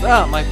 Ah, my...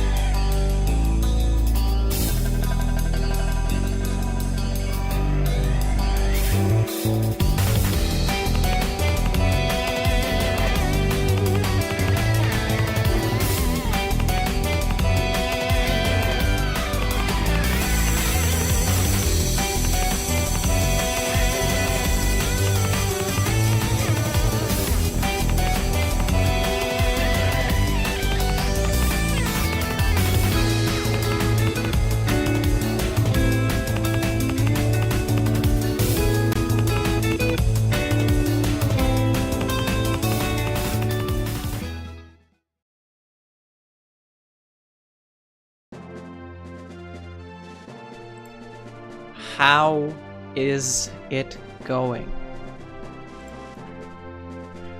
How is it going?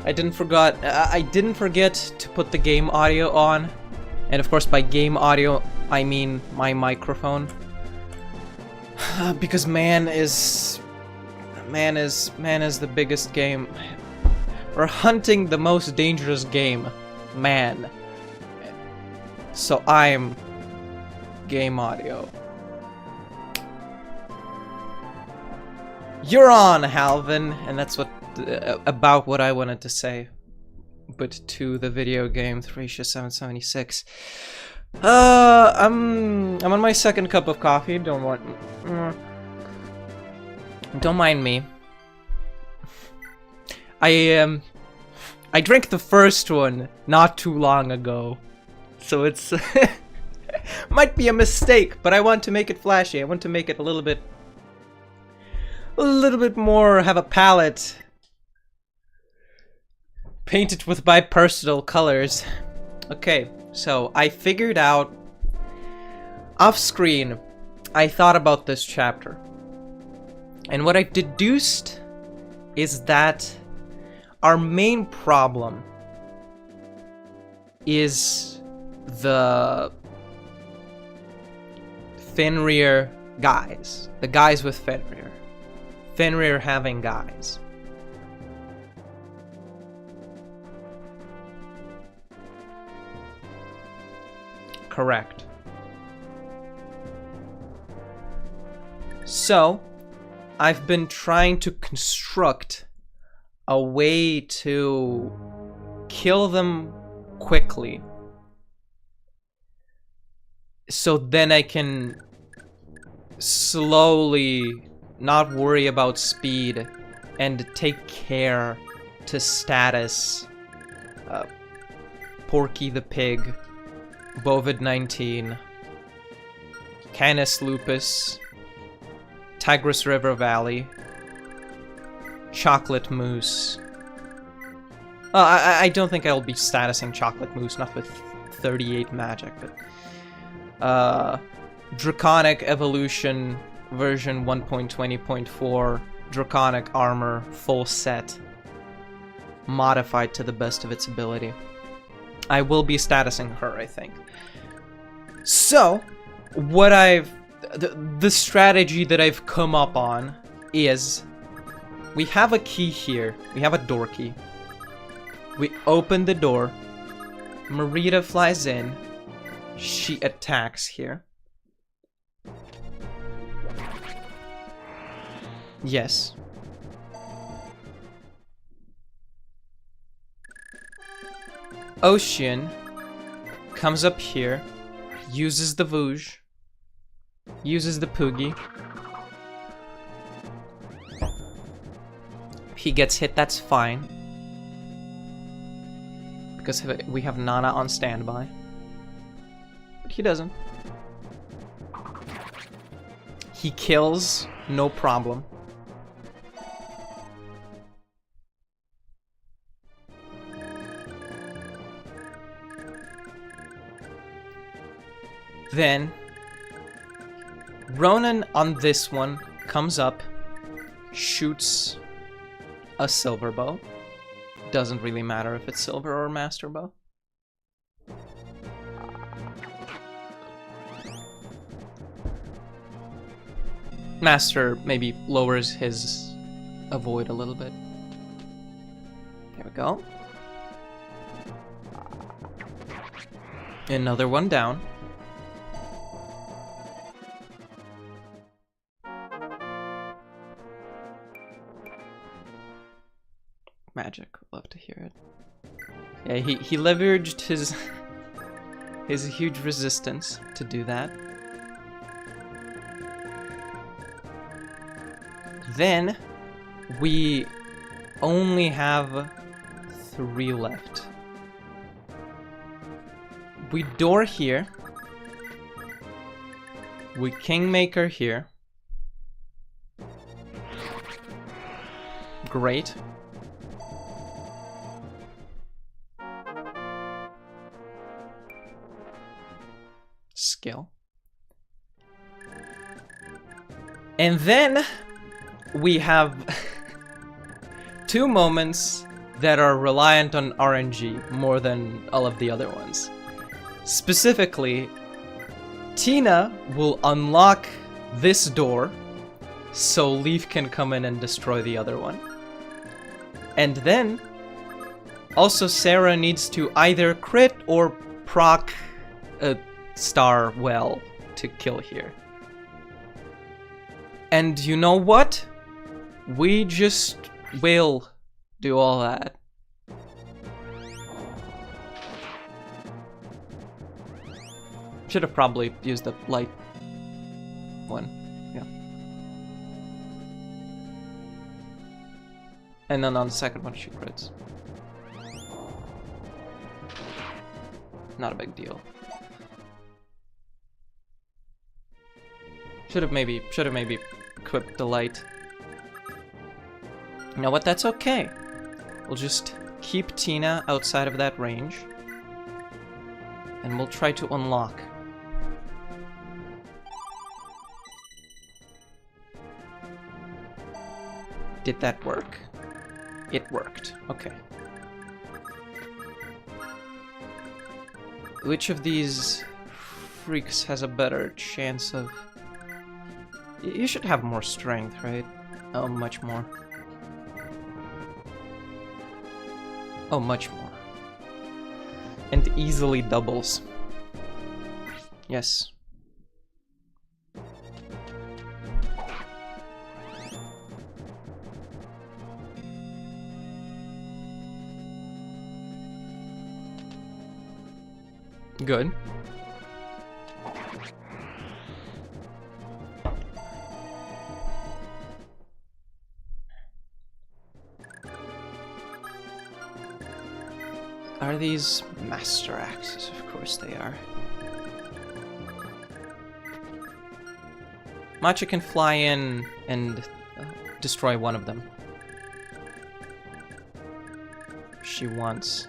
I didn't forget to put the game audio on, and of course by game audio I mean my microphone, because man is the biggest game. We're hunting the most dangerous game, man. So I'm game audio. You're on, Halvin, and that's what about what I wanted to say. But to the video game Thracia 776. I'm on my second cup of coffee. Don't mind me. I drank the first one not too long ago, so it's might be a mistake. But I want to make it flashy. I want to make it a little bit more, have a palette. Paint it with my personal colors. Okay, so I figured out off screen, I thought about this chapter. And what I deduced is that our main problem is the Fenrir guys. The guys with Fenrir. Fenrir having guys. Correct. So, I've been trying to construct a way to kill them quickly. So then I can slowly not worry about speed and take care to status Porky the Pig, Bovid-19, Canis Lupus, Tigris River Valley, Chocolate Moose. I don't think I'll be statusing Chocolate Moose, not with 38 magic, but Draconic Evolution version 1.20.4, Draconic Armor, full set, modified to the best of its ability. I will be statusing her, I think. So, what the strategy that I've come up on is, we have a key here, we have a door key. We open the door, Marita flies in, she attacks here. Yes. Ocean comes up here, uses the Vouge, uses the Poogie. He gets hit, that's fine. Because we have Nana on standby. But he doesn't. He kills, no problem. Then, Ronan on this one comes up, shoots a silver bow. Doesn't really matter if it's silver or master bow. Master maybe lowers his avoid a little bit. There we go. Another one down. Magic, love to hear it. Yeah, he leveraged his his huge resistance to do that. Then we only have 3 left. We door here. We Kingmaker here. Great. Skill. And then we have 2 moments that are reliant on RNG more than all of the other ones. Specifically, Tina will unlock this door so Leaf can come in and destroy the other one. And then, also Sarah needs to either crit or proc a star well to kill here. And you know what? We just will do all that. Should have probably used the light one. Yeah. And then on the second one she crits. Not a big deal. Should have maybe equipped the light. You know what? That's okay. We'll just keep Tina outside of that range. And we'll try to unlock. Did that work? It worked. Okay. Which of these freaks has a better chance of... You should have more strength, right? Oh, much more. Oh, much more. And easily doubles. Yes. Good. Are these master axes? Of course they are. Matcha can fly in and destroy one of them. She wants.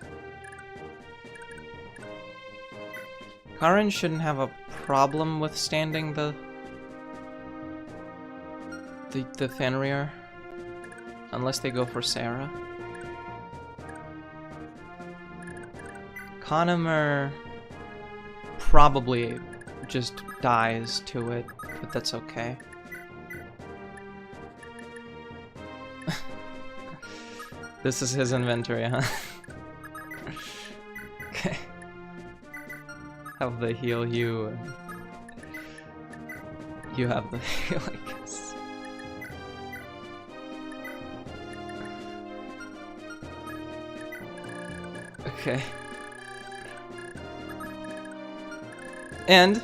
Karen shouldn't have a problem withstanding the Fenrir, unless they go for Sarah. Conomer probably just dies to it, but that's okay. This is his inventory, huh? Okay. Have the heal you, and you have the heal, I guess. Okay. And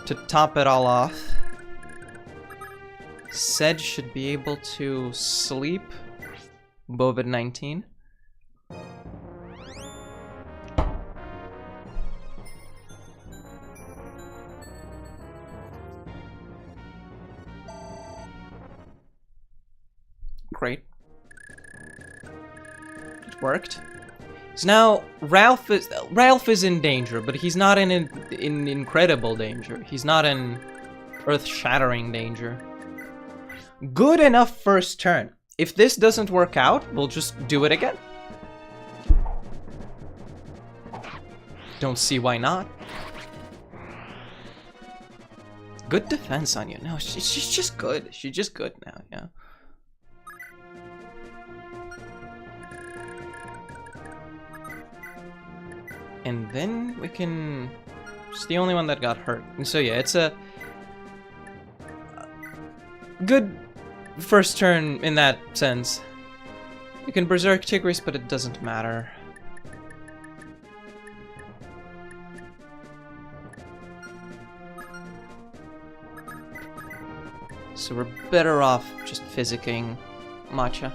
to top it all off, Sed should be able to sleep COVID-19. Great. It worked. So now Ralph is in danger, but he's not in incredible danger. He's not in earth-shattering danger. Good enough first turn. If this doesn't work out, we'll just do it again. Don't see why not. Good defense on you. No, she's just good. She's just good now, yeah. And then we can... It's the only one that got hurt. And so yeah, it's a good first turn in that sense. You can Berserk Tigris, but it doesn't matter. So we're better off just physicking Matcha.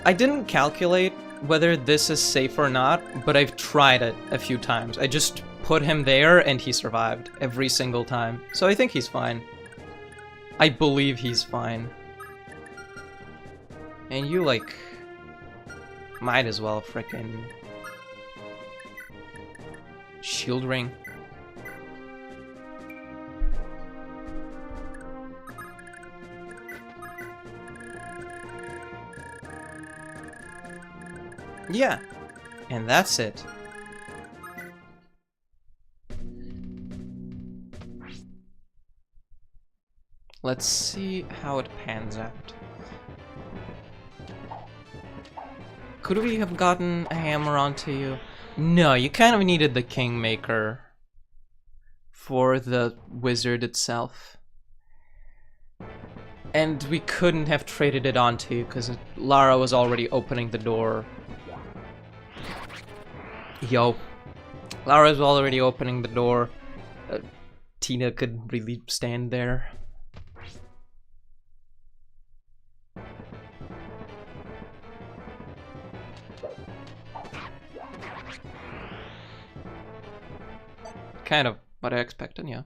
I didn't calculate whether this is safe or not, but I've tried it a few times. I just put him there and he survived every single time. So I think he's fine. I believe he's fine. And you, like, might as well frickin' shield ring. Yeah, and that's it. Let's see how it pans out. Could we have gotten a hammer onto you? No, you kind of needed the Kingmaker for the wizard itself. And we couldn't have traded it onto you because Lara was already opening the door. Yo. Lara was already opening the door. Tina could really stand there. Kind of what I expected, yeah.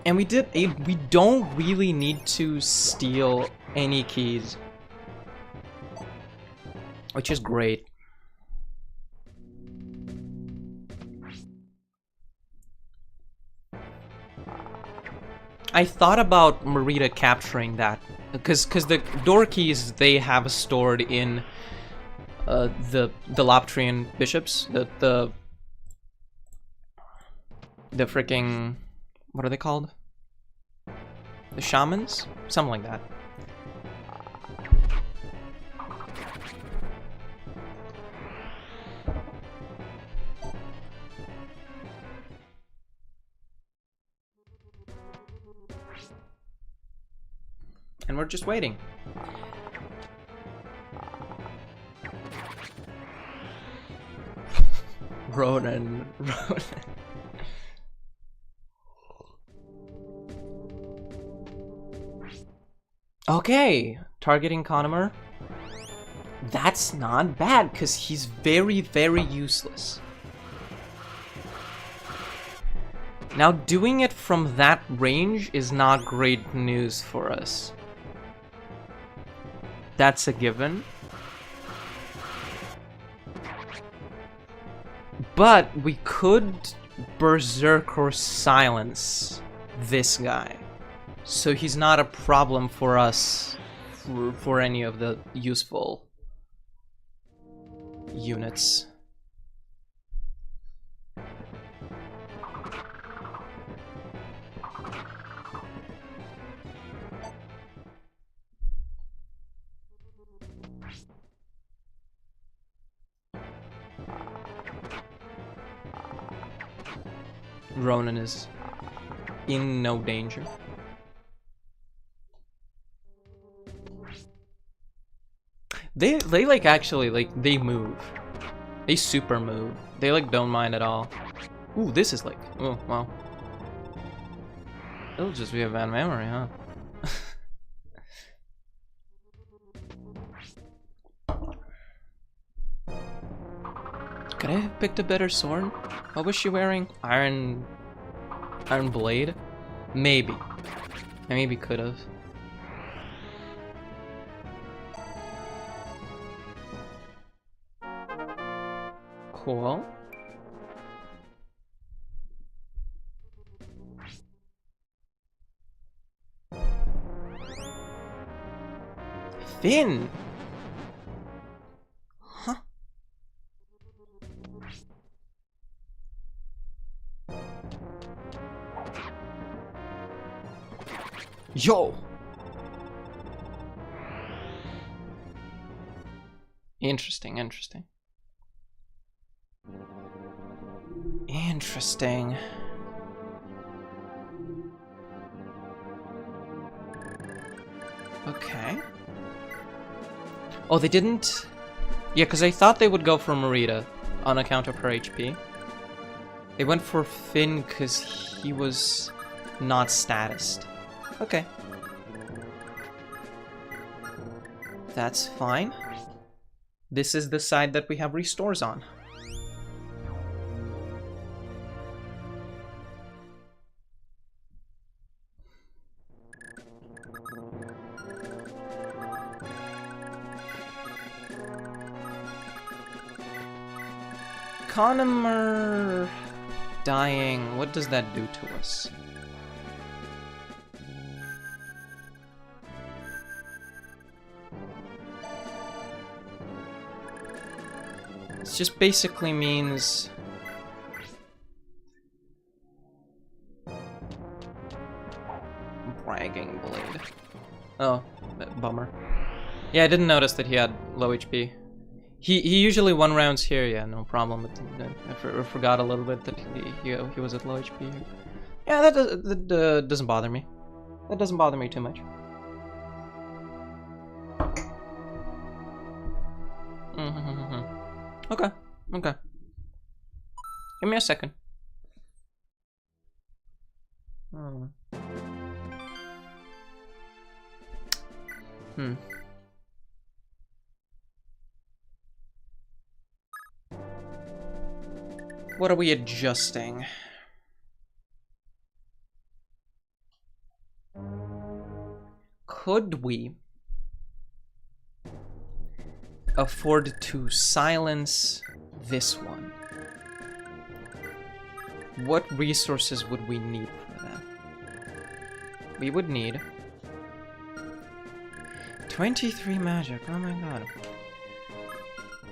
And we don't really need to steal any keys, which is great. I thought about Marita capturing that because the door keys they have stored in the Loptrian bishops, the freaking, what are they called? The shamans? Something like that. And we're just waiting. Ronan. Okay, targeting Conomer. That's not bad, because he's very, very useless. Now, doing it from that range is not great news for us. That's a given. But we could Berserk or Silence this guy. So he's not a problem for us for any of the useful units. Ronan is in no danger. They like actually like they move. They super move. They like don't mind at all. Ooh, this is like, oh wow. It'll just be a bad memory, huh? Could I have picked a better sword? What was she wearing? Iron blade? Maybe. I maybe could have. Cool. Finn! Huh? Yo! Interesting, interesting. Interesting. Okay. Oh, they didn't... Yeah, because I thought they would go for Marita on account of her HP. They went for Finn because he was not statused. Okay. That's fine. This is the side that we have restores on. Conomer dying, what does that do to us? It just basically means... Bragging Blade. Oh, bummer. Yeah, I didn't notice that he had low HP. He usually one rounds here, yeah, no problem. I forgot a little bit that he was at low HP here. Yeah, that doesn't bother me. That doesn't bother me too much. Okay, okay. Give me a second. What are we adjusting? Could we afford to silence this one? What resources would we need for that? We would need 23 magic, oh my god.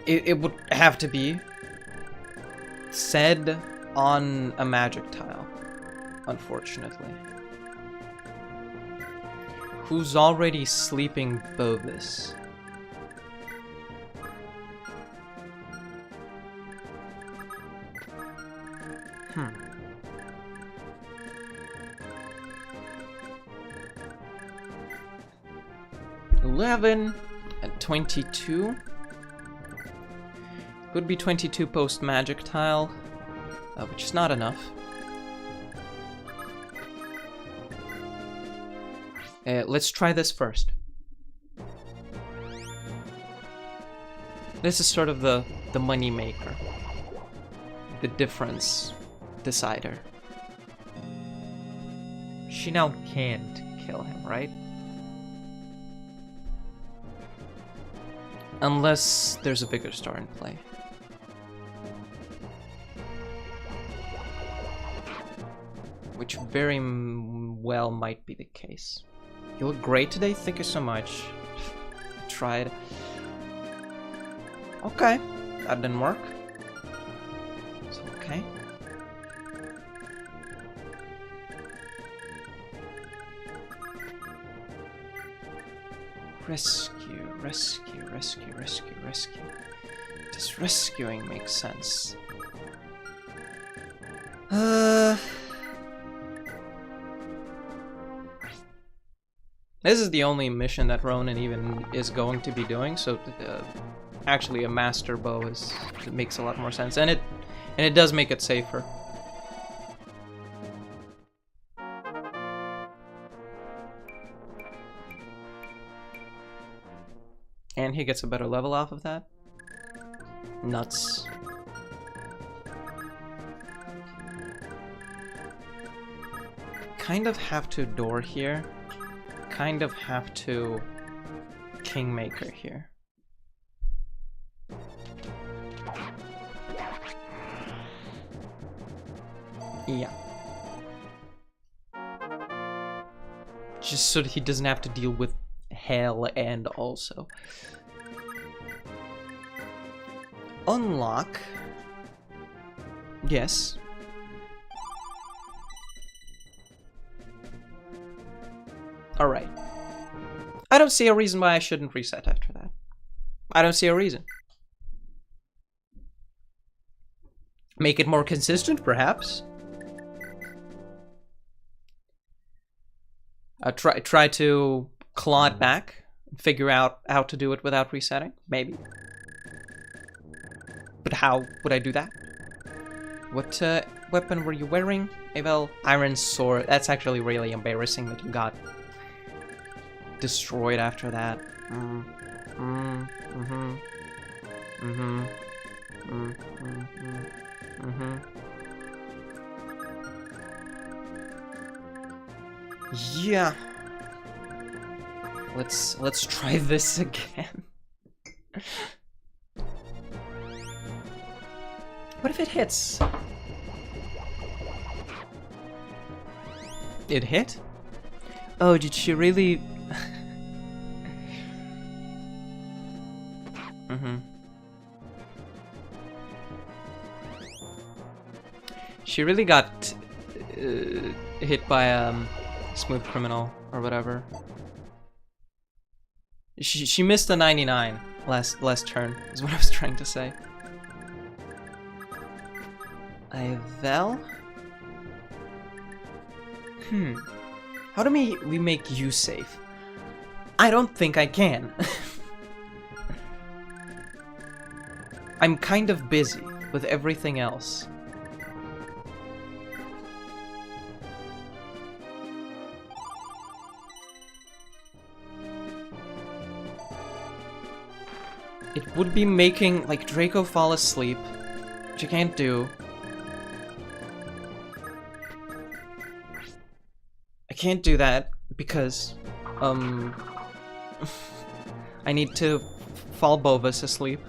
It would have to be said on a magic tile, unfortunately. Who's already sleeping Bovis? Hmm. 11 and 22. Could be 22 post magic tile, which is not enough. Let's try this first. This is sort of the money maker, the difference decider. She now can't kill him, right? Unless there's a bigger star in play. Which very well might be the case. You look great today, thank you so much. Tried. Okay, that didn't work. It's okay. Rescue, rescue, rescue, rescue, rescue. Does rescuing make sense? This is the only mission that Ronan even is going to be doing, so actually a master bow it makes a lot more sense, and it does make it safer. And he gets a better level off of that. Nuts. Kind of have to door here. Kind of have to Kingmaker here. Yeah. Just so that he doesn't have to deal with hell and also. Unlock. Yes. Alright. I don't see a reason why I shouldn't reset after that. I don't see a reason. Make it more consistent, perhaps. Try to claw it back. Figure out how to do it without resetting. Maybe. But how would I do that? What weapon were you wearing? Well, iron sword. That's actually really embarrassing that you got destroyed after that. Yeah. Let's try this again. What if it hits? It hit? Oh, did she really? She really got hit by a smooth criminal or whatever. She missed the 99 last turn, is what I was trying to say. Well? How do we make you safe? I don't think I can. I'm kind of busy with everything else. It would be making, like, Draco fall asleep, which you can't do. I can't do that because, I need to fall Bovis asleep.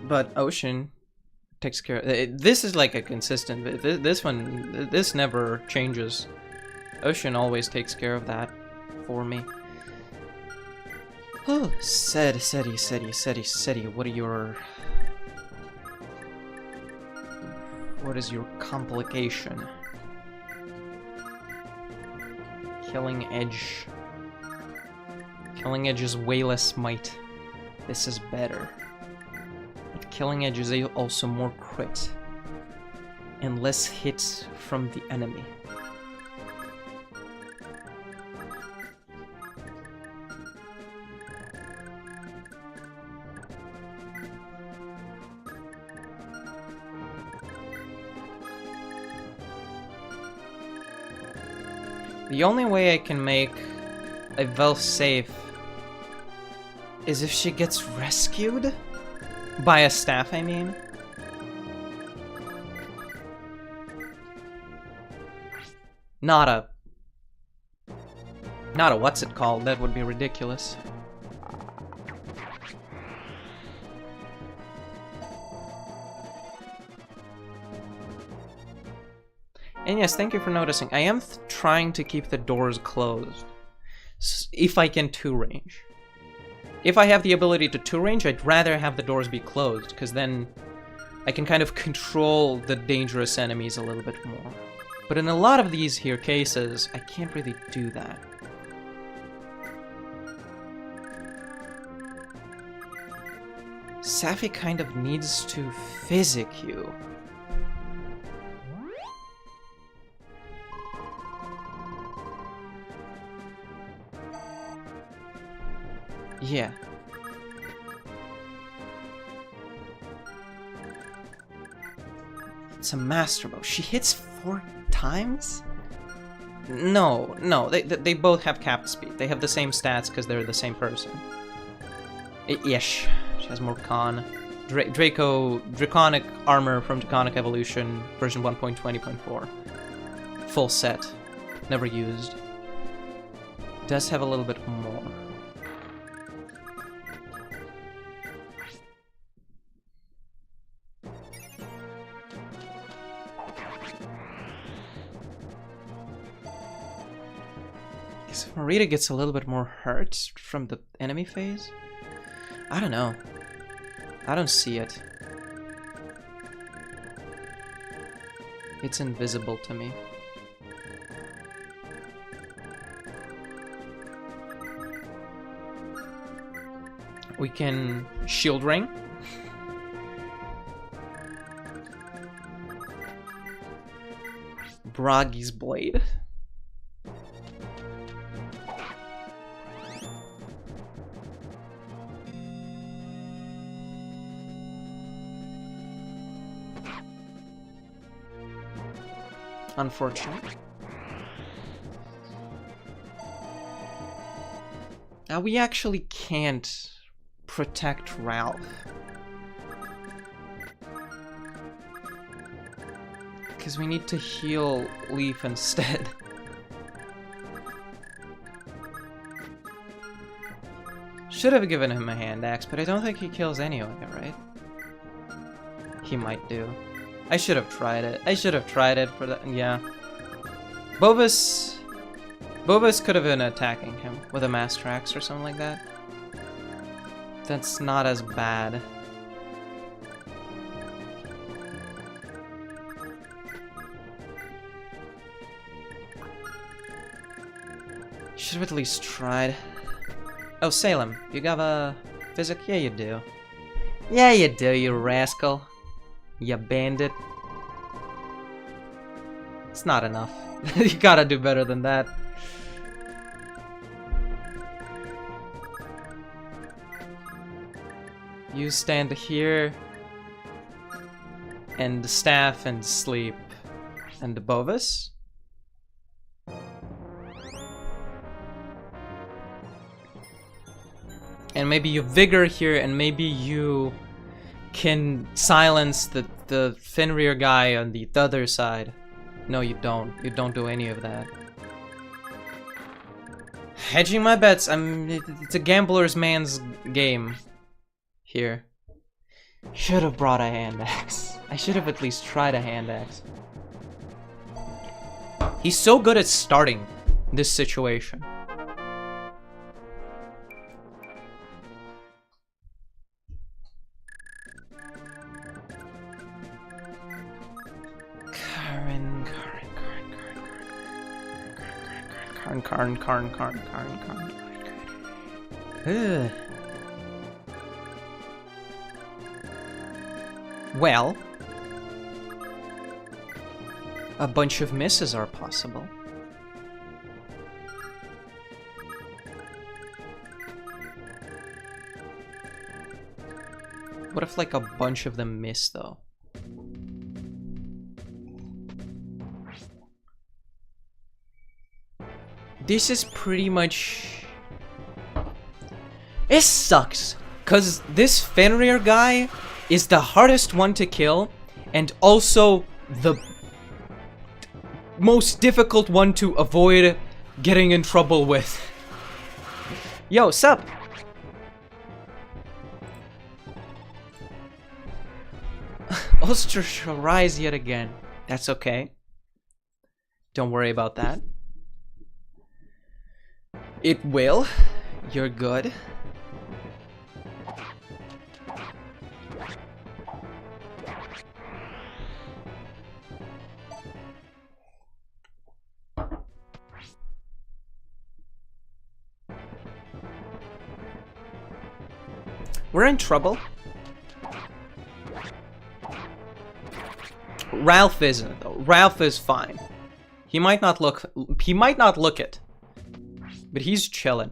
But Ocean takes care of it. This is like a consistent. This never changes. Ocean always takes care of that for me. Oh, Seti. What is your complication? Killing Edge. Killing Edge is way less might. This is better. But Killing Edge is also more crit. And less hits from the enemy. The only way I can make a Vel safe is if she gets rescued by a staff, I mean. Not a what's it called, that would be ridiculous. And yes, thank you for noticing. I am trying to keep the doors closed, if I can 2-range. If I have the ability to 2-range, I'd rather have the doors be closed, because then I can kind of control the dangerous enemies a little bit more. But in a lot of these here cases, I can't really do that. Safi kind of needs to physic you. Yeah. It's a master bow. She hits 4 times? No, they both have capped speed. They have the same stats because they're the same person. Yes, she has more con. Draconic armor from Draconic Evolution, version 1.20.4. Full set. Never used. Does have a little bit more. Because if Marita gets a little bit more hurt from the enemy phase, I don't know. I don't see it. It's invisible to me. We can shield ring. Bragi's blade. Unfortunate. Now we actually can't protect Ralph. Because we need to heal Leaf instead. Should have given him a hand axe, but I don't think he kills anyway, right? He might do. I should have tried it. I should have tried it for that. Yeah. Bovis could have been attacking him with a Master Axe or something like that. That's not as bad. Should have at least tried. Oh, Salem, you got a physic? Yeah, you do. Yeah, you do, you rascal. You bandit. It's not enough. You gotta do better than that. You stand here and staff and sleep. And the Bovis? And maybe you vigor here, and maybe you can silence the Fenrir guy on the other side. No, you don't. You don't do any of that. Hedging my bets. It's a gambler's man's game here. Should have brought a hand axe. I should have at least tried a hand axe. He's so good at starting this situation. Karn. Ugh. Well, a bunch of misses are possible. What if like a bunch of them miss though? This is pretty much... It sucks, cause this Fenrir guy is the hardest one to kill, and also the most difficult one to avoid getting in trouble with. Yo, sup? Ulster shall rise yet again. That's okay. Don't worry about that. It will. You're good. We're in trouble. Ralph isn't though. Ralph is fine. He might not look it. But he's chilling.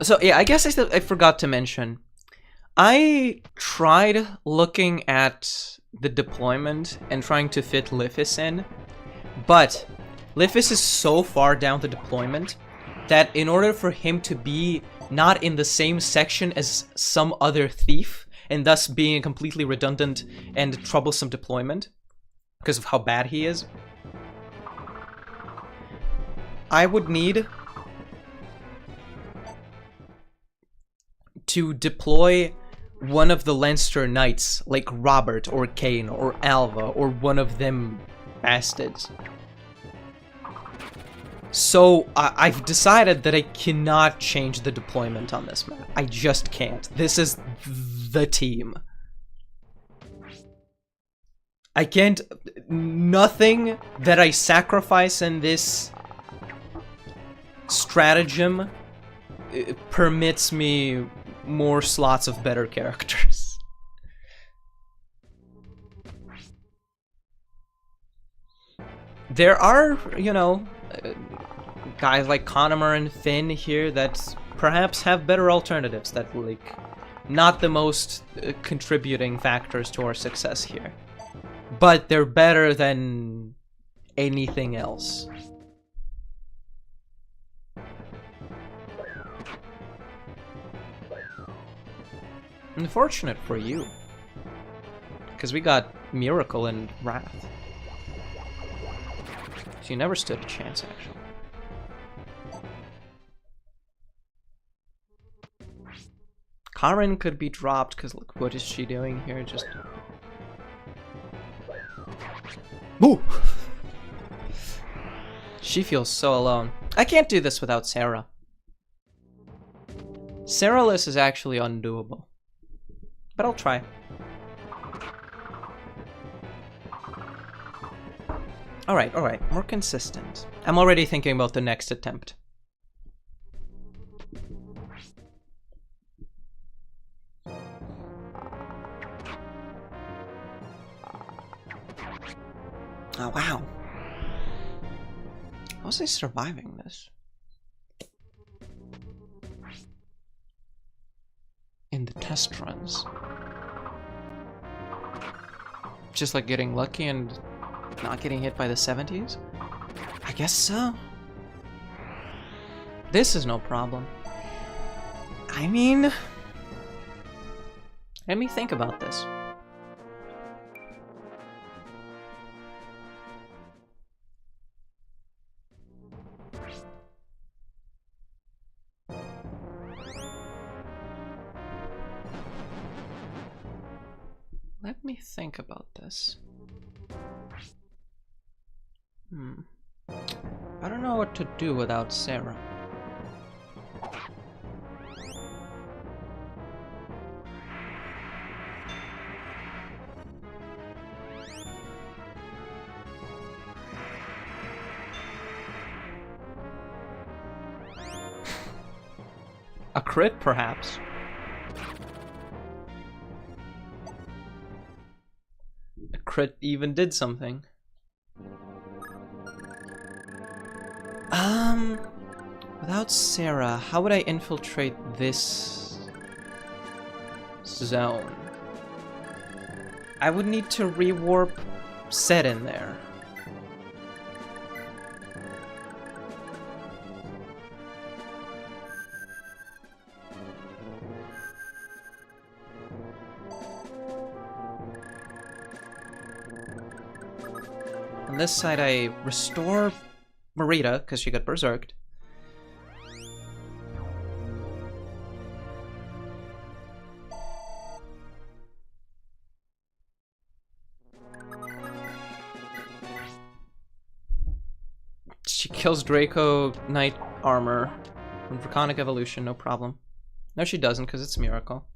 So yeah, I guess I forgot to mention. I tried looking at the deployment and trying to fit Lithis in, but Lithis is so far down the deployment that in order for him to be not in the same section as some other thief, and thus being a completely redundant and troublesome deployment, because of how bad he is, I would need to deploy one of the Leinster Knights, like Robert or Kane or Alva or one of them bastards. So I've decided that I cannot change the deployment on this map. I just can't. This is the team. I can't... Nothing that I sacrifice in this stratagem permits me more slots of better characters. There are, you know, guys like Connemar and Finn here that perhaps have better alternatives that, like, not the most contributing factors to our success here. But they're better than anything else. Unfortunate for you. Because we got Miracle and Wrath. So you never stood a chance, actually. Karen could be dropped, because look, what is she doing here? Just... Boo! She feels so alone. I can't do this without Sarah. Sarah-less is actually undoable. But I'll try. Alright, more consistent. I'm already thinking about the next attempt. Oh, wow. How was I surviving this? In the test runs. Just like getting lucky and not getting hit by the 70s? I guess so. This is no problem. I mean... Let me think about this. Let me think about this. I don't know what to do without Sarah. A crit, perhaps. A crit even did something. Without Sarah, how would I infiltrate this zone? I would need to rewarp Set in there. On this side, I restore Marita, because she got berserked. She kills Draco Knight Armor from Draconic Evolution, no problem. No, she doesn't, because it's Miracle.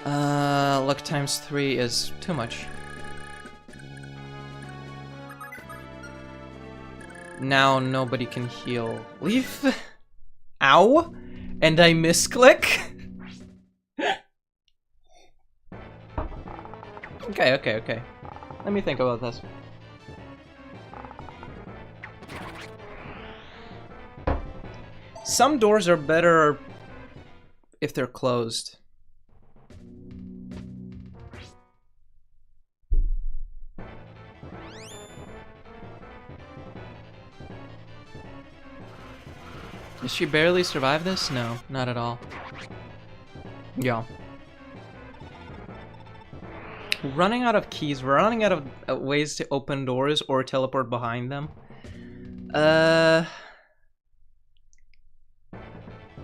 Luck times 3 is too much. Now nobody can heal. Leave. Ow! And I misclick? Okay. Let me think about this. Some doors are better if they're closed. Does she barely survive this? No, not at all. Yeah. We're running out of keys. We're running out of ways to open doors or teleport behind them.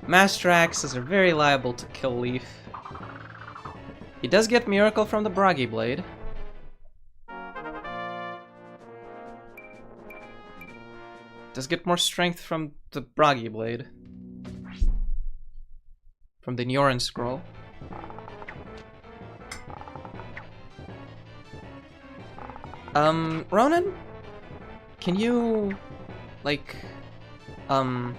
Master Axes are very liable to kill Leaf. He does get Miracle from the Bragi Blade. Does get more strength from the Bragi Blade. From the Nyoran Scroll. Ronan? Can you... like... Ronan.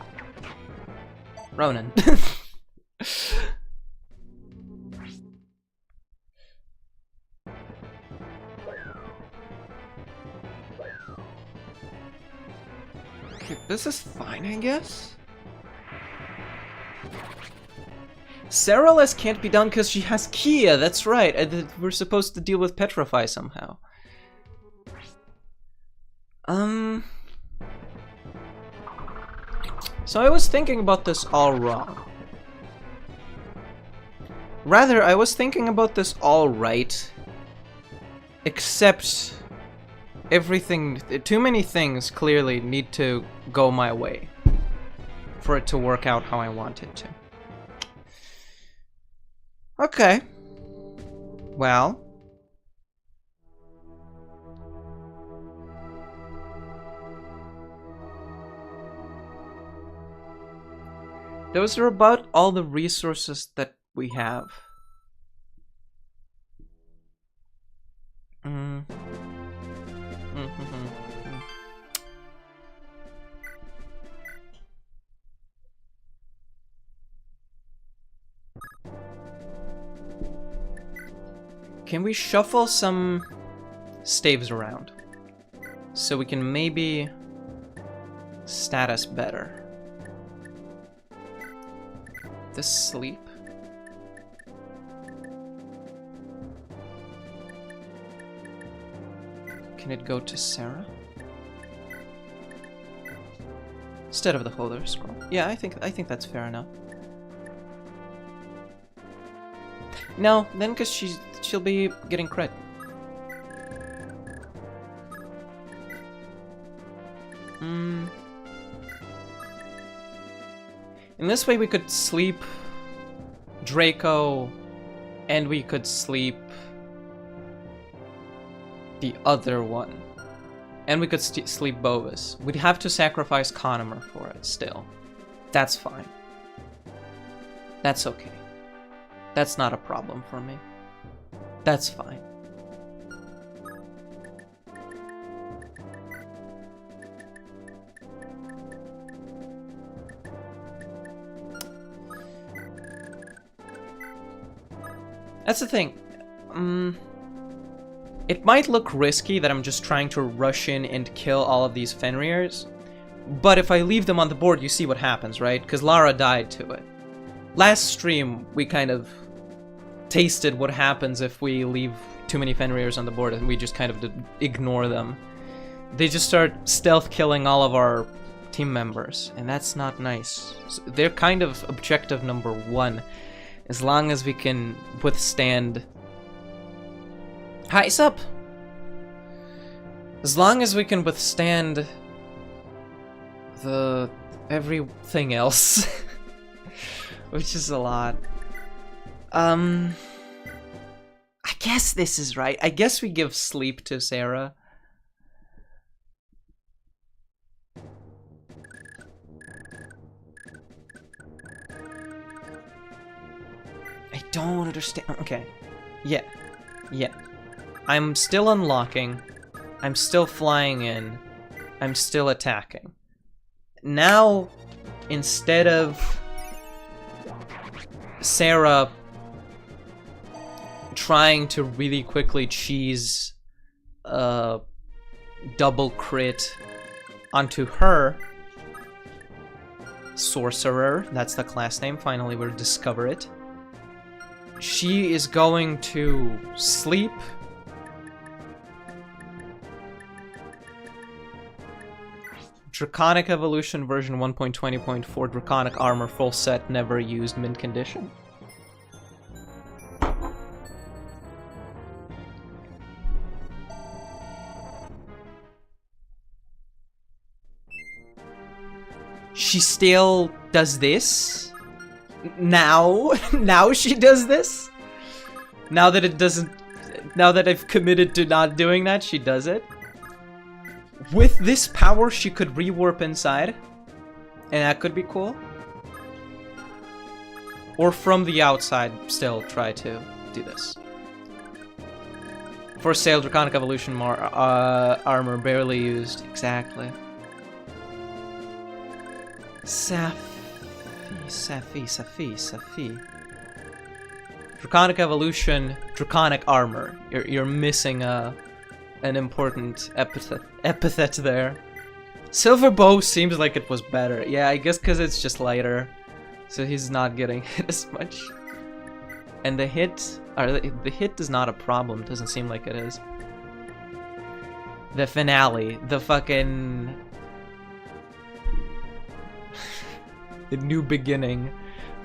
Okay, this is fine, I guess. Saraless can't be done because she has Kia, that's right. We're supposed to deal with Petrify somehow. So I was thinking about this all wrong. Rather, I was thinking about this all right. Except everything, too many things clearly need to go my way for it to work out how I want it to. Okay. Well. Those are about all the resources that we have. Can we shuffle some staves around so we can maybe status better? This sleep. Can it go to Sarah instead of the Holder Scroll? Yeah, I think that's fair enough. No, then because she'll be getting crit. In this way we could sleep Draco and we could sleep the other one. And we could sleep Bovis. We'd have to sacrifice Conomer for it still. That's fine. That's okay. That's not a problem for me. That's fine. That's the thing. It might look risky that I'm just trying to rush in and kill all of these Fenriers, but if I leave them on the board, you see what happens, right? Because Lara died to it. Last stream, we kind of tasted what happens if we leave too many Fenriers on the board and we just kind of ignore them. They just start stealth killing all of our team members, and that's not nice. So they're kind of objective number one. As long as we can withstand... Hi, sup! As long as we can withstand... the... everything else. Which is a lot. I guess this is right. I guess we give sleep to Sarah. I don't understand. Okay. Yeah. Yeah. I'm still unlocking. I'm still flying in. I'm still attacking. Now, instead of Sarah trying to really quickly cheese a double crit onto her, Sorcerer, that's the class name, finally we'll discover it. She is going to sleep. Draconic Evolution version 1.20.4 Draconic Armor full set, never used, mint condition. She still does this. Now? Now she does this? Now that it doesn't... Now that I've committed to not doing that, she does it? With this power, she could rewarp inside. And that could be cool. Or from the outside, still try to do this. For sale, Draconic Evolution armor barely used. Exactly. Safi. Draconic Evolution, Draconic armor. You're missing an important epithet there. Silver Bow seems like it was better. Yeah, I guess because it's just lighter. So he's not getting hit as much. And the hit is not a problem. Doesn't seem like it is. The finale. The fucking... the new beginning.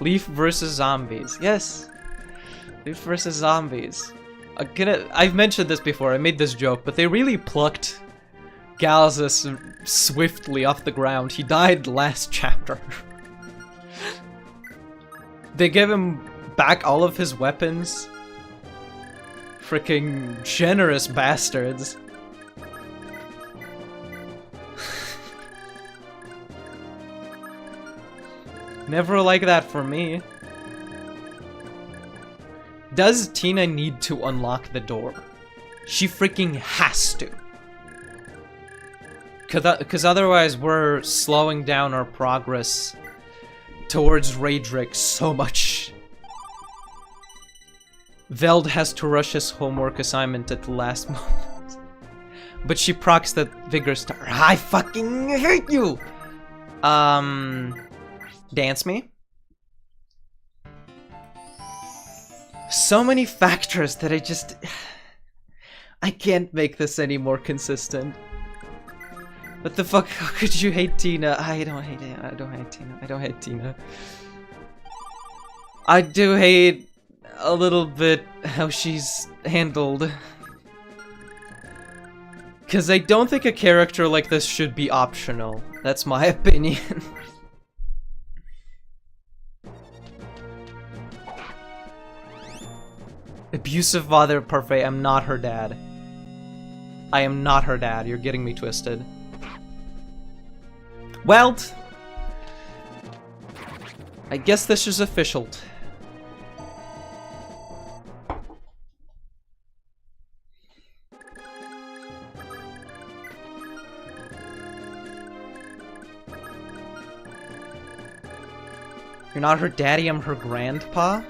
Leaf versus zombies. Yes. Leaf versus zombies. I've mentioned this before. I made this joke, but they really plucked Galzus swiftly off the ground. He died last chapter. They gave him back all of his weapons. Freaking generous bastards. Never like that for me. Does Tina need to unlock the door? She freaking has to. Because otherwise we're slowing down our progress towards Raedric so much. Veld has to rush his homework assignment at the last moment. But she procs that Vigor Star. I fucking hate you! Dance me? So many factors that I can't make this any more consistent. What the fuck? How could you hate Tina? I don't hate Tina. I don't hate Tina. I don't hate Tina. I do hate a little bit how she's handled. Because I don't think a character like this should be optional. That's my opinion. Abusive father parfait. I'm not her dad. I am not her dad. You're getting me twisted. Well, I guess this is official. You're not her daddy, I'm her grandpa?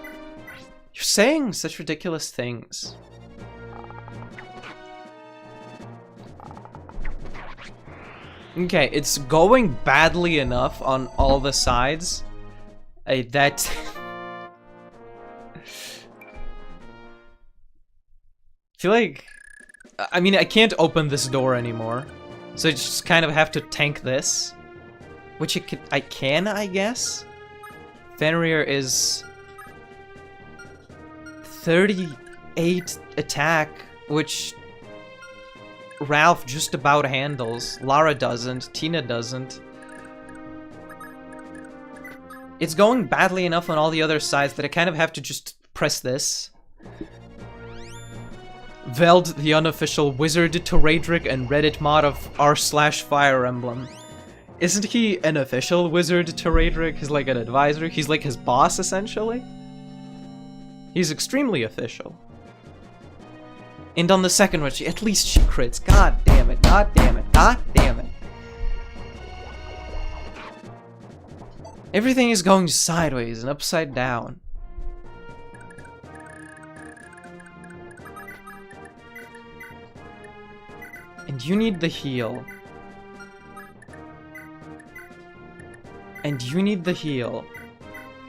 You're saying such ridiculous things. Okay, it's going badly enough on all the sides. That... I feel like... I mean, I can't open this door anymore. So I just kind of have to tank this. Which I can, I guess? Fenrir is... 38 attack, which... Ralph just about handles. Lara doesn't. Tina doesn't. It's going badly enough on all the other sides that I kind of have to just press this. Veld, the unofficial wizard to Raedric and Reddit mod of r/Fire Emblem. Isn't he an official wizard to Raedric? He's like an advisor. He's like his boss, essentially. He's extremely official. And on the second one, at least she crits. God damn it, god damn it, god damn it. Everything is going sideways and upside down. And you need the heal. And you need the heal.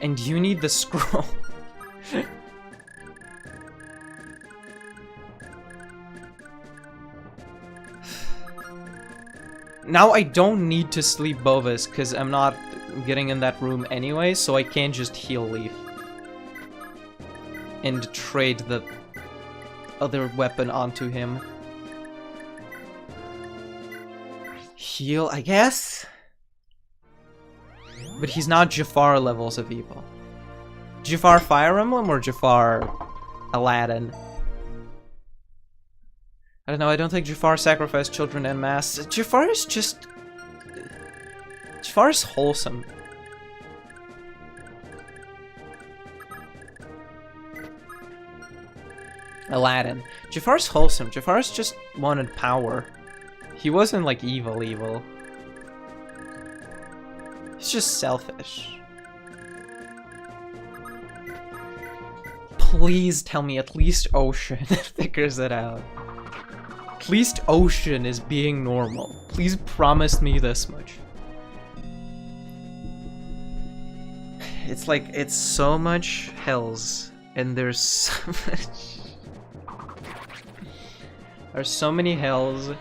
And you need the scroll. Now I don't need to sleep Bovis, because I'm not getting in that room anyway, so I can just heal Leaf. And trade the other weapon onto him. Heal, I guess? But he's not Jafar levels of evil. Jafar Fire Emblem or Jafar Aladdin? I don't know, I don't think Jafar sacrificed children en masse. Jafar is just... Jafar is wholesome. Aladdin. Jafar's wholesome. Jafar's just wanted power. He wasn't like evil. He's just selfish. Please tell me at least Ocean figures it out. At least Ocean is being normal. Please promise me this much. It's like, it's so much hells, and there's so much... There's so many hells,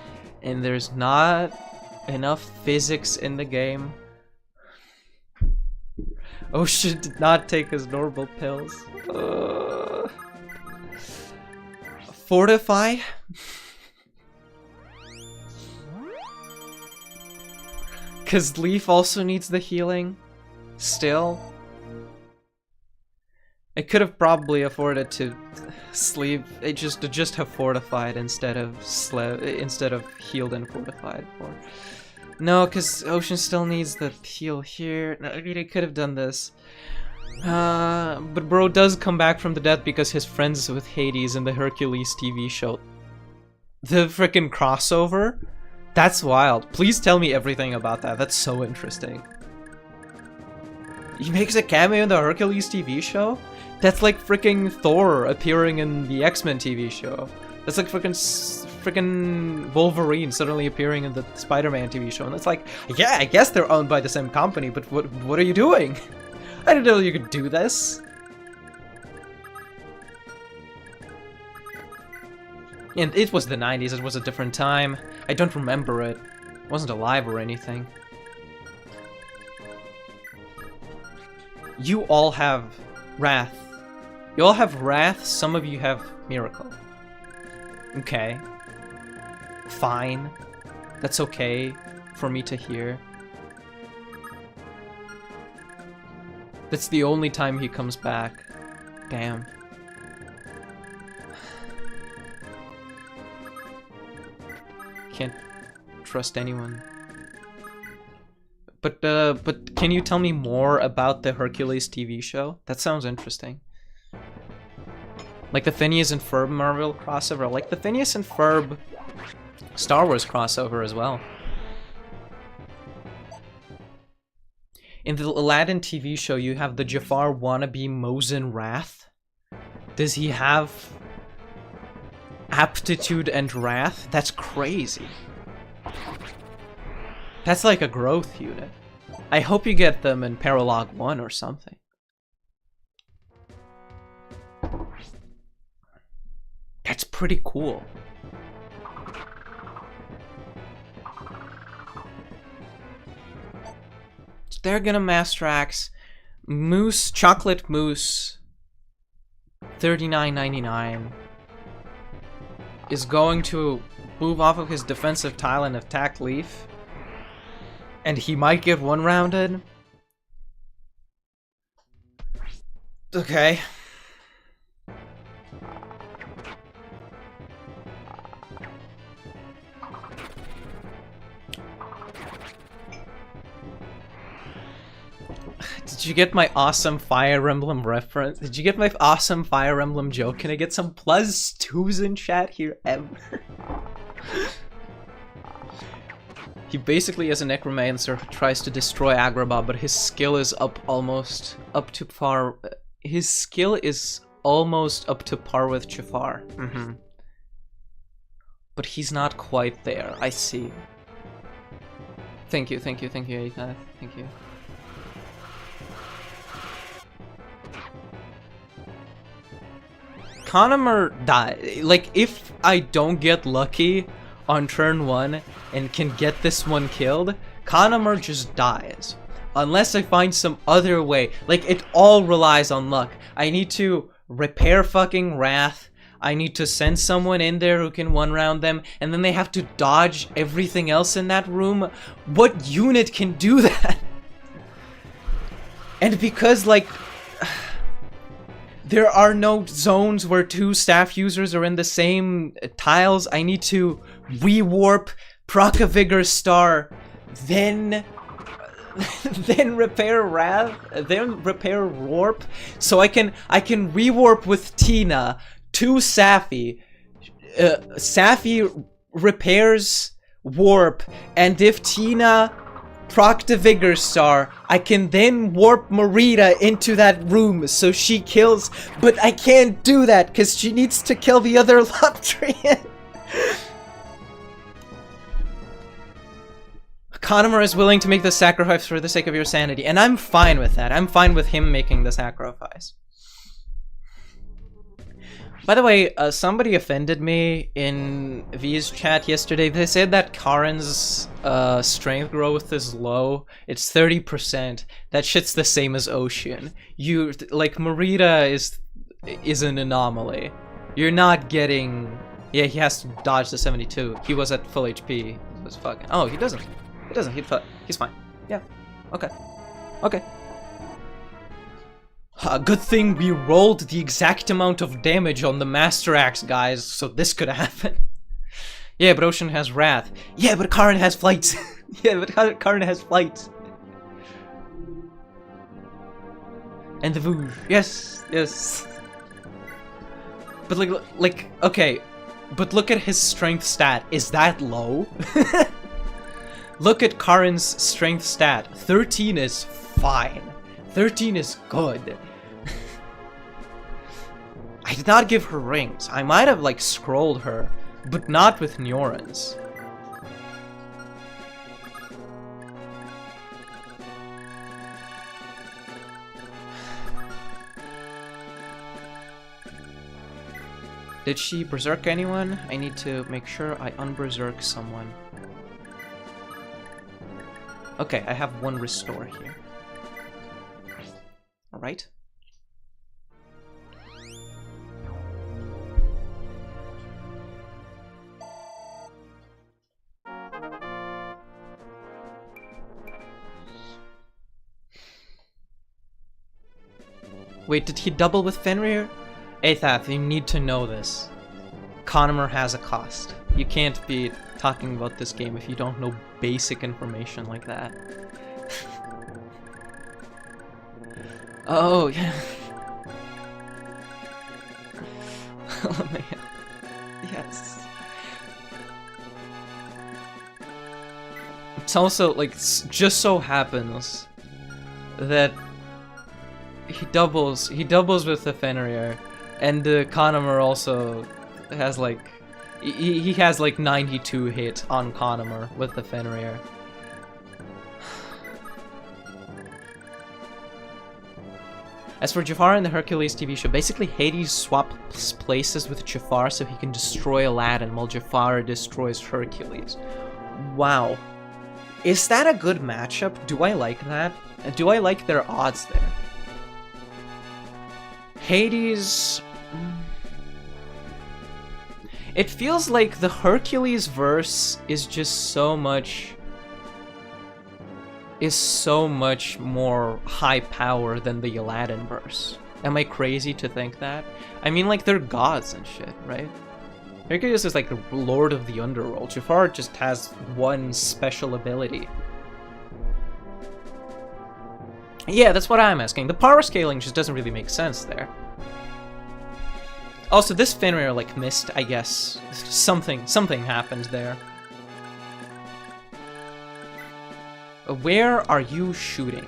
and there's not enough physics in the game. Ocean did not take his normal pills. Fortify? Cause Leaf also needs the healing. Still. I could have probably afforded to sleep, just have fortified instead of healed and fortified. No, cause Ocean still needs the heal here. No, I mean, I could have done this. But bro does come back from the death because he's friends with Hades in the Hercules TV show. The frickin' crossover? That's wild. Please tell me everything about that. That's so interesting. He makes a cameo in the Hercules TV show? That's like freaking Thor appearing in the X-Men TV show. That's like freaking Wolverine suddenly appearing in the Spider-Man TV show. And it's like, yeah, I guess they're owned by the same company, but what are you doing? I didn't know you could do this. And it was the 90s, it was a different time. I don't remember it. I wasn't alive or anything. You all have Wrath. You all have Wrath, some of you have Miracle. Okay. Fine. That's okay for me to hear. That's the only time he comes back. Damn. Can't trust anyone. But can you tell me more about the Hercules TV show? That sounds interesting. Like the Phineas and Ferb Marvel crossover, like the Phineas and Ferb Star Wars crossover as well. In the Aladdin TV show, you have the Jafar wannabe Mosin Wrath. Does he have aptitude and wrath? That's crazy. That's like a growth unit. I hope you get them in Paralog 1 or something. That's pretty cool. So they're gonna Master Axe. Moose, Chocolate Moose, $39.99, is going to move off of his defensive tile and attack Leaf. And he might get one-rounded. Okay. Did you get my awesome Fire Emblem reference? Did you get my awesome Fire Emblem joke? Can I get some +2s in chat here ever? He basically, as a necromancer, tries to destroy Agrabah, but his skill is almost up to par. His skill is almost up to par with Jafar. But he's not quite there. I see. Thank you, Ethan. Thank you. Conomer die. Like, if I don't get lucky on turn 1 and can get this one killed, Conomer just dies. Unless I find some other way. Like, it all relies on luck. I need to repair fucking Wrath. I need to send someone in there who can one-round them, and then they have to dodge everything else in that room. What unit can do that? And because, like... There are no zones where two staff users are in the same tiles. I need to rewarp, proc a Vigor Star, then then repair Wrath, then repair Warp, so I can rewarp with Tina to Safi. Safi repairs Warp, and if Tina proc the Vigor Star, I can then warp Marita into that room so she kills, but I can't do that because she needs to kill the other Loptrian. Connemar is willing to make the sacrifice for the sake of your sanity, and I'm fine with that. I'm fine with him making the sacrifice. By the way, somebody offended me in V's chat yesterday. They said that Karin's strength growth is low. It's 30%. That shit's the same as Ocean. Like, Marita is an anomaly. You're not getting... Yeah, he has to dodge the 72. He was at full HP. It was fucking... Oh, he doesn't. He doesn't. He's fine. Yeah. Okay. Okay. Good thing we rolled the exact amount of damage on the Master Axe, guys, so this could happen. Yeah, but Ocean has Wrath. Yeah, but Karin has Flight. Yeah, but Karin has Flight. And the Vouge. Yes, yes. But like, okay. But look at his strength stat. Is that low? Look at Karin's strength stat. 13 is fine. 13 is good. I did not give her rings. I might have, like, scrolled her, but not with Neurons. Did she berserk anyone? I need to make sure I unberserk someone. Okay, I have one restore here. Alright. Wait, did he double with Fenrir? Athath, you need to know this. Connemar has a cost. You can't be talking about this game if you don't know basic information like that. Oh, yeah. Oh, man. Yes. It's also, like, just so happens that he doubles with the Fenrir, and Connemar also has, like, he has, like, 92 hit on Connemar with the Fenrir. As for Jafar in the Hercules TV show, basically Hades swaps places with Jafar so he can destroy Aladdin while Jafar destroys Hercules. Wow. Is that a good matchup? Do I like that? Do I like their odds there? Hades... It feels like the Hercules verse is just so much more high power than the Aladdin verse. Am I crazy to think that? I mean, like, they're gods and shit, right? Hercules is like the lord of the underworld. Jafar just has one special ability. Yeah, that's what I'm asking. The power scaling just doesn't really make sense there. Also, this Fenrir, like, missed, I guess. Something happened there. Where are you shooting?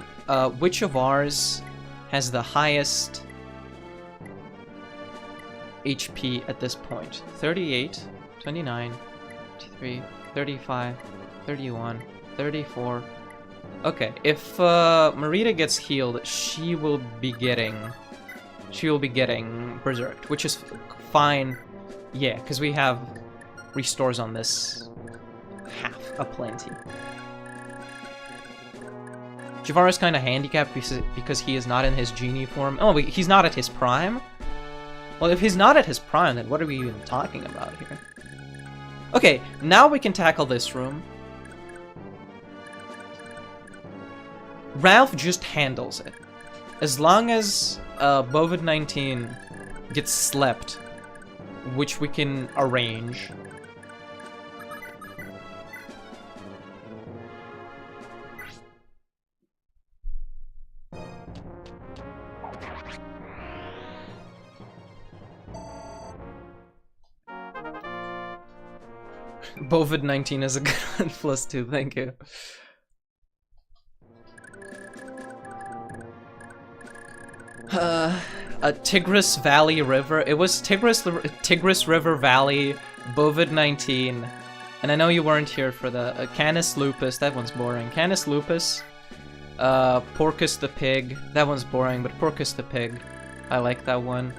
Which of ours has the highest HP at this point? 38, 29, 23, 35, 31, 34. Okay, if Marita gets healed, she will be getting berserked, which is fine. Yeah, because we have restores on this half aplenty. Jafar is kind of handicapped because he is not in his genie form. Oh, wait, he's not at his prime? Well, if he's not at his prime, then what are we even talking about here? Okay, now we can tackle this room. Ralph just handles it. As long as Bovid-19 gets slept, which we can arrange. Bovid-19 is a good one, +2, thank you. A Tigris Valley River. It was Tigris River Valley, Bovid-19. And I know you weren't here for the Canis Lupus. That one's boring. Canis Lupus. Porcus the Pig. That one's boring, but Porcus the Pig. I like that one.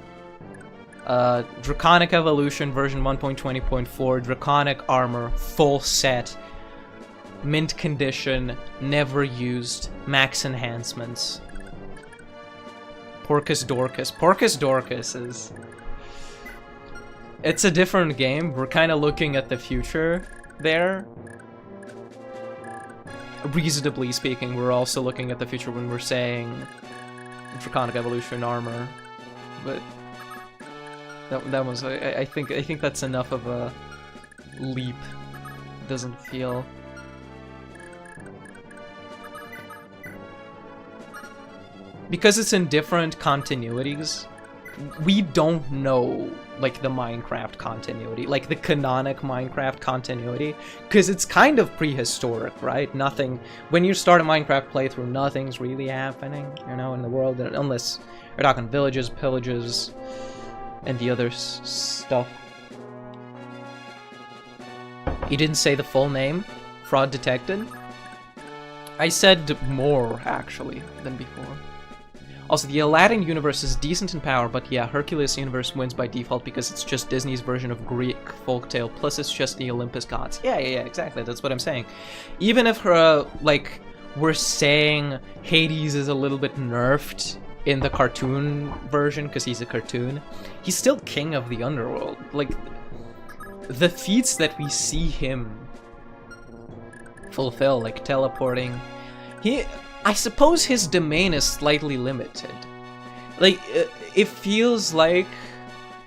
Draconic Evolution version 1.20.4. Draconic Armor. Full set. Mint condition. Never used. Max enhancements. Porcus Dorcas. Porcus Dorcas is... It's a different game. We're kind of looking at the future there. Reasonably speaking, we're also looking at the future when we're saying Draconic Evolution armor. But that was... I think that's enough of a leap. It doesn't feel... Because it's in different continuities, we don't know, like, the Minecraft continuity, like the canonic Minecraft continuity, because it's kind of prehistoric, right? Nothing, when you start a Minecraft playthrough, nothing's really happening, you know, in the world, unless you're talking villages, pillages, and the other stuff. You didn't say the full name? Fraud detected? I said more, actually, than before. Also, the Aladdin universe is decent in power, but yeah, Hercules universe wins by default because it's just Disney's version of Greek folktale, plus it's just the Olympus gods. Yeah, exactly, that's what I'm saying. Even if, like, we're saying Hades is a little bit nerfed in the cartoon version, because he's a cartoon, he's still king of the underworld. Like, the feats that we see him fulfill, like teleporting, I suppose his domain is slightly limited. Like, it feels like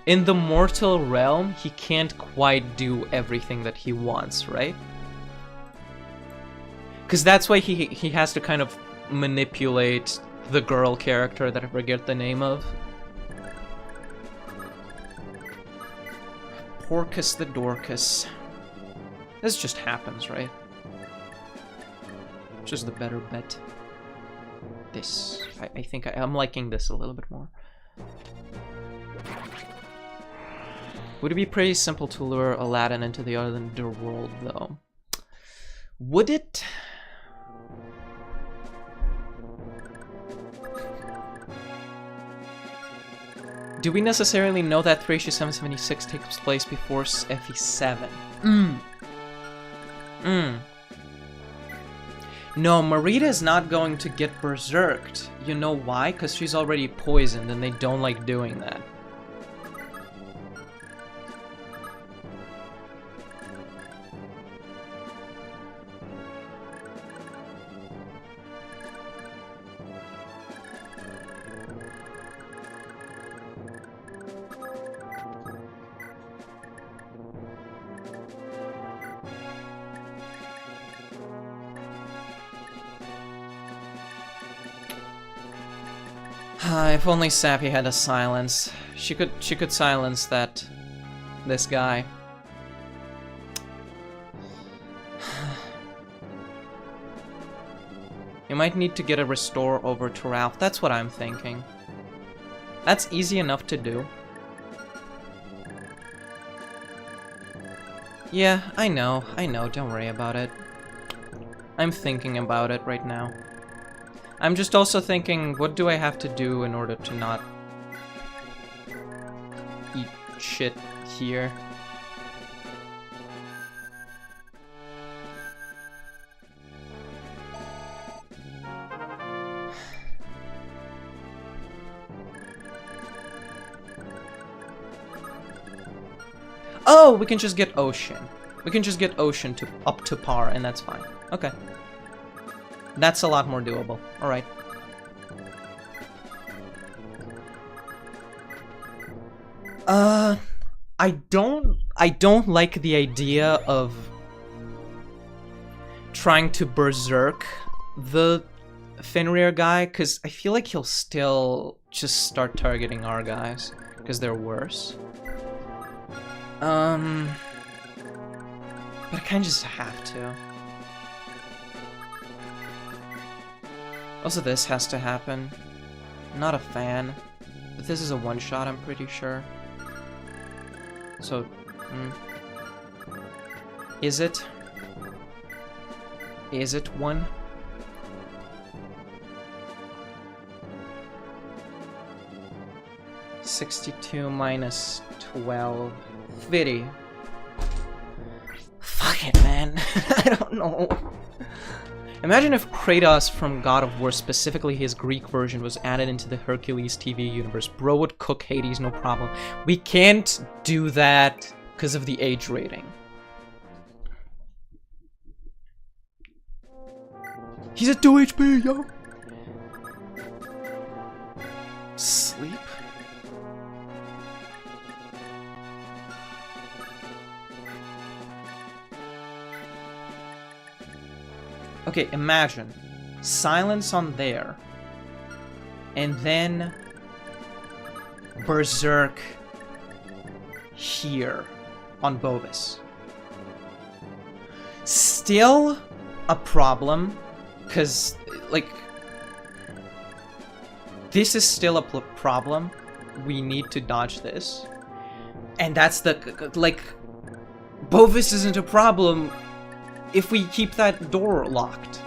in the mortal realm, he can't quite do everything that he wants, right? Because that's why he has to kind of manipulate the girl character that I forget the name of. Porcus the Dorcas. This just happens, right? Which is the better bet? This. I think I'm liking this a little bit more. Would it be pretty simple to lure Aladdin into the underworld, though? Would it? Do we necessarily know that Thracia 776 takes place before FE7? No, Marita is not going to get berserked. You know why? Because she's already poisoned and they don't like doing that. If only Sappy had a silence. She could silence this guy. You might need to get a restore over to Ralph. That's what I'm thinking. That's easy enough to do. Yeah, I know, don't worry about it. I'm thinking about it right now. I'm just also thinking, what do I have to do in order to not eat shit here? Oh, we can just get Ocean. We can just get Ocean to up to par, and that's fine. Okay. That's a lot more doable. Alright. I don't like the idea of trying to berserk the Fenrir guy, because I feel like he'll still just start targeting our guys, because they're worse. But I kinda just have to. Also, this has to happen. Not a fan, but this is a one-shot, I'm pretty sure. So, is it? Is it one? (62 minus 12) 50. Fuck it, man. I don't know. Imagine if Kratos from God of War, specifically his Greek version, was added into the Hercules TV universe. Bro would cook Hades, no problem. We can't do that because of the age rating. He's at 2 HP, yo! Sleep? Okay, imagine. Silence on there. And then Berserk here on Bovis. Still a problem, because, like, this is still a problem. We need to dodge this. And that's the, like, Bovis isn't a problem if we keep that door locked.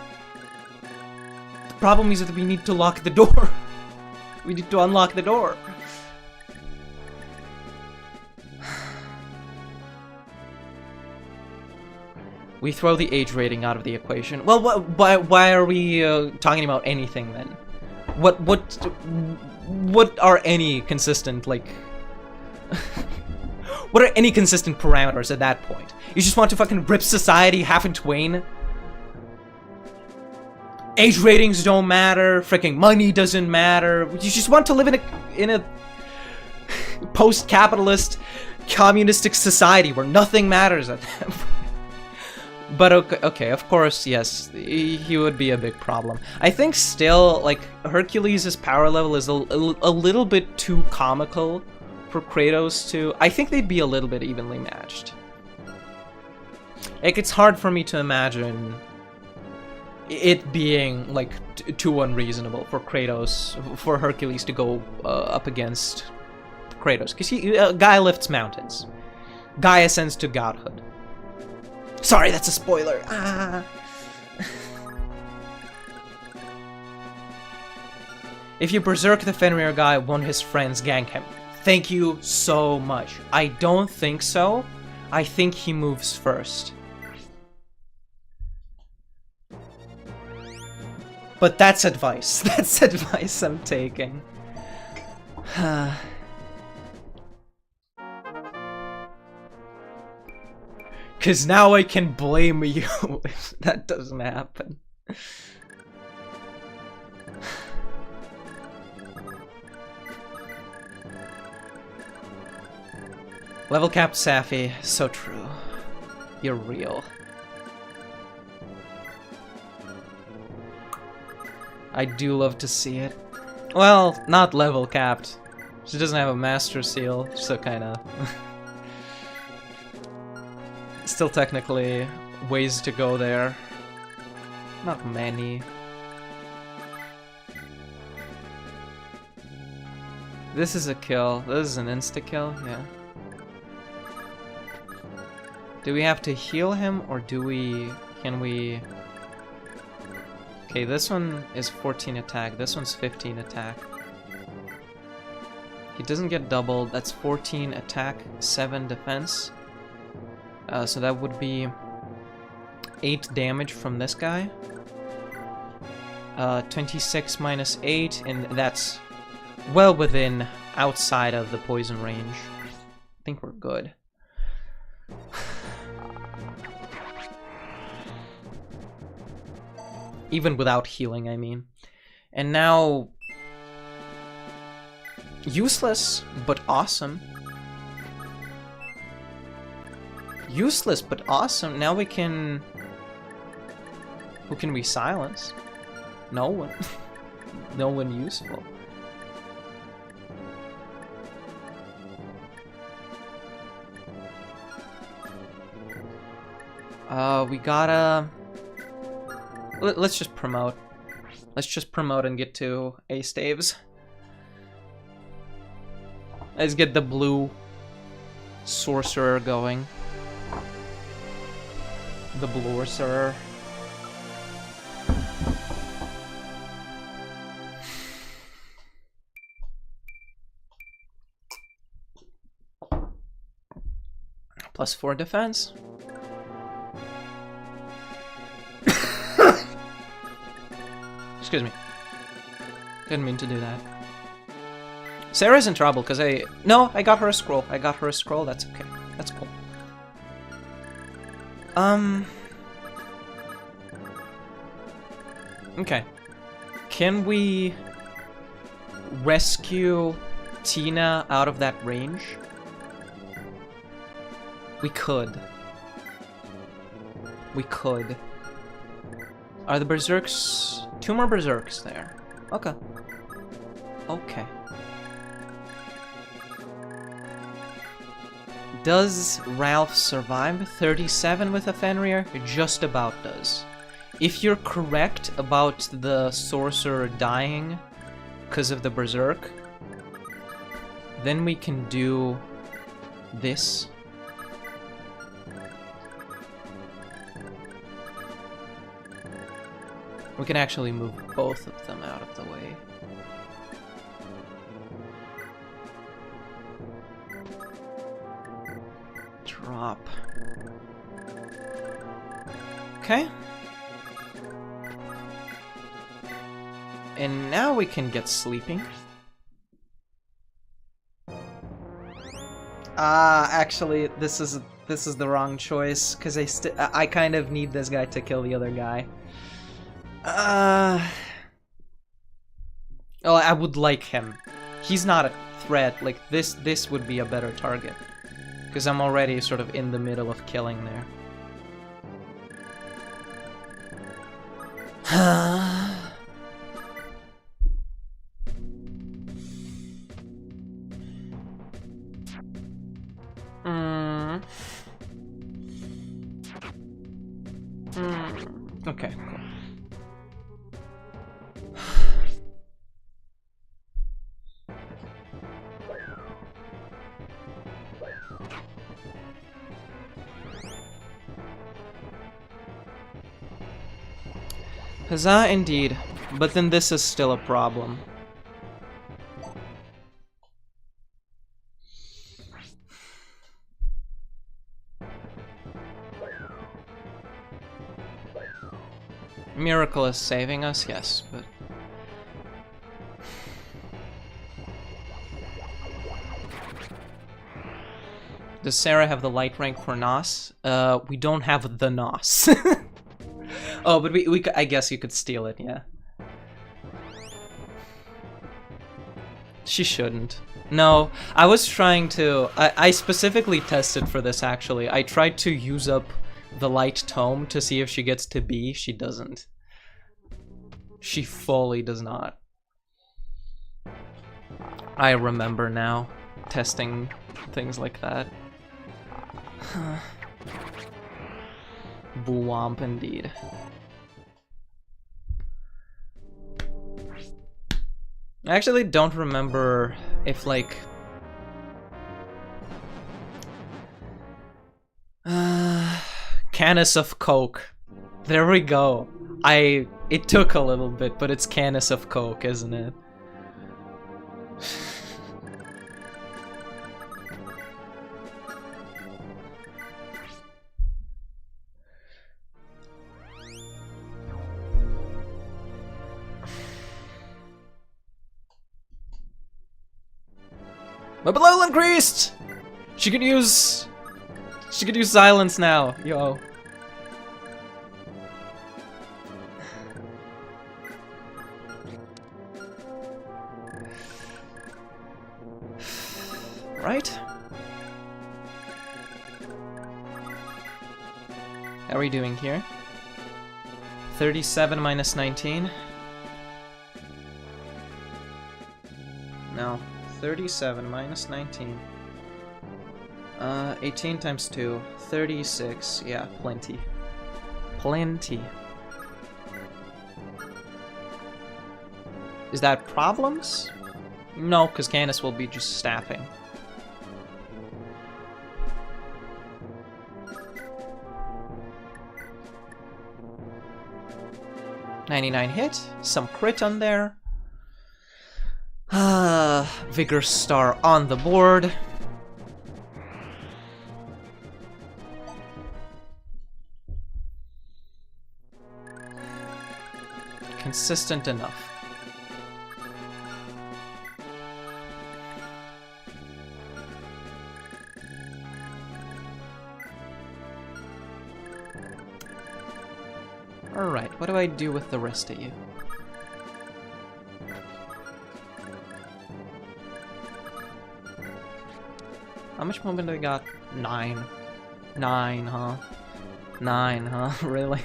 The problem is that we need to lock the door. We need to unlock the door. We throw the age rating out of the equation. Well, why are we talking about anything then? What are any consistent, like... what are any consistent parameters at that point? You just want to fucking rip society half in twain? Age ratings don't matter, freaking money doesn't matter. You just want to live in a post-capitalist, communistic society where nothing matters at that point. But okay, of course, yes, he would be a big problem. I think still, like, Hercules' power level is a little bit too comical for Kratos to... I think they'd be a little bit evenly matched. Like, it's hard for me to imagine it being, like, too unreasonable for Kratos, for Hercules to go up against Kratos. Because guy lifts mountains. Guy ascends to godhood. Sorry, that's a spoiler. Ah. If you berserk the Fenrir guy, won't his friends gank him? Thank you so much. I don't think so. I think he moves first. But that's advice. That's advice I'm taking. Cause now I can blame you if that doesn't happen. Level cap Safi, so true. You're real. I do love to see it. Well, not level capped. She doesn't have a master seal, so kinda... Still technically ways to go there. Not many. This is a kill. This is an insta-kill, yeah. Do we have to heal him, or do we... Can we... Okay, this one is 14 attack, this one's 15 attack. He doesn't get doubled, that's 14 attack, 7 defense. So that would be 8 damage from this guy. 26 minus 8, and that's well within, outside of the poison range. I think we're good. Even without healing, I mean. And now... Useless, but awesome. Useless, but awesome. Now we can... Who can we silence? No one. No one useful. We gotta... Let's just promote. Let's just promote and get to A staves. Let's get the blue sorcerer going. The blorcerer. +4 defense. Excuse me. Didn't mean to do that. Sarah's in trouble because No, I got her a scroll. I got her a scroll. That's okay. That's cool. Okay. Can we rescue Tina out of that range? We could. We could. Are the berserks... 2 more berserks there. Okay. Okay. Does Ralph survive 37 with a Fenrir? It just about does. If you're correct about the sorcerer dying because of the berserk, then we can do this. We can actually move both of them out of the way. Drop. Okay. And now we can get sleeping. Actually, this is the wrong choice because I kind of need this guy to kill the other guy. Oh, I would like him. He's not a threat. Like this would be a better target because I'm already sort of in the middle of killing there. Okay, cool. Huzzah indeed, but then this is still a problem. Miracle is saving us, yes, but... Does Sarah have the light rank for Nos? We don't have the Nos. Oh, but I guess you could steal it, yeah. She shouldn't. No, I was trying to... I specifically tested for this, actually. I tried to use up the light tome to see if she gets to B. She doesn't. She fully does not. I remember now, testing things like that. Boo-womp indeed. I actually don't remember if, like... Canis of Coke. There we go. It took a little bit, but it's Canis of Coke, isn't it? My level increased! She could use silence now, yo. Right? How are we doing here? 37 minus 19? No. 37 minus 19. 18 times 2. 36. Yeah, plenty. Plenty. Is that problems? No, because Candace will be just staffing. $99 hit, some crit on there. Vigor Star on the board. Consistent enough. Alright, what do I do with the rest of you? How much movement do I got? 9. 9, huh? 9, huh? Really?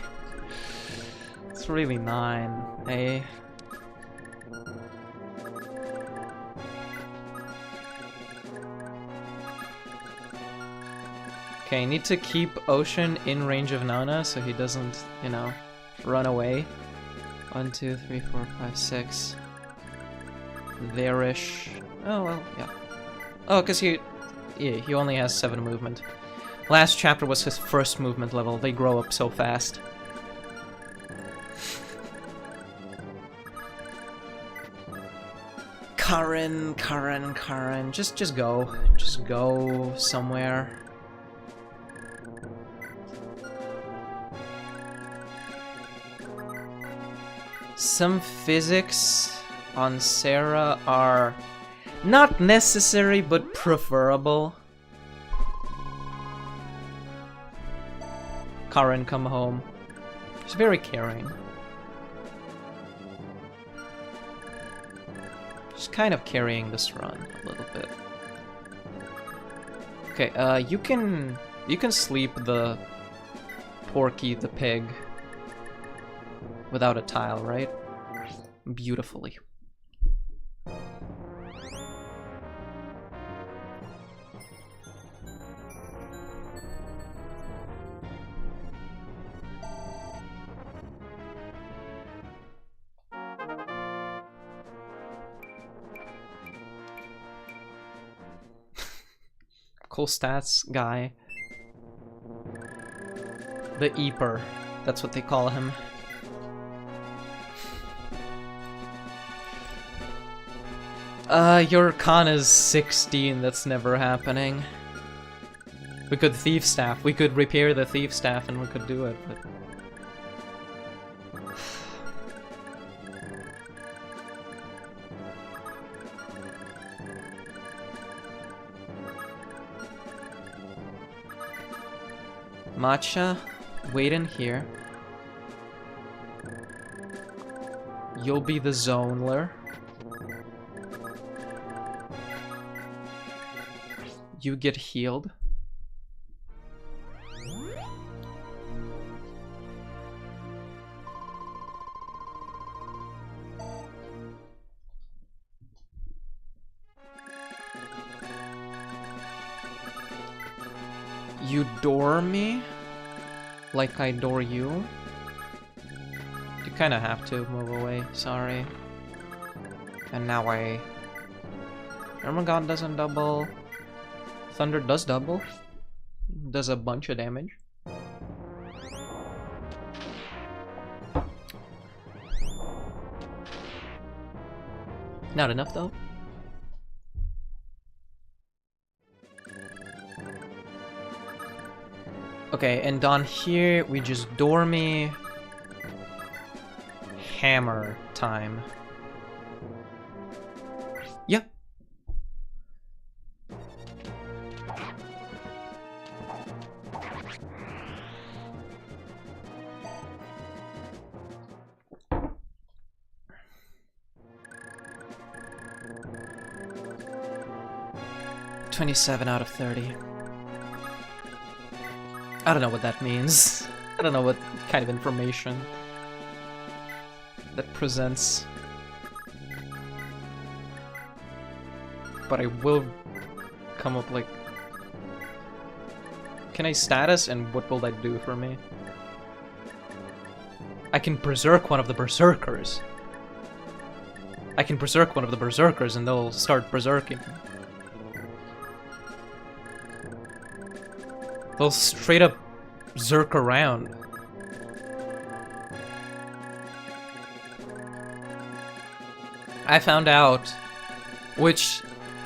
It's really 9, eh? Okay, need to keep Ocean in range of Nona so he doesn't, you know, run away. 1, 2, 3, 4, 5, 6. There-ish. Oh, well, yeah. Oh, because he only has 7 movement. Last chapter was his first movement level. They grow up so fast. Karen. Just go. Just go somewhere. Some physics on Sarah are not necessary, but preferable. Karen, come home. She's very caring. She's kind of carrying this run a little bit. Okay, you can sleep the Porky the pig without a tile, right? Beautifully. Cool stats guy. The Eeper, that's what they call him. Your con is 16, that's never happening. We could Thief Staff, we could repair the Thief Staff and we could do it, but... Matcha, wait in here. You'll be the zoner. You get healed. You door me? Like I door you? You kinda have to move away, sorry. And now Ermagant doesn't double. Thunder does double. Does a bunch of damage. Not enough though. Okay, and down here we just door me. Hammer time. Yep. $27 out of 30. I don't know what that means. I don't know what kind of information that presents. But I will come up like... Can I status and what will that do for me? I can berserk one of the berserkers. I can berserk one of the berserkers and they'll start berserking. They'll straight up zerk around. I found out, which,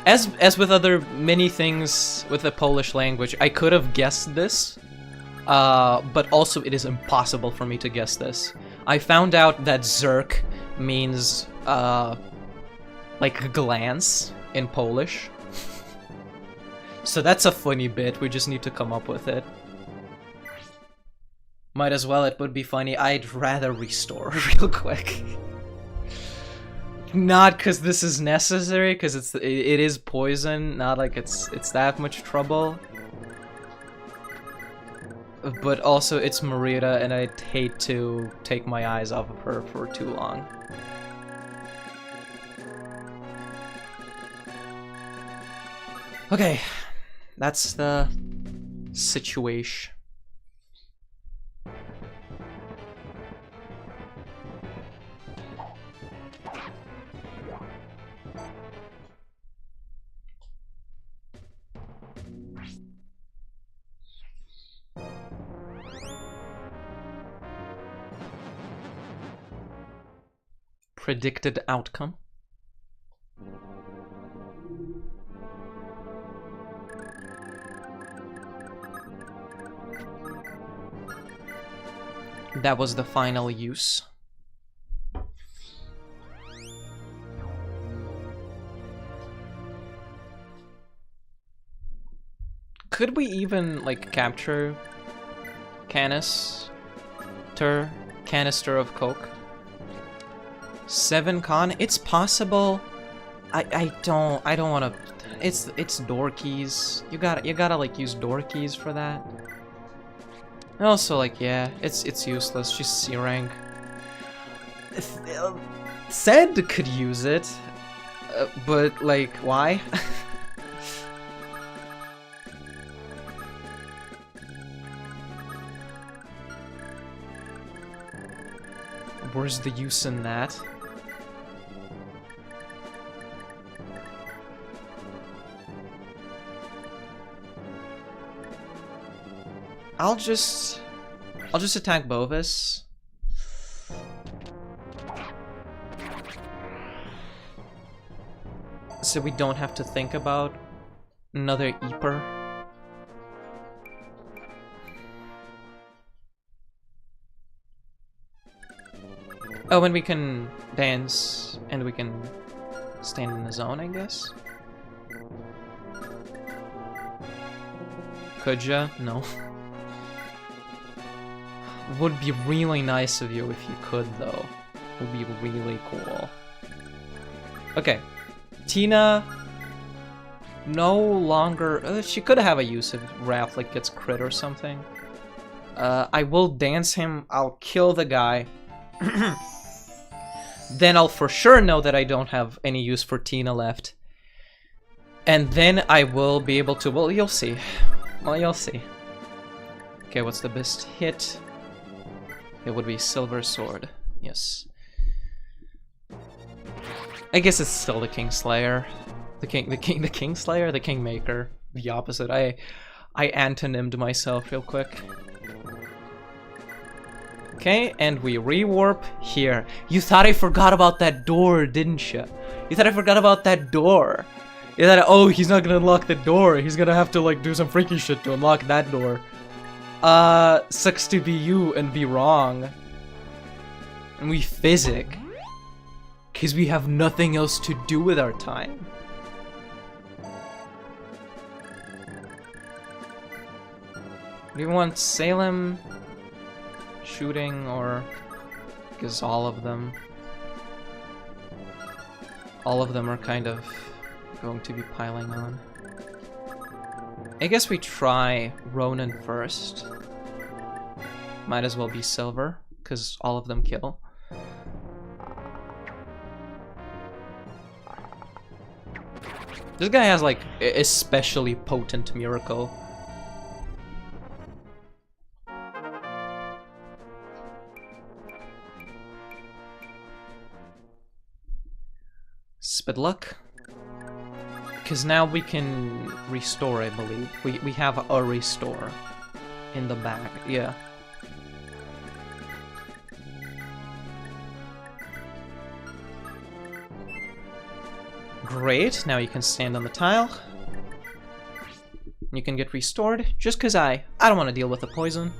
as with other many things with the Polish language, I could have guessed this, but also it is impossible for me to guess this. I found out that zerk means, like a glance in Polish. So that's a funny bit, we just need to come up with it. Might as well, it would be funny. I'd rather restore real quick. Not because this is necessary, because it is poison, not like it's that much trouble. But also it's Marita, and I'd hate to take my eyes off of her for too long. Okay, that's the situation. Predicted outcome. That was the final use. Could we even, like, capture canister of Coke? 7 con? It's possible. I don't want to. It's door keys. You gotta like use door keys for that. And also, like, yeah, it's useless. She's C rank. Said could use it, but like, why? Where's the use in that? I'll just attack Bovis. So we don't have to think about another Eeper. Oh, and we can dance, and we can stand in the zone, I guess? Could ya? No. Would be really nice of you if you could, though. Would be really cool. Okay. Tina... no longer... she could have a use if Raph, like, gets crit or something. I will dance him, I'll kill the guy. Then I'll for sure know that I don't have any use for Tina left. And then I will be able to... well, you'll see. Well, you'll see. Okay, what's the best hit? It would be Silver Sword. Yes. I guess it's still the Kingslayer. The Kingslayer? The Kingmaker. The opposite. I antonymed myself real quick. Okay, and we rewarp here. You thought I forgot about that door, didn't you? You thought I forgot about that door. You thought, oh, he's not gonna unlock the door. He's gonna have to, like, do some freaky shit to unlock that door. Sucks to be you and be wrong. And we physic. Because we have nothing else to do with our time. Do you want Salem, shooting, or... because all of them are kind of going to be piling on. I guess we try Ronan first. Might as well be silver, because all of them kill. This guy has like especially potent miracle. Spit luck. Because now we can restore, I believe. We have a restore in the bag, yeah. Great, now you can stand on the tile. You can get restored, just because I don't want to deal with the poison.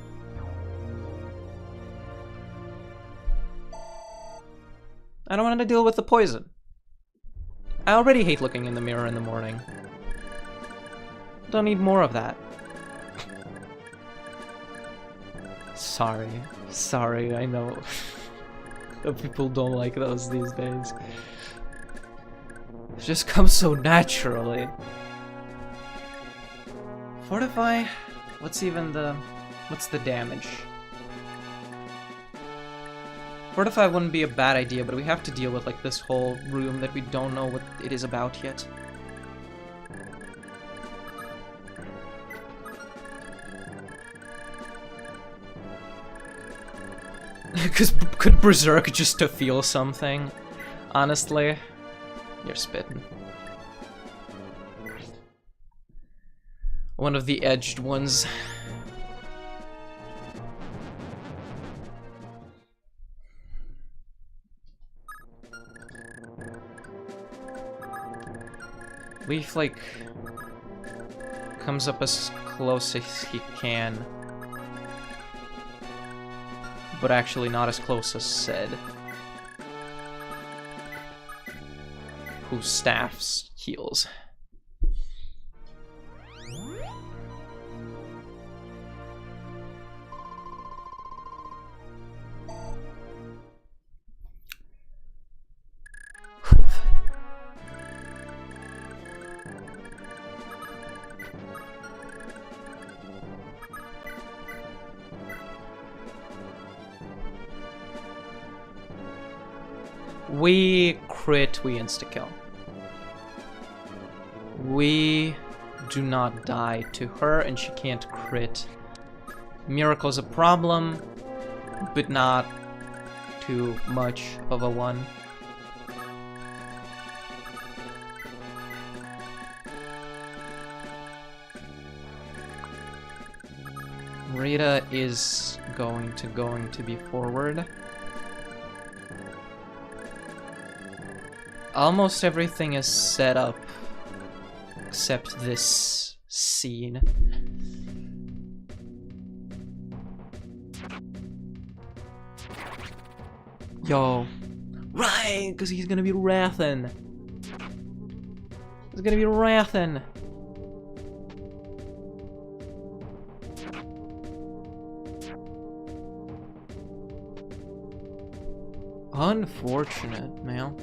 I don't want to deal with the poison. I already hate looking in the mirror in the morning. Don't need more of that. Sorry, I know. People don't like those these days. It just comes so naturally. Fortify? What's the damage? Fortify wouldn't be a bad idea, but we have to deal with like this whole room that we don't know what it is about yet. Because could Berserk just to feel something? Honestly, you're spitting. One of the edged ones. Leaf, like, comes up as close as he can. But actually not as close as Zed. Whose staffs heals. We crit, we insta-kill. We do not die to her, and she can't crit. Miracle's a problem, but not too much of a one. Rita is going to be forward. Almost everything is set up except this scene. Yo, right, because he's gonna be wrathing. He's gonna be wrathing. Unfortunate, man.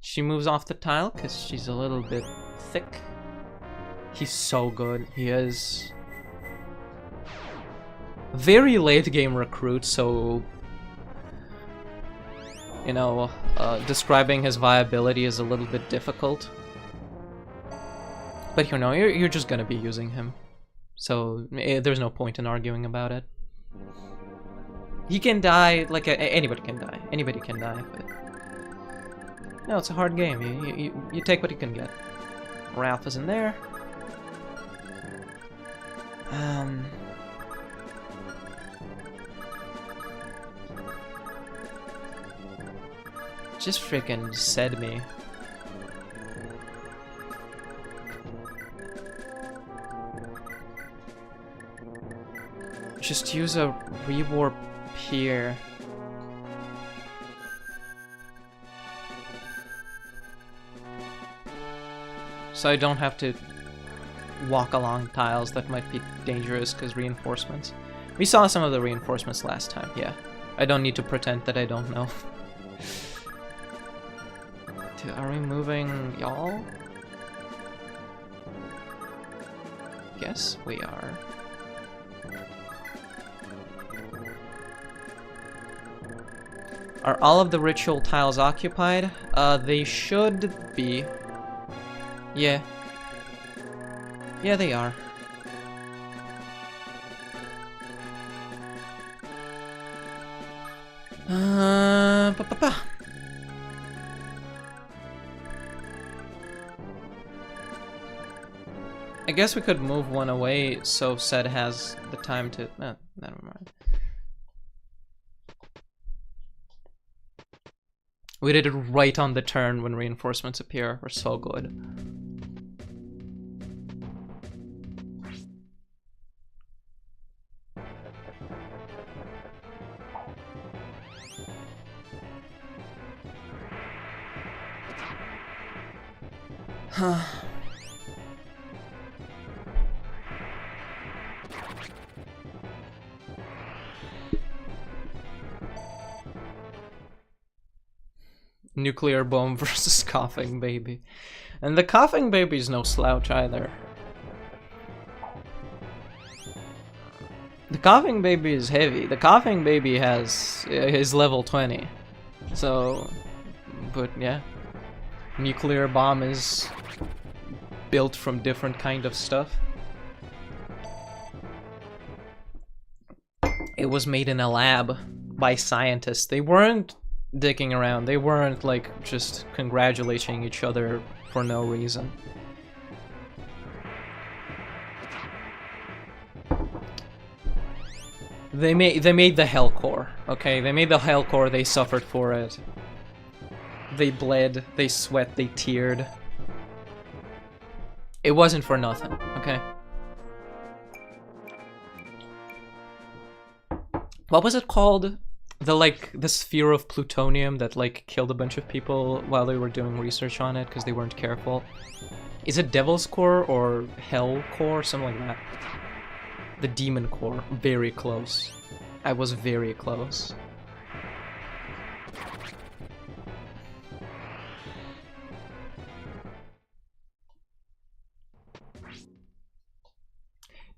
She moves off the tile because she's a little bit thick. He's so good. He is very late game recruit, so you know, describing his viability is a little bit difficult. But you know, you're just gonna be using him, so there's no point in arguing about it. He can die, like anybody can die. Anybody can die, but no, it's a hard game. You take what you can get. Ralph is in there. Just freaking said me. Just use a rewarp here. So I don't have to walk along tiles that might be dangerous because reinforcements. We saw some of the reinforcements last time, yeah. I don't need to pretend that I don't know. Are we moving y'all? guess we are. Are all of the ritual tiles occupied? They should be. Yeah. Yeah, they are. I guess we could move one away so Sed has the time to... never mind. We did it right on the turn when reinforcements appear. We're so good. Huh. Nuclear bomb versus coughing baby. And the coughing baby's no slouch either. The coughing baby is heavy. The coughing baby is level 20. So, but yeah. Nuclear bomb is built from different kind of stuff. It was made in a lab by scientists. They weren't dicking around. They weren't like just congratulating each other for no reason. They made the Hell Core, okay? They made the Hell Core, they suffered for it. They bled, they sweat, they teared. It wasn't for nothing, okay? What was it called? The sphere of plutonium that like killed a bunch of people while they were doing research on it because they weren't careful. Is it Devil's Core or Hell Core? Something like that. The Demon Core. Very close. I was very close.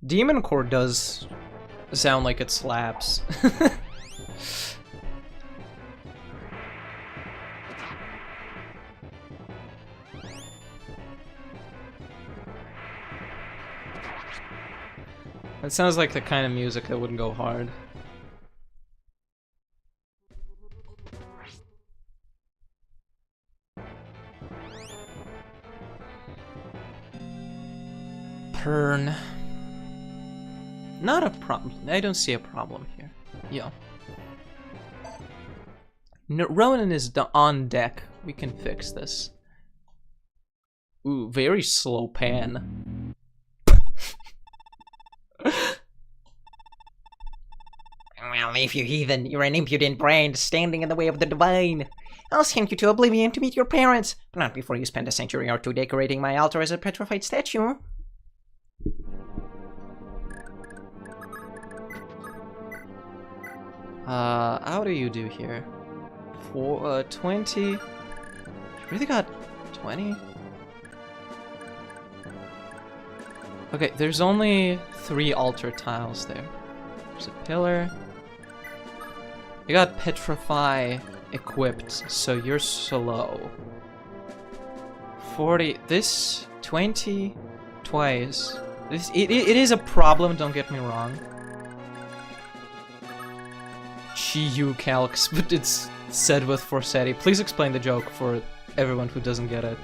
Demon Core does sound like it slaps. It sounds like the kind of music that wouldn't go hard. Pern. Not a problem. I don't see a problem here. Yo. Ronan is on deck. We can fix this. Ooh, very slow pan. Well, if you heathen, you're an impudent brand standing in the way of the divine. I'll send you to oblivion to meet your parents, but not before you spend a century or two decorating my altar as a petrified statue. How do you do here? 20? You really got 20? Okay, there's only 3 altar tiles there. There's a pillar. You got Petrify equipped, so you're slow. 40, this 20 twice. It is a problem, don't get me wrong. Chi-Yu calcs, but it's said with Forsetti. Please explain the joke for everyone who doesn't get it.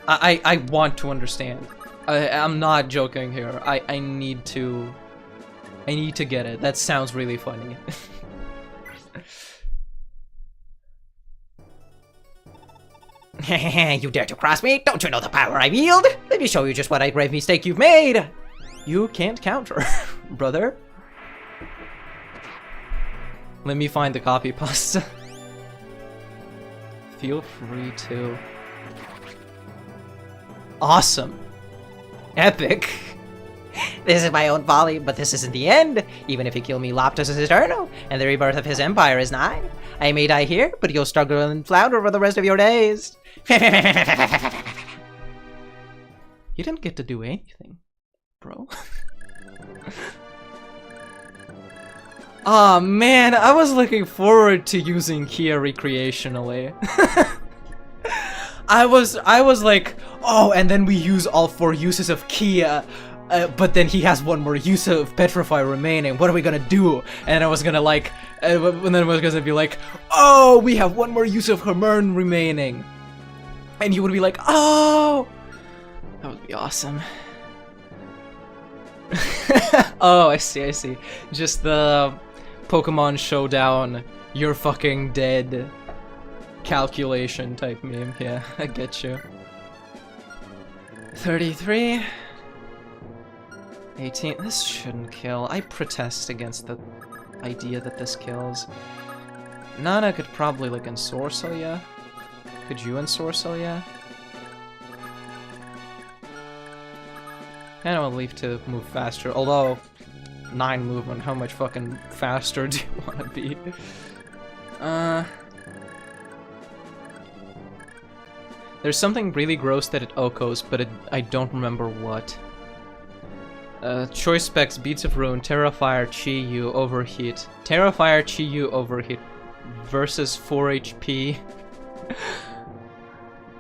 I want to understand. I'm not joking here. I need to get it. That sounds really funny. You dare to cross me? Don't you know the power I wield? Let me show you just what a grave mistake you've made. You can't counter, brother. Let me find the copy pasta. Feel free to. Awesome. Epic. This is my own folly, but this isn't the end. Even if you kill me, Loptus is eternal, and the rebirth of his empire is nigh. I may die here, but you'll struggle and flounder for the rest of your days. You didn't get to do anything, bro. Aw, man, I was looking forward to using Kia recreationally. I was like, oh, and then we use all 4 uses of Kia, but then he has 1 more use of Petrify remaining. What are we gonna do? And I was gonna like, and then I was gonna be like, oh, we have 1 more use of Hermern remaining. And you would be like, oh, that would be awesome. Oh, I see. Just the Pokemon Showdown, you're fucking dead calculation type meme. Yeah, I get you. 33. 18. This shouldn't kill. I protest against the idea that this kills. Nana could probably like ensorcel ya. Could you ensorcel ya? And I'll leave to move faster. Although 9 movement, how much fucking faster do you want to be? There's something really gross that it okos, but I don't remember what. Choice specs, Beats of Ruin, Terrafire, Chi-Yu, Overheat. Terrafire, Chi-Yu, Overheat versus 4 HP.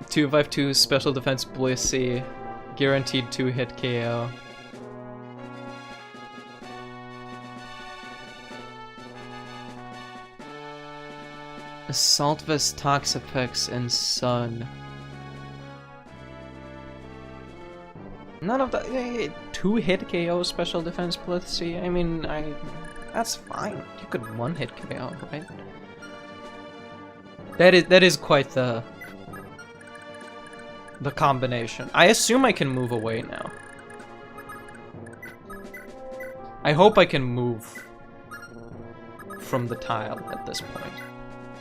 252 Special Defense Blissey. Guaranteed 2-hit KO. Assault Vest, Toxapex, and Sun. None of the 2-hit KO Special Defense Blissey. I mean, that's fine. You could 1-hit KO, right? That is quite the combination. I assume I can move away now. I hope I can move from the tile at this point.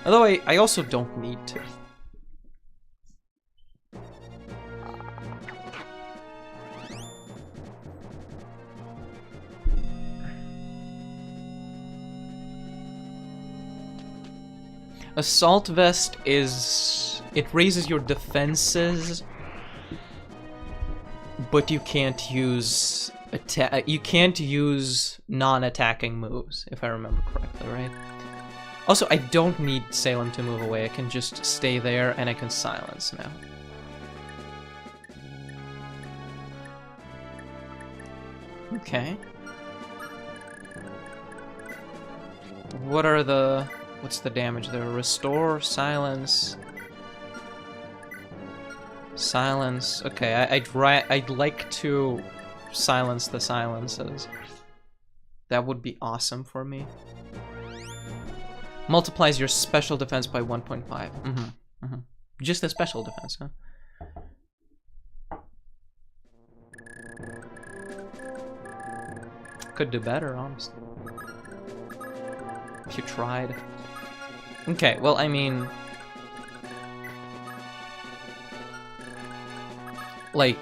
Although I also don't need to. Assault Vest is... it raises your defenses, but you can't use non-attacking moves, if I remember correctly, right? Also, I don't need Salem to move away. I can just stay there and I can silence now. Okay. What are the... what's the damage there? Restore, silence... silence. Okay, I'd like to silence the silences. That would be awesome for me. Multiplies your special defense by 1.5. Just the special defense, huh? Could do better, honestly. If you tried. Okay, well, I mean... like...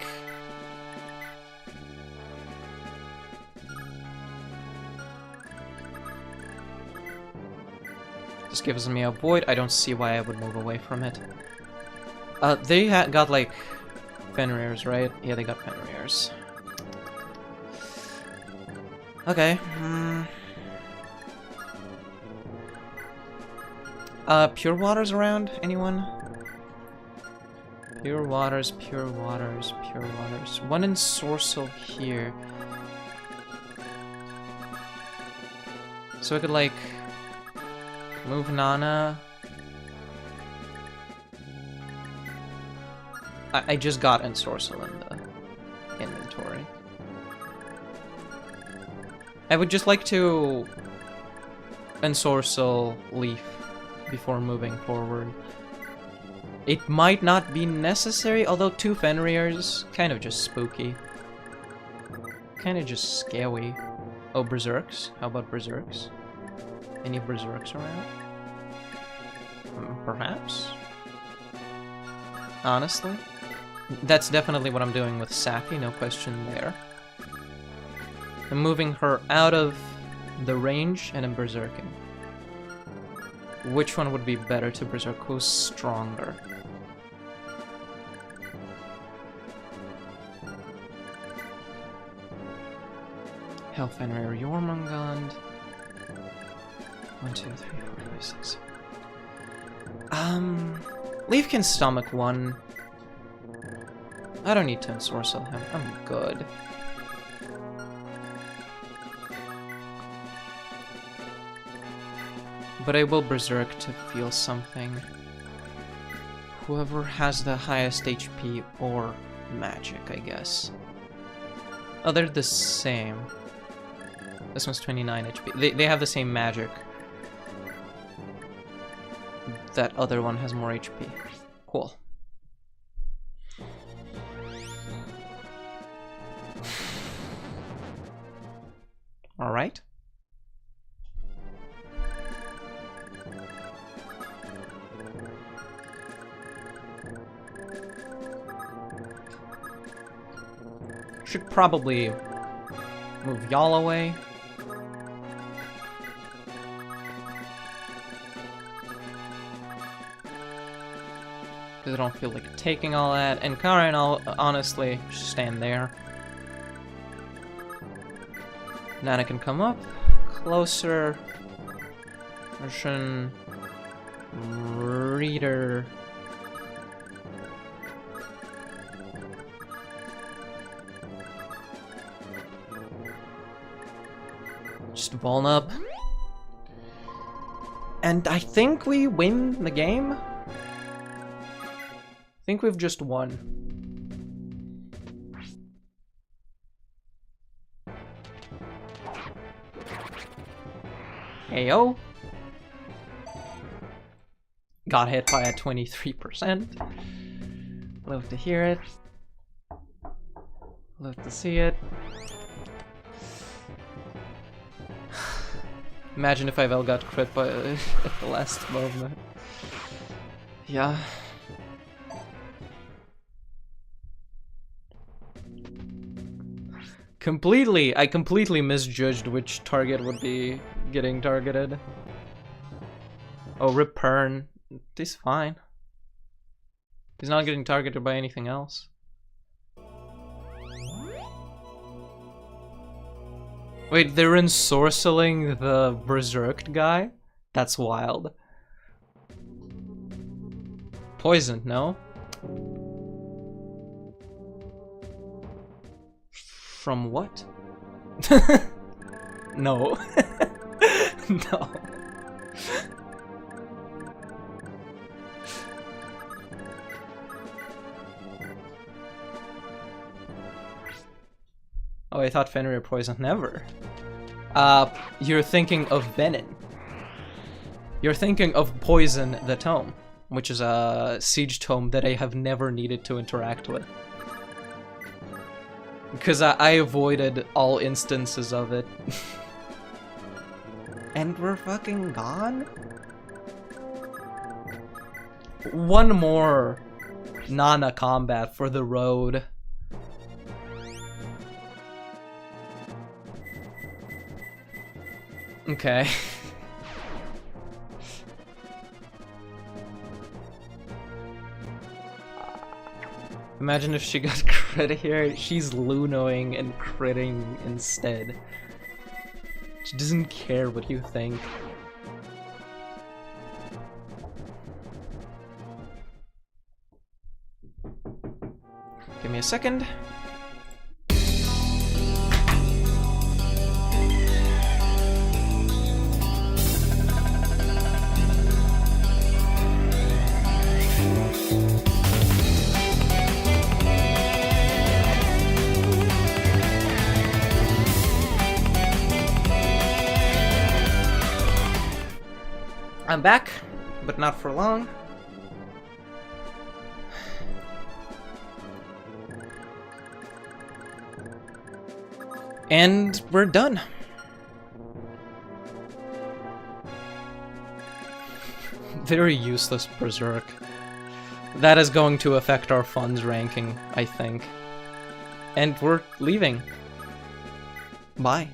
this gives me a void. I don't see why I would move away from it. They got, like, Fenrir's, right? Yeah, they got Fenrir's. Okay. Pure Waters around? Anyone? Pure Waters, Pure Waters, Pure Waters. One in Sorcel here. So I could, like... move Nana. I just got Ensorcel in the inventory. I would just like to Ensorcel Leaf before moving forward. It might not be necessary, although 2 Fenrir's kind of just spooky. Kind of just scary. Oh, Berserks? How about Berserks? Any Berserks around? Perhaps? Honestly? That's definitely what I'm doing with Safi, no question there. I'm moving her out of the range and I'm berserking. Which one would be better to berserk? Who's stronger? Hellfenrir Jormungand. 1, 2, 3, 4, 5, 6. Leaf can stomach one. I don't need to ensorcel him. I'm good. But I will berserk to feel something. Whoever has the highest HP or magic, I guess. Oh, they're the same. This one's 29 HP. They have the same magic. That other one has more HP. Cool. Alright. Should probably move y'all away. Because I don't feel like taking all that. And Karen, I'll honestly just stand there. Nana can come up. Closer. Russian. Reader. Just vuln up. And I think we win the game. I think we've just won. Heyo. Got hit by a 23%. Love to hear it. Love to see it. Imagine if I well got crit by at the last moment. Yeah. I completely misjudged which target would be getting targeted. Oh, Rip Pern. He's fine. He's not getting targeted by anything else. Wait, they're ensorceling the berserked guy? That's wild. Poisoned, no? From what? No. No. Oh, I thought Fenrir poisoned. Never. You're thinking of Venom. You're thinking of Poison the Tome, which is a siege tome that I have never needed to interact with. Because I avoided all instances of it. And we're fucking gone? One more Nana combat for the road. Okay. Imagine if she got crit here. She's lunoing and critting instead. She doesn't care what you think. Give me a second. I'm back, but not for long. And we're done. Very useless berserk. That is going to affect our funds ranking, I think. And we're leaving. Bye.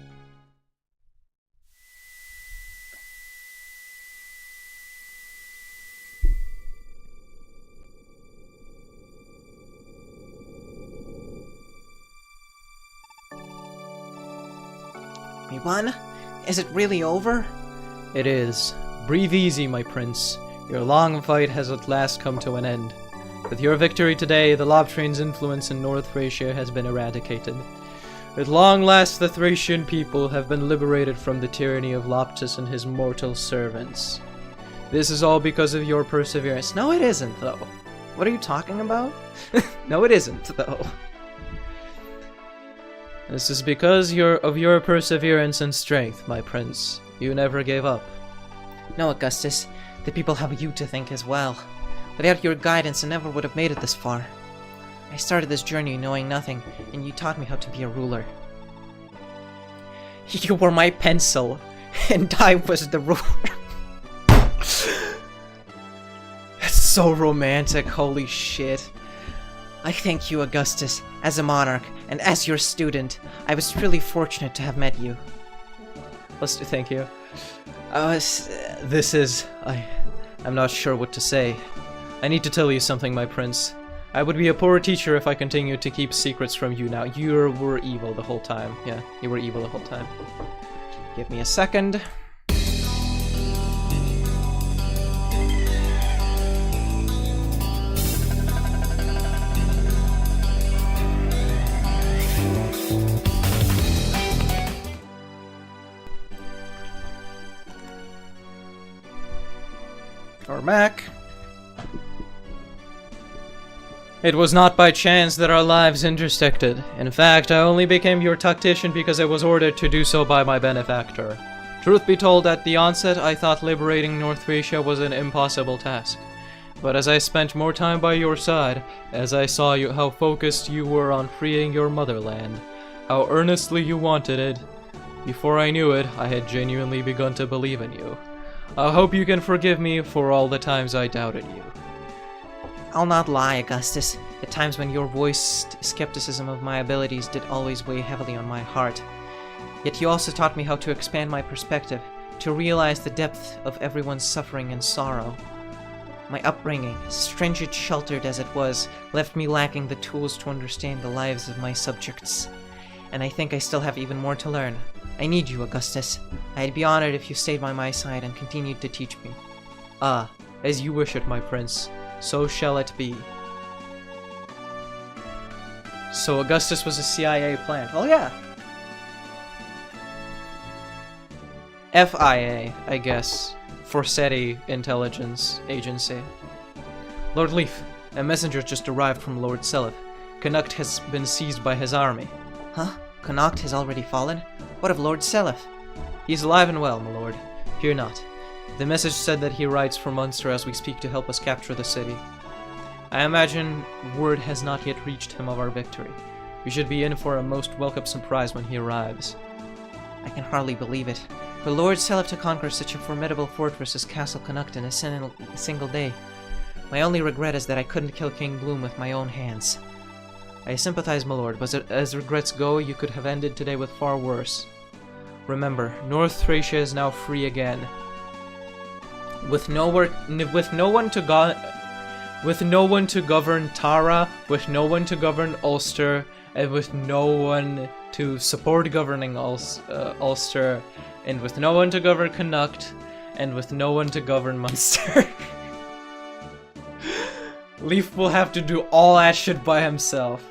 We won? Is it really over? It is. Breathe easy, my prince. Your long fight has at last come to an end. With your victory today, the Lobtrain's influence in North Thracia has been eradicated. At long last, the Thracian people have been liberated from the tyranny of Loptus and his mortal servants. This is all because of your perseverance. No, it isn't, though. What are you talking about? No, it isn't, though. This is because of your perseverance and strength, my prince. You never gave up. No, Augustus. The people have you to thank as well. Without your guidance, I never would have made it this far. I started this journey knowing nothing, and you taught me how to be a ruler. You were my pencil, and I was the ruler. That's so romantic, holy shit. I thank you, Augustus, as a monarch, and as your student. I was truly fortunate to have met you. Thank you. I'm not sure what to say. I need to tell you something, my prince. I would be a poor teacher if I continued to keep secrets from you now. You were evil the whole time. Yeah, you were evil the whole time. Give me a second. Back. It was not by chance that our lives intersected. In fact, I only became your tactician because I was ordered to do so by my benefactor. Truth be told, at the onset, I thought liberating North Thracia was an impossible task. But as I spent more time by your side, as I saw how focused you were on freeing your motherland, how earnestly you wanted it, before I knew it, I had genuinely begun to believe in you. I hope you can forgive me for all the times I doubted you. I'll not lie, Augustus. At times when your voiced skepticism of my abilities did always weigh heavily on my heart. Yet you also taught me how to expand my perspective, to realize the depth of everyone's suffering and sorrow. My upbringing, strange and sheltered as it was, left me lacking the tools to understand the lives of my subjects. And I think I still have even more to learn. I need you, Augustus. I'd be honored if you stayed by my side and continued to teach me. Ah, as you wish it, my prince. So shall it be. So Augustus was a CIA plant. Oh yeah. FIA, I guess. Forseti Intelligence Agency. Lord Leaf, a messenger just arrived from Lord Seliph. Connacht has been seized by his army. Huh? Connacht has already fallen? What of Lord Seliph? He's alive and well, my lord. Fear not. The message said that he rides for Munster as we speak to help us capture the city. I imagine word has not yet reached him of our victory. We should be in for a most welcome surprise when he arrives. I can hardly believe it. For Lord Seliph to conquer such a formidable fortress as Castle Connacht in a single day. My only regret is that I couldn't kill King Bloom with my own hands. I sympathize, my lord, but as regrets go, you could have ended today with far worse. Remember, North Thracia is now free again. With no one to govern Tara, with no one to govern Ulster, and with no one to support governing Ulster, and with no one to govern Connacht, and with no one to govern Munster. Leaf will have to do all that shit by himself.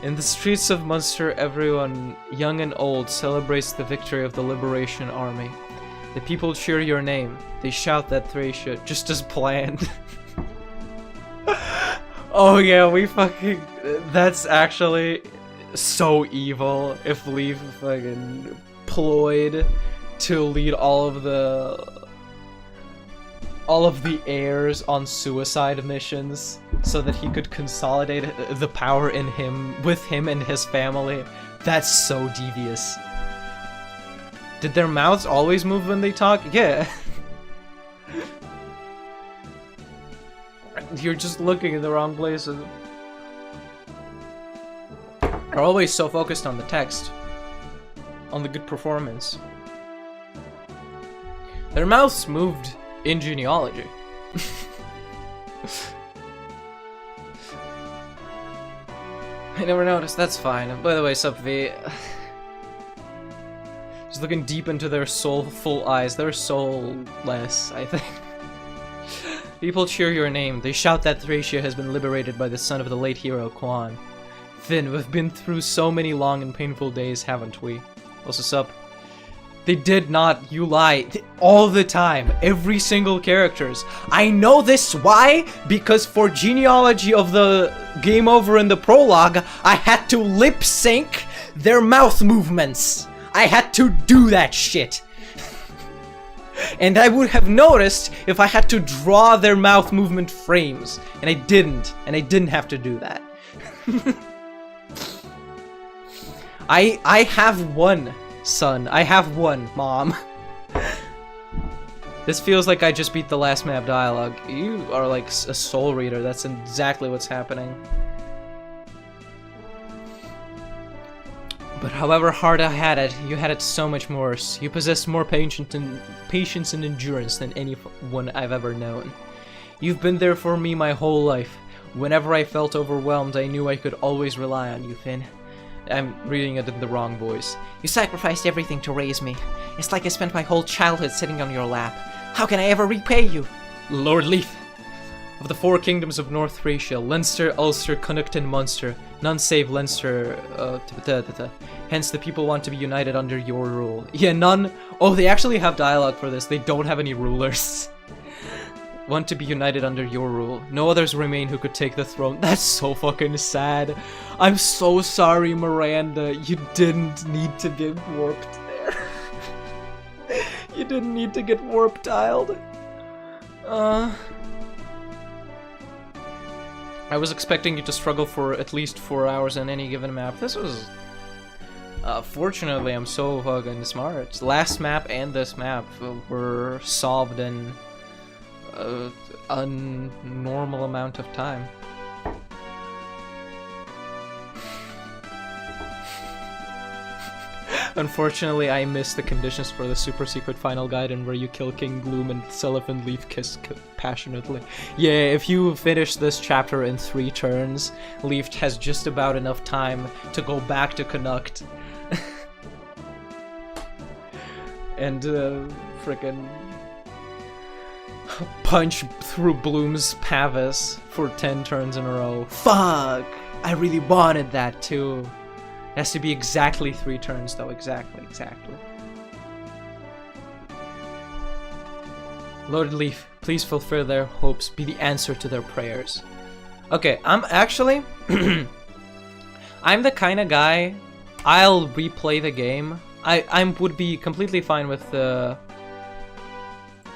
In the streets of Munster, everyone, young and old, celebrates the victory of the Liberation Army. The people cheer your name. They shout that Thracia, just as planned. Oh yeah, we fucking... That's actually so evil if Leaf fucking ployed to lead all of the heirs on suicide missions so that he could consolidate the power in him, with him and his family. That's so devious. Did their mouths always move when they talk? Yeah. You're just looking in the wrong places. are always so focused on the text, on the good performance. Their mouths moved in genealogy. I never noticed, that's fine. By the way, sup V. Just looking deep into their soulful eyes. They're soulless, I think. People cheer your name. They shout that Thracia has been liberated by the son of the late hero Quan. Finn, we've been through so many long and painful days, haven't we? Also, sup? They did not, you lie. All the time. Every single characters. I know this, why? Because for genealogy of the game over in the prologue, I had to lip sync their mouth movements. I had to do that shit. And I would have noticed if I had to draw their mouth movement frames. And I didn't. And I didn't have to do that. I have one, son. I have one, mom. This feels like I just beat the last map dialogue. You are like a soul reader. That's exactly what's happening. But however hard I had it, you had it so much worse. You possessed more patience and endurance than anyone I've ever known. You've been there for me my whole life. Whenever I felt overwhelmed, I knew I could always rely on you, Finn. I'm reading it in the wrong voice. You sacrificed everything to raise me. It's like I spent my whole childhood sitting on your lap. How can I ever repay you? Lord Leaf. Of the 4 kingdoms of North Thracia, Leinster, Ulster, Connacht, and Munster, none save Leinster, hence the people want to be united under your rule. Yeah, none. Oh, they actually have dialogue for this. They don't have any rulers. Want to be united under your rule. No others remain who could take the throne. That's so fucking sad. I'm so sorry, Miranda. You didn't need to get warped there. You didn't need to get warp-tiled. I was expecting you to struggle for at least 4 hours on any given map. This was... fortunately, I'm so fucking smart. Last map and this map were solved in a normal amount of time. Unfortunately, I missed the conditions for the super secret final guide and where you kill King Gloom and Celiphan Leaf kiss passionately. Yeah, if you finish this chapter in 3 turns, Leaf has just about enough time to go back to Connacht. And frickin' punch through Bloom's Pavis for 10 turns in a row. Fuck! I really wanted that too. It has to be exactly 3 turns though, exactly. Lord Leaf, please fulfill their hopes, be the answer to their prayers. Okay, I'm actually... I'm the kind of guy, I'll replay the game. I would be completely fine with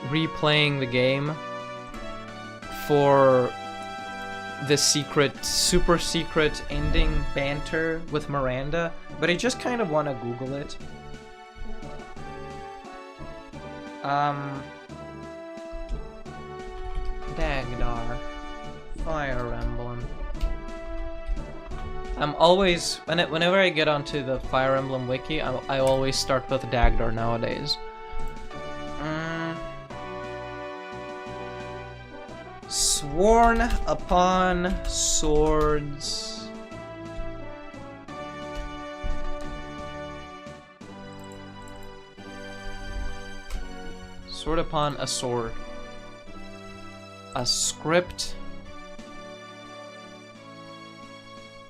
replaying the game for the super secret ending banter with Miranda, but I just kind of want to Google it. Dagdar. Fire Emblem. I'm always, whenever I get onto the Fire Emblem wiki, I always start with Dagdar nowadays. Sworn upon swords. Sword upon a sword. A script.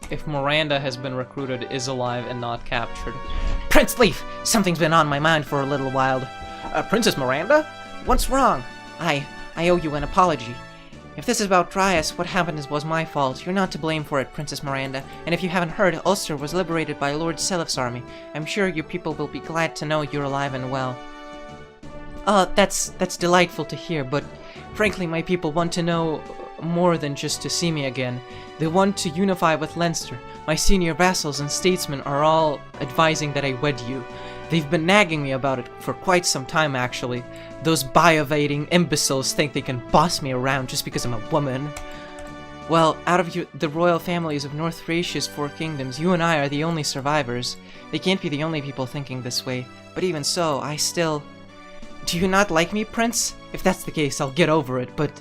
If Miranda has been recruited, is alive, and not captured. Prince Leaf! Something's been on my mind for a little while. Princess Miranda? What's wrong? I owe you an apology. If this is about Dryas, what happened was my fault. You're not to blame for it, Princess Miranda. And if you haven't heard, Ulster was liberated by Lord Selif's army. I'm sure your people will be glad to know you're alive and well. That's delightful to hear, but frankly, my people want to know more than just to see me again. They want to unify with Leinster. My senior vassals and statesmen are all advising that I wed you. They've been nagging me about it for quite some time, actually. Those bio-evading imbeciles think they can boss me around just because I'm a woman. Well, out of the royal families of North Thracia's 4 kingdoms, you and I are the only survivors. They can't be the only people thinking this way, but even so, I still... Do you not like me, Prince? If that's the case, I'll get over it, but...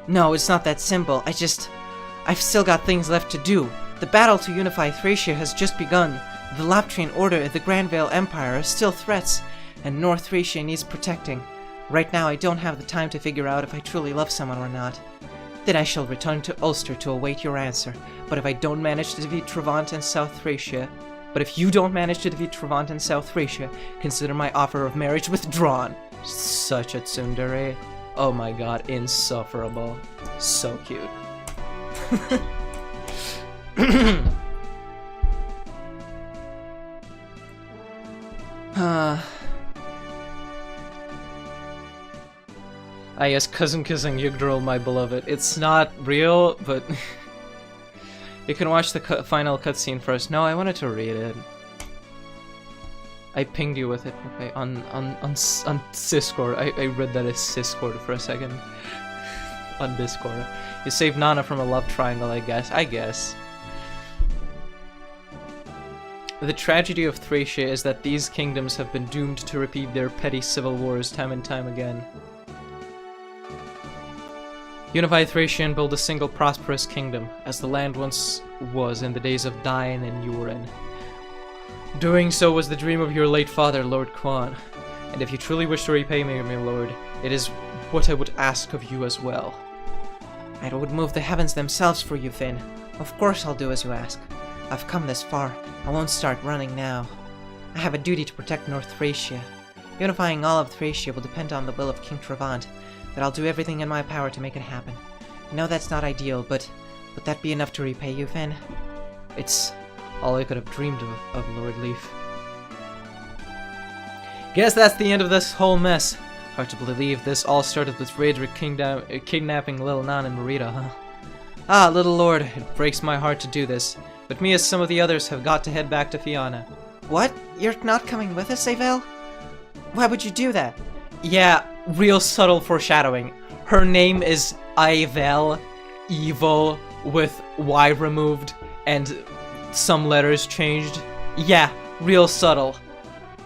No, it's not that simple. I've still got things left to do. The battle to unify Thracia has just begun. The Laptrian Order and the Grand Vale Empire are still threats, and North Thracia needs protecting. Right now, I don't have the time to figure out if I truly love someone or not. Then I shall return to Ulster to await your answer. But if I don't manage to defeat Travant and South Thracia... But if you don't manage to defeat Travant and South Thracia, consider my offer of marriage withdrawn. Such a tsundere. Oh my god, insufferable. So cute. Yes, cousin kissing Yggdrasil, my beloved. It's not real, but you can watch the final cutscene first. No, I wanted to read it. I pinged you with it, okay, on Discord. I read that as Discord for a second. On Discord. You saved Nana from a love triangle, I guess. The tragedy of Thracia is that these kingdoms have been doomed to repeat their petty civil wars time and time again. Unify Thracia and build a single prosperous kingdom, as the land once was in the days of Dain and Uren. Doing so was the dream of your late father, Lord Quan, and if you truly wish to repay me, my lord, it is what I would ask of you as well. I would move the heavens themselves for you, Finn. Of course I'll do as you ask. I've come this far. I won't start running now. I have a duty to protect North Thracia. Unifying all of Thracia will depend on the will of King Travant, but I'll do everything in my power to make it happen. I know that's not ideal, but would that be enough to repay you, Finn? It's all I could have dreamed of Lord Leaf. Guess that's the end of this whole mess. Hard to believe this all started with Raedric kidnapping Lil Nan and Marita, huh? Ah, little lord, it breaks my heart to do this, but me as some of the others have got to head back to Fianna. What? You're not coming with us, Avel? Why would you do that? Yeah, real subtle foreshadowing. Her name is Avel, evil, with Y removed, and some letters changed. Yeah, real subtle.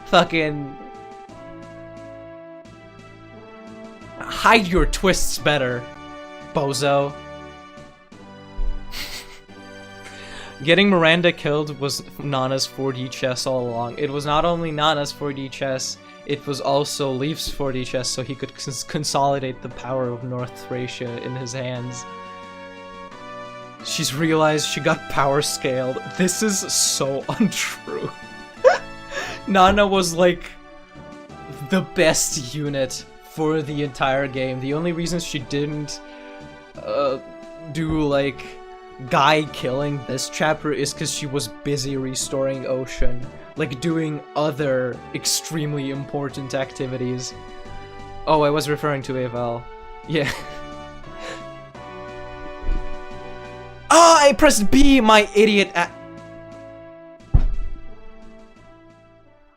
Fucking... hide your twists better, bozo. Getting Miranda killed was Nana's 4D chess all along. It was not only Nana's 4D chess, it was also Leaf's 4D chess, so he could consolidate the power of North Thracia in his hands. She's realized she got power scaled. This is so untrue. Nana was like the best unit for the entire game. The only reason she didn't do like guy killing this chapter is because she was busy restoring Ocean, like doing other extremely important activities. Oh, I was referring to Avel. Yeah. Oh, I pressed B, my idiot.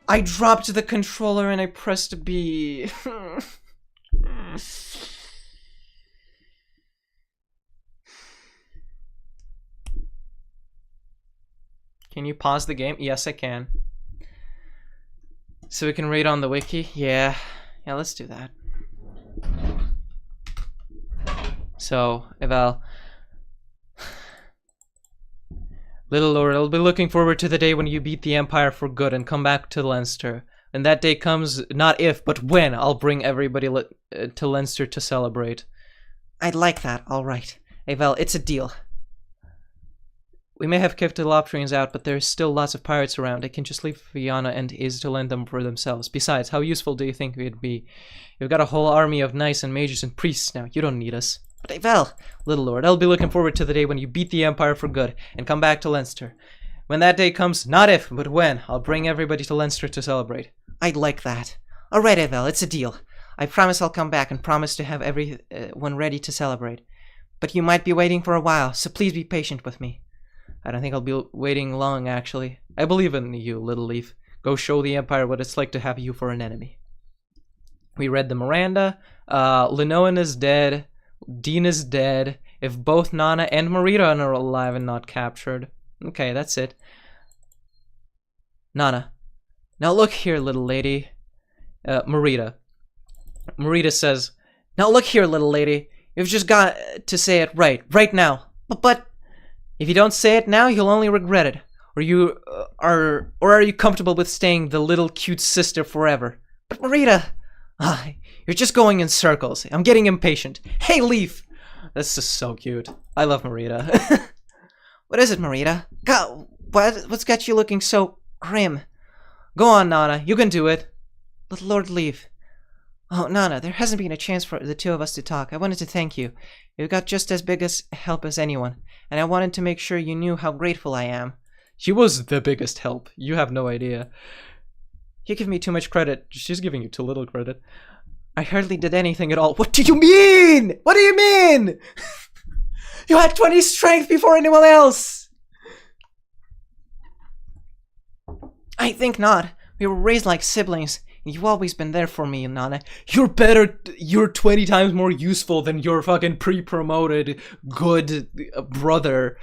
I dropped the controller and I pressed B. Can you pause the game? Yes, I can. So we can read on the wiki? Yeah, let's do that. So, Avel. Little Lord, I'll be looking forward to the day when you beat the Empire for good and come back to Leinster. When that day comes, not if, but when, I'll bring everybody to Leinster to celebrate. I'd like that, alright. Avel, it's a deal. We may have kept the Loptrians out, but there's still lots of pirates around. I can just leave Fianna and Iz to lend them for themselves. Besides, how useful do you think we'd be? You've got a whole army of knights and mages and priests now. You don't need us. But Avel, little lord, I'll be looking forward to the day when you beat the Empire for good and come back to Leinster. When that day comes, not if, but when, I'll bring everybody to Leinster to celebrate. I'd like that. Alright, Avel, it's a deal. I promise I'll come back and promise to have everyone ready to celebrate. But you might be waiting for a while, so please be patient with me. I don't think I'll be waiting long, actually. I believe in you, Little Leaf. Go show the Empire what it's like to have you for an enemy. We read the Miranda. Linoan is dead. Dean is dead. if both Nana and Marita are alive and not captured. Okay, that's it. Nana. Now look here, little lady. Marita. Marita says, now look here, little lady. You've just got to say it right now. But if you don't say it now, you'll only regret it. Or are you comfortable with staying the little cute sister forever? But Marita, you're just going in circles. I'm getting impatient. Hey, Leaf. That's just so cute. I love Marita. What is it, Marita? God, what's got you looking so grim? Go on, Nana. You can do it. But Lord Leaf. Oh, Nana, there hasn't been a chance for the two of us to talk. I wanted to thank you. You got just as big as help as anyone, and I wanted to make sure you knew how grateful I am. She was the biggest help. You have no idea. You give me too much credit. She's giving you too little credit. I hardly did anything at all. What do you mean? What do you mean? You had 20 strength before anyone else. I think not. We were raised like siblings. You've always been there for me, Nana. You're better. You're 20 times more useful than your fucking pre-promoted good brother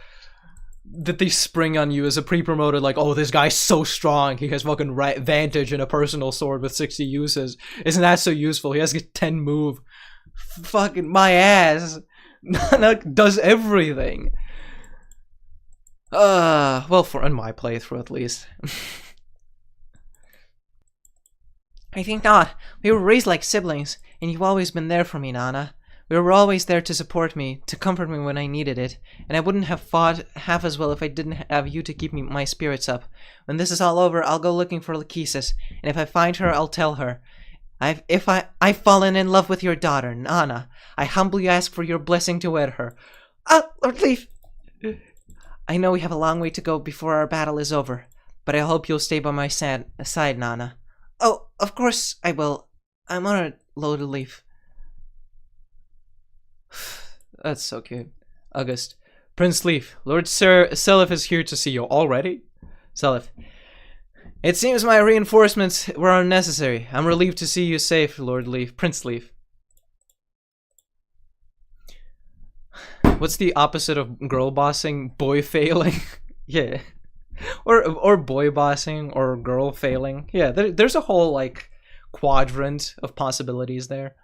that they spring on you as a pre-promoted, like, oh, this guy's so strong. He has fucking Vantage and a personal sword with 60 uses. Isn't that so useful? He has a 10 move. Fucking my ass. Nana does everything. Well, in my playthrough at least. I think not. We were raised like siblings, and you've always been there for me, Nana. We were always there to support me, to comfort me when I needed it, and I wouldn't have fought half as well if I didn't have you to keep my spirits up. When this is all over, I'll go looking for Lachesis, and if I find her, I'll tell her. I've fallen in love with your daughter, Nana. I humbly ask for your blessing to wed her. Lord Leaf! I know we have a long way to go before our battle is over, but I hope you'll stay by my side, Nana. Oh, of course I will. I'm honored, Lord Leaf. That's so cute. August. Prince Leaf, Lord Sir Seliph is here to see you already? Seliph. It seems my reinforcements were unnecessary. I'm relieved to see you safe, Lord Leaf. Prince Leaf. What's the opposite of girl bossing? Boy failing? Yeah. Or boy bossing or girl failing. Yeah, there's a whole, like, quadrant of possibilities there.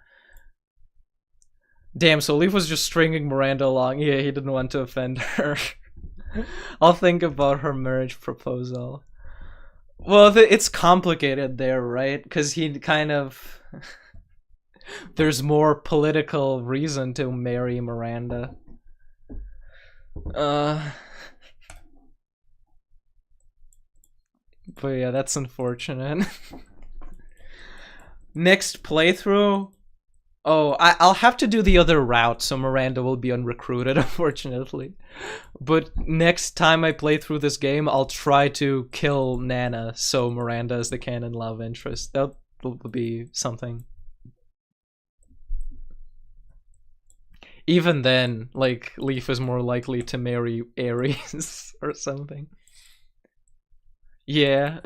Damn, so Leaf was just stringing Miranda along. Yeah, he didn't want to offend her. I'll think about her marriage proposal. Well, it's complicated there, right? Because he kind of... There's more political reason to marry Miranda. But yeah, that's unfortunate. Next playthrough... Oh, I'll have to do the other route, so Miranda will be unrecruited, unfortunately. But next time I play through this game, I'll try to kill Nana, so Miranda is the canon love interest. That will be something. Even then, like, Leaf is more likely to marry Ares or something. Yeah.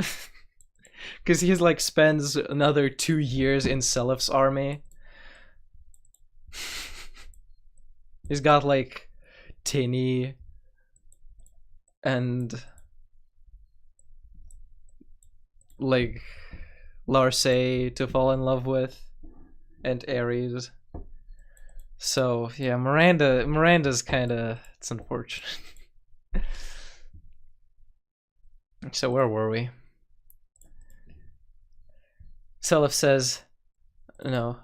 Because he's, like, spends another 2 years in Seliph's army. He's got like Tinny and like Larcey to fall in love with and Ares. So yeah, Miranda's kinda, it's unfortunate. So where were we? Seliph says no,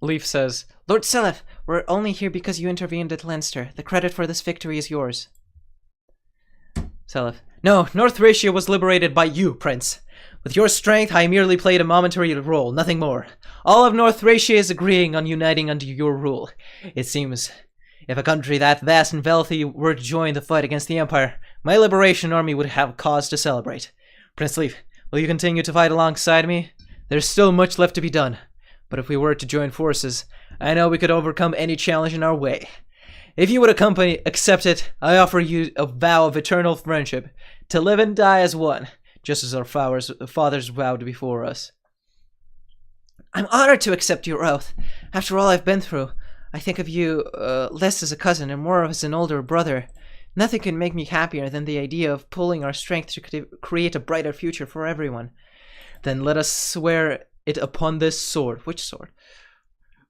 Leaf says, Lord Seliph, we're only here because you intervened at Leinster. The credit for this victory is yours. Seliph, no, North Thracia was liberated by you, Prince. With your strength, I merely played a momentary role, nothing more. All of North Thracia is agreeing on uniting under your rule. It seems, if a country that vast and wealthy were to join the fight against the Empire, my liberation army would have cause to celebrate. Prince Leaf, will you continue to fight alongside me? There's still much left to be done. But if we were to join forces, I know we could overcome any challenge in our way. If you would accept it, I offer you a vow of eternal friendship, to live and die as one, just as our fathers vowed before us. I'm honored to accept your oath. After all I've been through, I think of you less as a cousin and more as an older brother. Nothing can make me happier than the idea of pooling our strength to create a brighter future for everyone. Then let us swear it upon this sword. Which sword?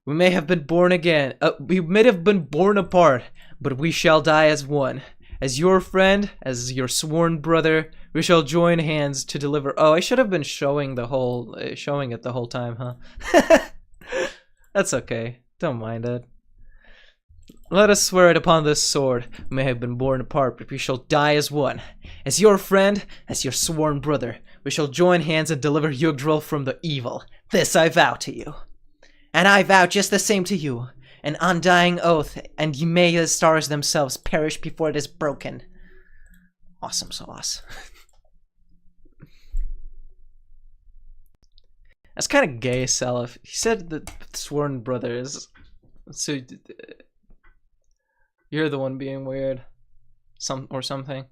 We may have been born again. We may have been born apart, but we shall die as one. As your friend, as your sworn brother, we shall join hands to deliver. Oh, I should have been showing it the whole time, huh? That's okay. Don't mind it. Let us swear it upon this sword. We may have been born apart, but we shall die as one. As your friend, as your sworn brother, we shall join hands and deliver Yggdrasil from the evil. This I vow to you. And I vow just the same to you. An undying oath, and you may the stars themselves perish before it is broken. Awesome sauce. That's kind of gay, Self. He said that sworn brothers. So you're the one being weird, or something.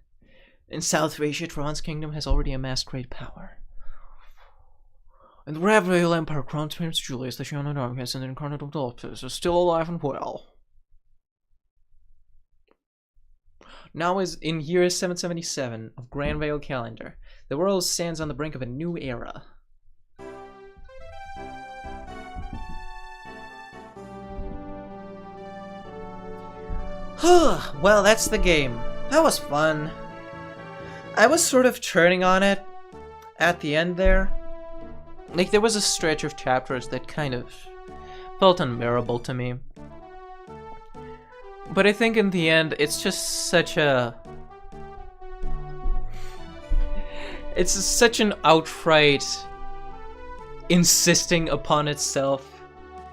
In South Thracia, Tron's kingdom has already amassed great power. And the Ravrael Empire crowned Prince Julius, the Shion Argus, and the incarnate of Dolphus is still alive and well. Now is in year 777 of Grand Vale calendar. The world stands on the brink of a new era. Well, that's the game. That was fun. I was sort of turning on it at the end there. Like, there was a stretch of chapters that kind of felt unbearable to me. But I think in the end, it's just such a... It's such an outright insisting upon itself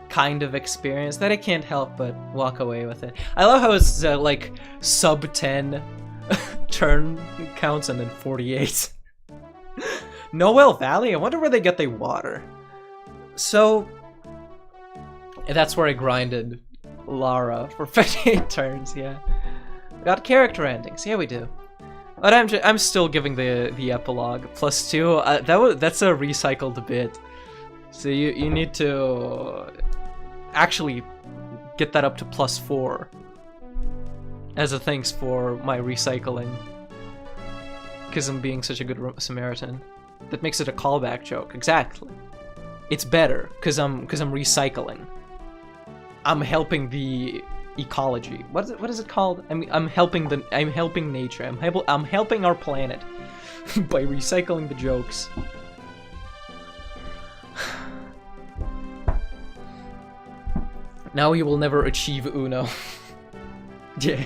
kind of experience that I can't help but walk away with it. I love how it's like sub 10 turn counts and then 48. Noel Valley? I wonder where they get their water. So, that's where I grinded Lara for 58 turns, yeah. Got character endings, yeah we do. But I'm still giving the epilogue +2. That's a recycled bit. So you need to actually get that up to +4 as a thanks for my recycling. Because I'm being such a good Samaritan. That makes it a callback joke. Exactly. It's better because I'm recycling. I'm helping the ecology. What is it called? I'm helping nature. I'm helping our planet by recycling the jokes. Now we will never achieve Uno. Yeah.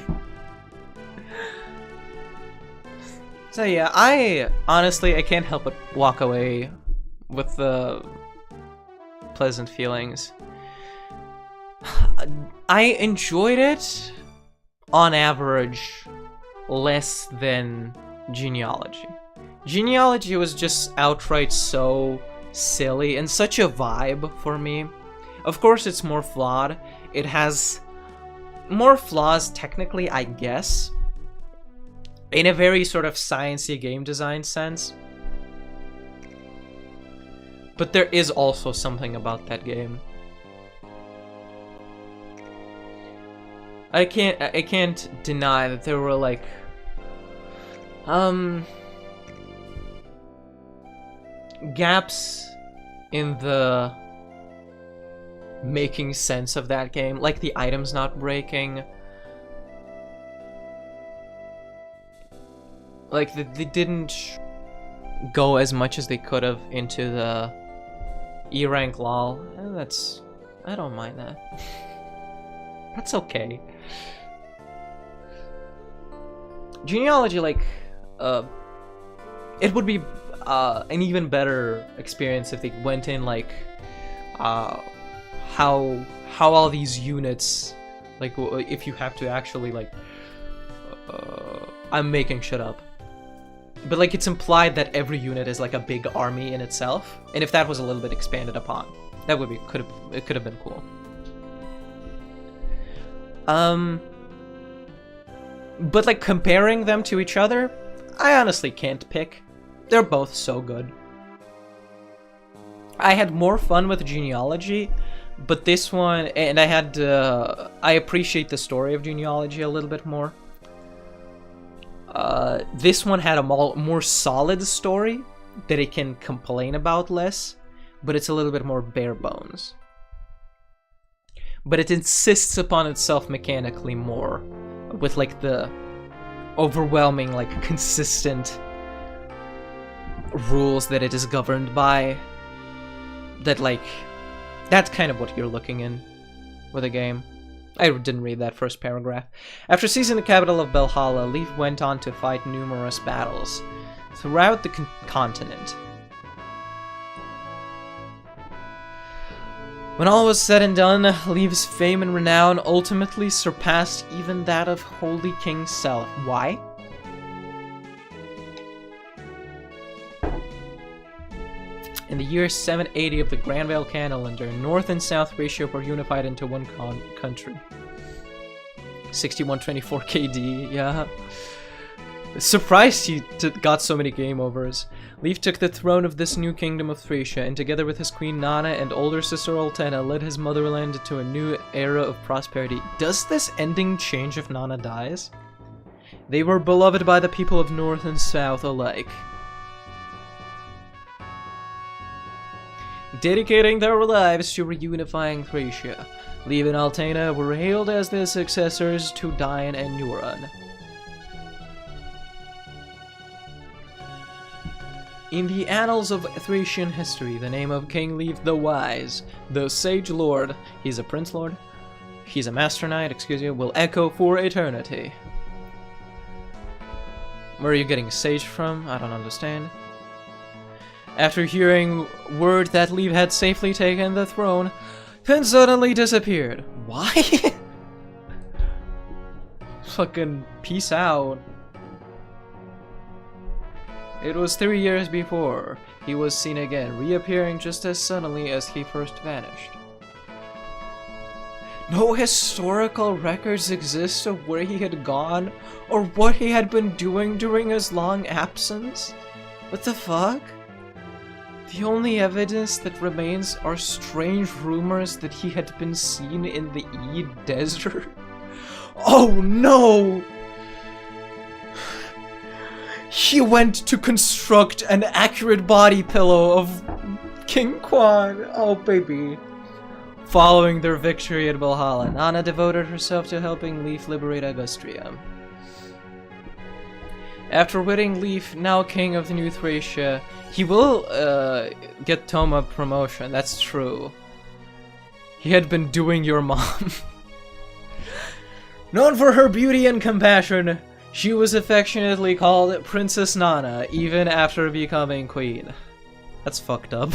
So yeah, I can't help but walk away with the pleasant feelings. I enjoyed it, on average, less than Genealogy. Genealogy was just outright so silly and such a vibe for me. Of course, it's more flawed. It has more flaws, technically, I guess, in a very sort of sciencey game design sense. But there is also something about that game. I can't deny that there were like gaps in the making sense of that game, like the items not breaking. Like they didn't go as much as they could have into the E rank lol. I don't mind that. That's okay. Genealogy, like, it would be an even better experience if they went in like how all these units, like, if you have to actually like I'm making shit up, but like it's implied that every unit is like a big army in itself, and if that was a little bit expanded upon, that would be could have been cool. But like comparing them to each other, I honestly can't pick. They're both so good. I had more fun with Genealogy, But this one, and I appreciate the story of genealogy a little bit more. This one had a more solid story that it can complain about less, but it's a little bit more bare bones. But it insists upon itself mechanically more, with like the overwhelming, like consistent rules that it is governed by. That like, that's kind of what you're looking in with a game. I didn't read that first paragraph. After seizing the capital of Belhalla, Leif went on to fight numerous battles throughout the continent. When all was said and done, Leif's fame and renown ultimately surpassed even that of Holy King Self. Why? In the year 780 of the Granvale calendar, North and South Thracia were unified into one country. 6124 KD, yeah. Surprised he got so many game overs. Leif took the throne of this new kingdom of Thracia, and together with his queen Nana and older sister Oltena, led his motherland to a new era of prosperity. Does this ending change if Nana dies? They were beloved by the people of North and South alike, dedicating their lives to reunifying Thracia. Leif and Altena were hailed as the successors to Dian and Nuran. In the annals of Thracian history, the name of King Leif the Wise, the Sage Lord, he's a Prince Lord, he's a Master Knight, excuse me, will echo for eternity. Where are you getting Sage from? I don't understand. After hearing word that Leif had safely taken the throne, Finn suddenly disappeared. Why? Fucking peace out. It was 3 years before he was seen again, reappearing just as suddenly as he first vanished. No historical records exist of where he had gone or what he had been doing during his long absence. What the fuck? The only evidence that remains are strange rumors that he had been seen in the Eid Desert. Oh no! He went to construct an accurate body pillow of King Quan. Oh baby. Following their victory at Valhalla, Nana devoted herself to helping Leif liberate Augustria. After winning Leif, now king of the New Thracia, he will get Toma promotion, that's true. He had been doing your mom. Known for her beauty and compassion, she was affectionately called Princess Nana, even after becoming queen. That's fucked up.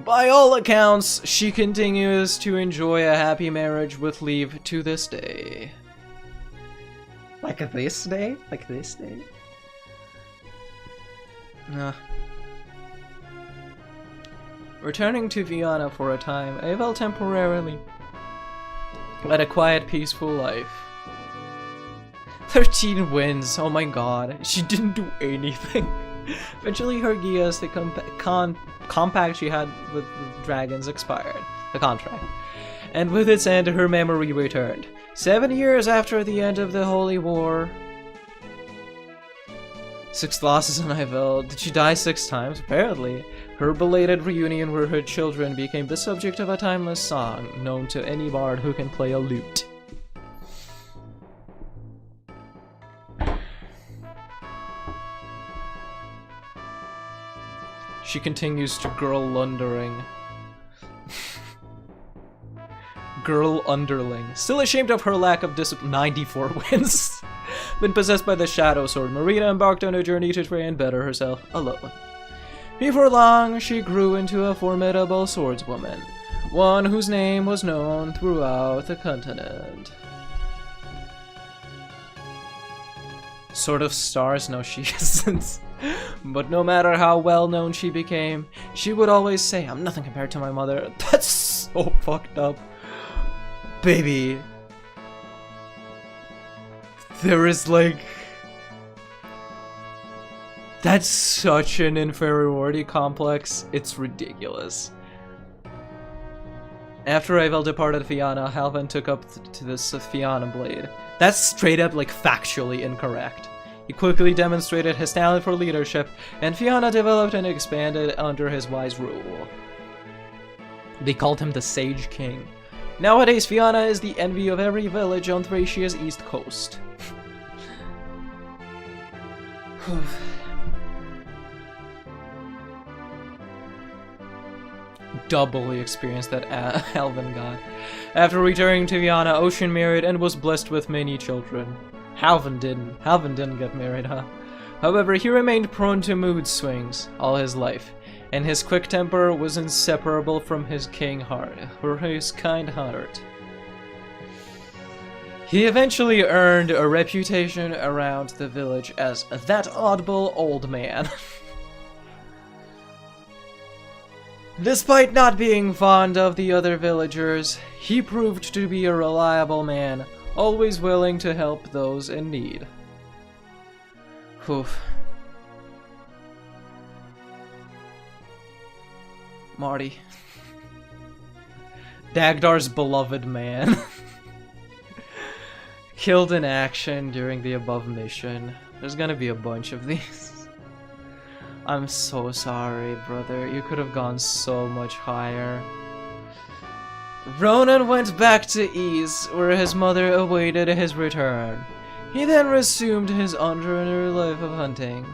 By all accounts, she continues to enjoy a happy marriage with Leif to this day. Like this day? Like this day? Nah. Returning to Vienna for a time, Abel temporarily led a quiet, peaceful life. 13 wins, oh my god, she didn't do anything. Eventually her Gias, the compact she had with the dragons, expired, the contract. And with its end, her memory returned. 7 years after the end of the Holy War. 6 losses on Ivel. Did she die 6 times? Apparently. Her belated reunion where her children became the subject of a timeless song, known to any bard who can play a lute. She continues to girl underling. Girl underling. Still ashamed of her lack of discipline. 94 wins. Been possessed by the Shadow Sword, Marina embarked on a journey to try and better herself alone. Before long, she grew into a formidable swordswoman, one whose name was known throughout the continent. Sort of stars? No, she isn't. But no matter how well known she became, she would always say, "I'm nothing compared to my mother." That's so fucked up. Baby. There is like... That's such an inferiority complex. It's ridiculous. After Ravel departed Fianna, Halvan took up to the Fianna blade. That's straight up, like, factually incorrect. He quickly demonstrated his talent for leadership, and Fianna developed and expanded under his wise rule. They called him the Sage King. Nowadays, Fianna is the envy of every village on Thracia's east coast. Double the experience that Halvan got. After returning to Fianna, Ocean married and was blessed with many children. Halvan didn't. Halvan didn't get married, huh? However, he remained prone to mood swings all his life, and his quick temper was inseparable from his kind heart. He eventually earned a reputation around the village as that oddball old man. Despite not being fond of the other villagers, he proved to be a reliable man, always willing to help those in need. Oof. Marty. Dagdar's beloved man. Killed in action during the above mission. There's gonna be a bunch of these. I'm so sorry, brother. You could have gone so much higher. Ronan went back to Ease, where his mother awaited his return. He then resumed his ordinary life of hunting.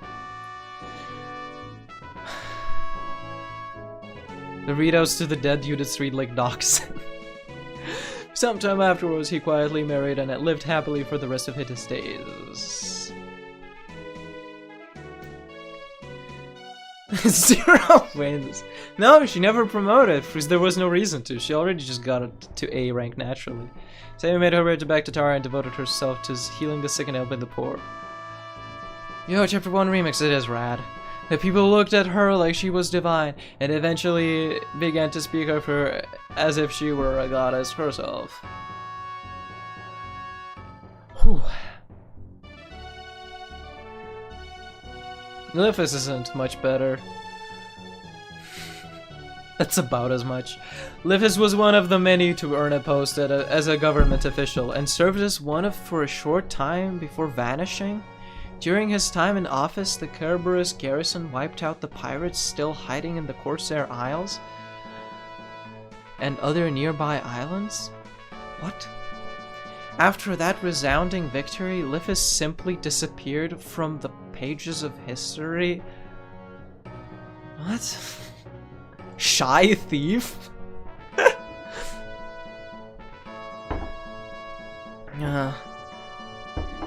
The readouts to the dead units read like docs. Sometime afterwards, he quietly married and lived happily for the rest of his days. 0 wins. No, she never promoted, because there was no reason to. She already just got it to A rank naturally. Sammy made her way back to Tara and devoted herself to healing the sick and helping the poor. Yo, Chapter 1 Remix, it is rad. The people looked at her like she was divine, and eventually began to speak of her as if she were a goddess herself. Whew. Lithis isn't much better. That's about as much. Lithis was one of the many to earn a post as a government official, and served as one for a short time before vanishing. During his time in office, the Kerberos garrison wiped out the pirates still hiding in the Corsair Isles and other nearby islands? What? After that resounding victory, Lithis simply disappeared from the pages of history. What? Shy thief?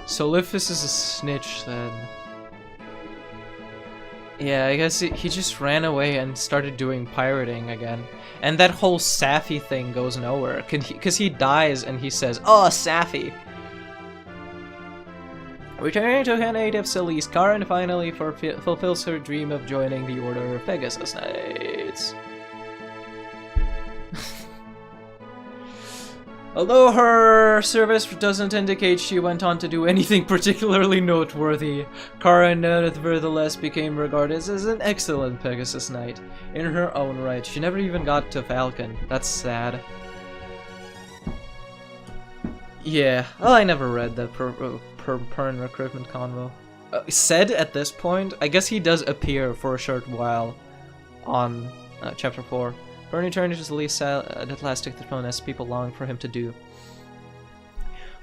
So Lithis is a snitch then. Yeah, I guess he just ran away and started doing pirating again. And that whole Safi thing goes nowhere. Because he dies and he says, "Oh, Safi!" Returning to her native Celeste, Karen finally fulfills her dream of joining the Order of Pegasus Knights. Although her service doesn't indicate she went on to do anything particularly noteworthy, Karen nevertheless became regarded as an excellent Pegasus Knight in her own right. She never even got to Falcon. That's sad. Yeah, well, I never read the Perrin recruitment convo. Said at this point, I guess he does appear for a short while on Chapter 4. Bernie turned to the least at last took the throne as people longed for him to do.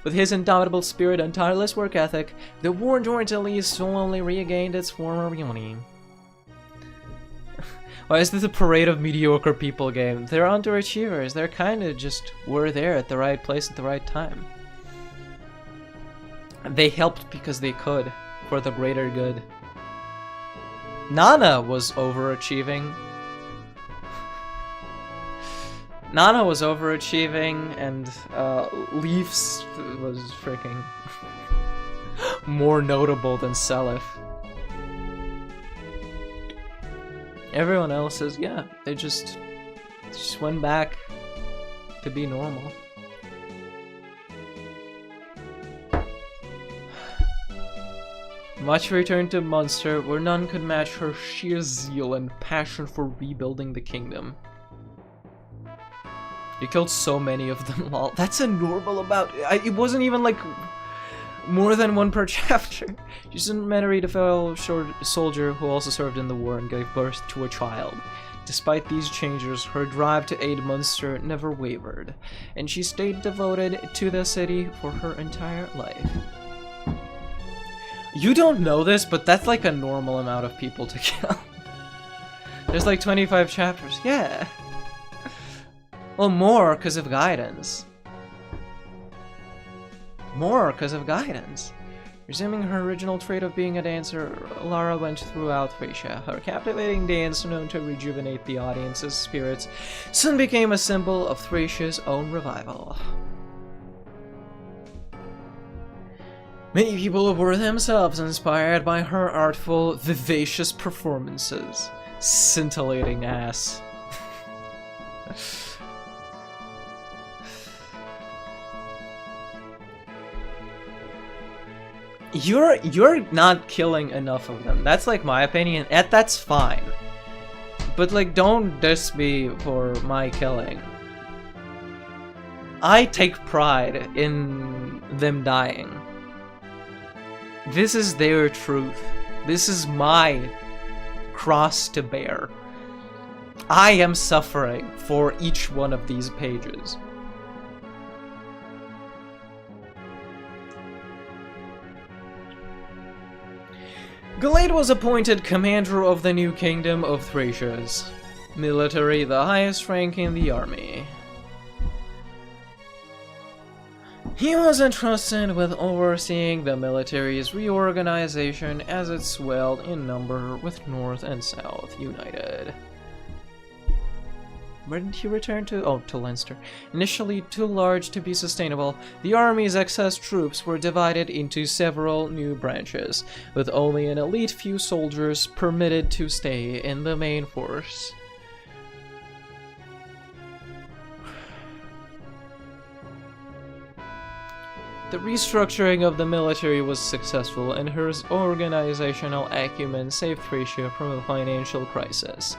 With his indomitable spirit and tireless work ethic, the war-torn elite slowly regained its former beauty. Why is this a parade of mediocre people game? They're underachievers. They're kinda just were there at the right place at the right time. They helped because they could, for the greater good. Nana was overachieving. Nana was overachieving, and Leafs was freaking more notable than Seliph. Everyone else is, yeah, they just went back to be normal. Much returned to Munster, where none could match her sheer zeal and passion for rebuilding the kingdom. You killed so many of them, lol. That's a normal amount. It wasn't even like more than one per chapter. She's married a fellow soldier who also served in the war and gave birth to a child. Despite these changes, her drive to aid Munster never wavered, and she stayed devoted to the city for her entire life. You don't know this, but that's like a normal amount of people to kill. There's like 25 chapters. Yeah. Well, more because of guidance. More because of guidance. Resuming her original trait of being a dancer, Lara went throughout Thracia. Her captivating dance, known to rejuvenate the audience's spirits, soon became a symbol of Thracia's own revival. Many people were themselves inspired by her artful, vivacious performances. Scintillating ass. You're not killing enough of them. That's like my opinion. That's fine. But like, don't diss me for my killing. I take pride in them dying. This is their truth. This is my cross to bear. I am suffering for each one of these pages. Gallade was appointed commander of the new kingdom of Thracia's military, the highest rank in the army. He was entrusted with overseeing the military's reorganization as it swelled in number with North and South united. Where did he return to? Oh, to Leinster. Initially too large to be sustainable, the army's excess troops were divided into several new branches, with only an elite few soldiers permitted to stay in the main force. The restructuring of the military was successful, and her organizational acumen saved Thracia from a financial crisis.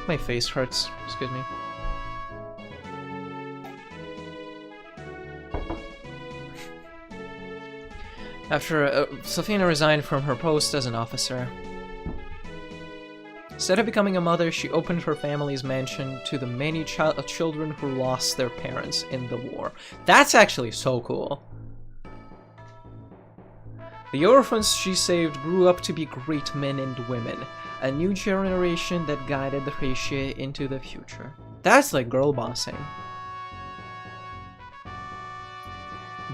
My face hurts. Excuse me. After Sofina resigned from her post as an officer. Instead of becoming a mother, she opened her family's mansion to the many children who lost their parents in the war. That's actually so cool. The orphans she saved grew up to be great men and women, a new generation that guided the Thracia into the future. That's like girl bossing.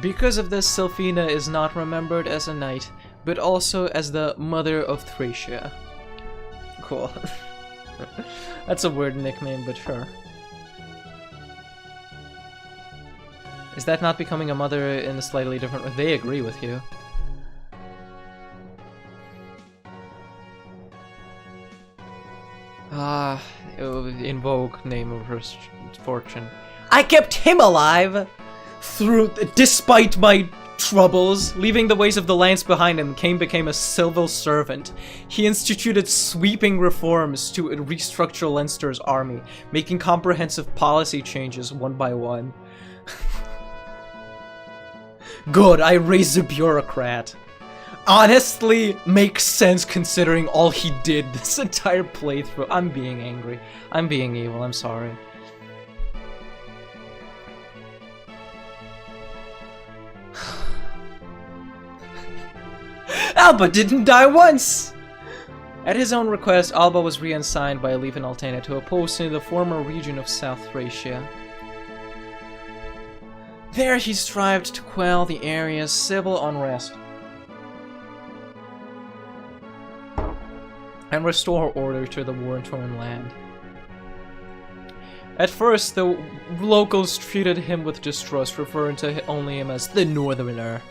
Because of this, Sylphina is not remembered as a knight, but also as the mother of Thracia. Cool. That's a weird nickname, but sure. Is that not becoming a mother in a slightly different way? They agree with you. Invoke name of her fortune. I kept him alive despite my troubles. Leaving the ways of the lands behind him, Cain became a civil servant. He instituted sweeping reforms to restructure Leinster's army, making comprehensive policy changes one by one. Good, I raised a bureaucrat. Honestly, makes sense considering all he did this entire playthrough. I'm being angry. I'm being evil, I'm sorry. Alba didn't die once! At his own request, Alba was reassigned by Leif and Altena to a post in the former region of South Thracia. There he strived to quell the area's civil unrest and restore order to the war-torn land. At first, the locals treated him with distrust, referring to only him as the Northerner.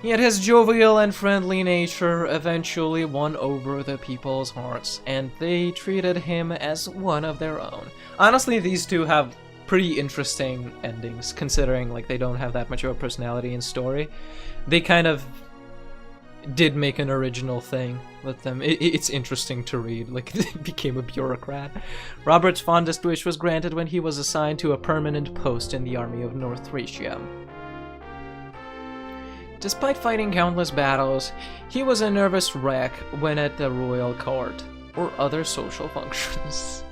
Yet his jovial and friendly nature eventually won over the people's hearts, and they treated him as one of their own. Honestly, these two have pretty interesting endings, considering like they don't have that much of a personality and story. They kind of did make an original thing with them. It's interesting to read, like, it became a bureaucrat. Robert's fondest wish was granted when he was assigned to a permanent post in the army of North Thracia. Despite fighting countless battles, he was a nervous wreck when at the royal court, or other social functions.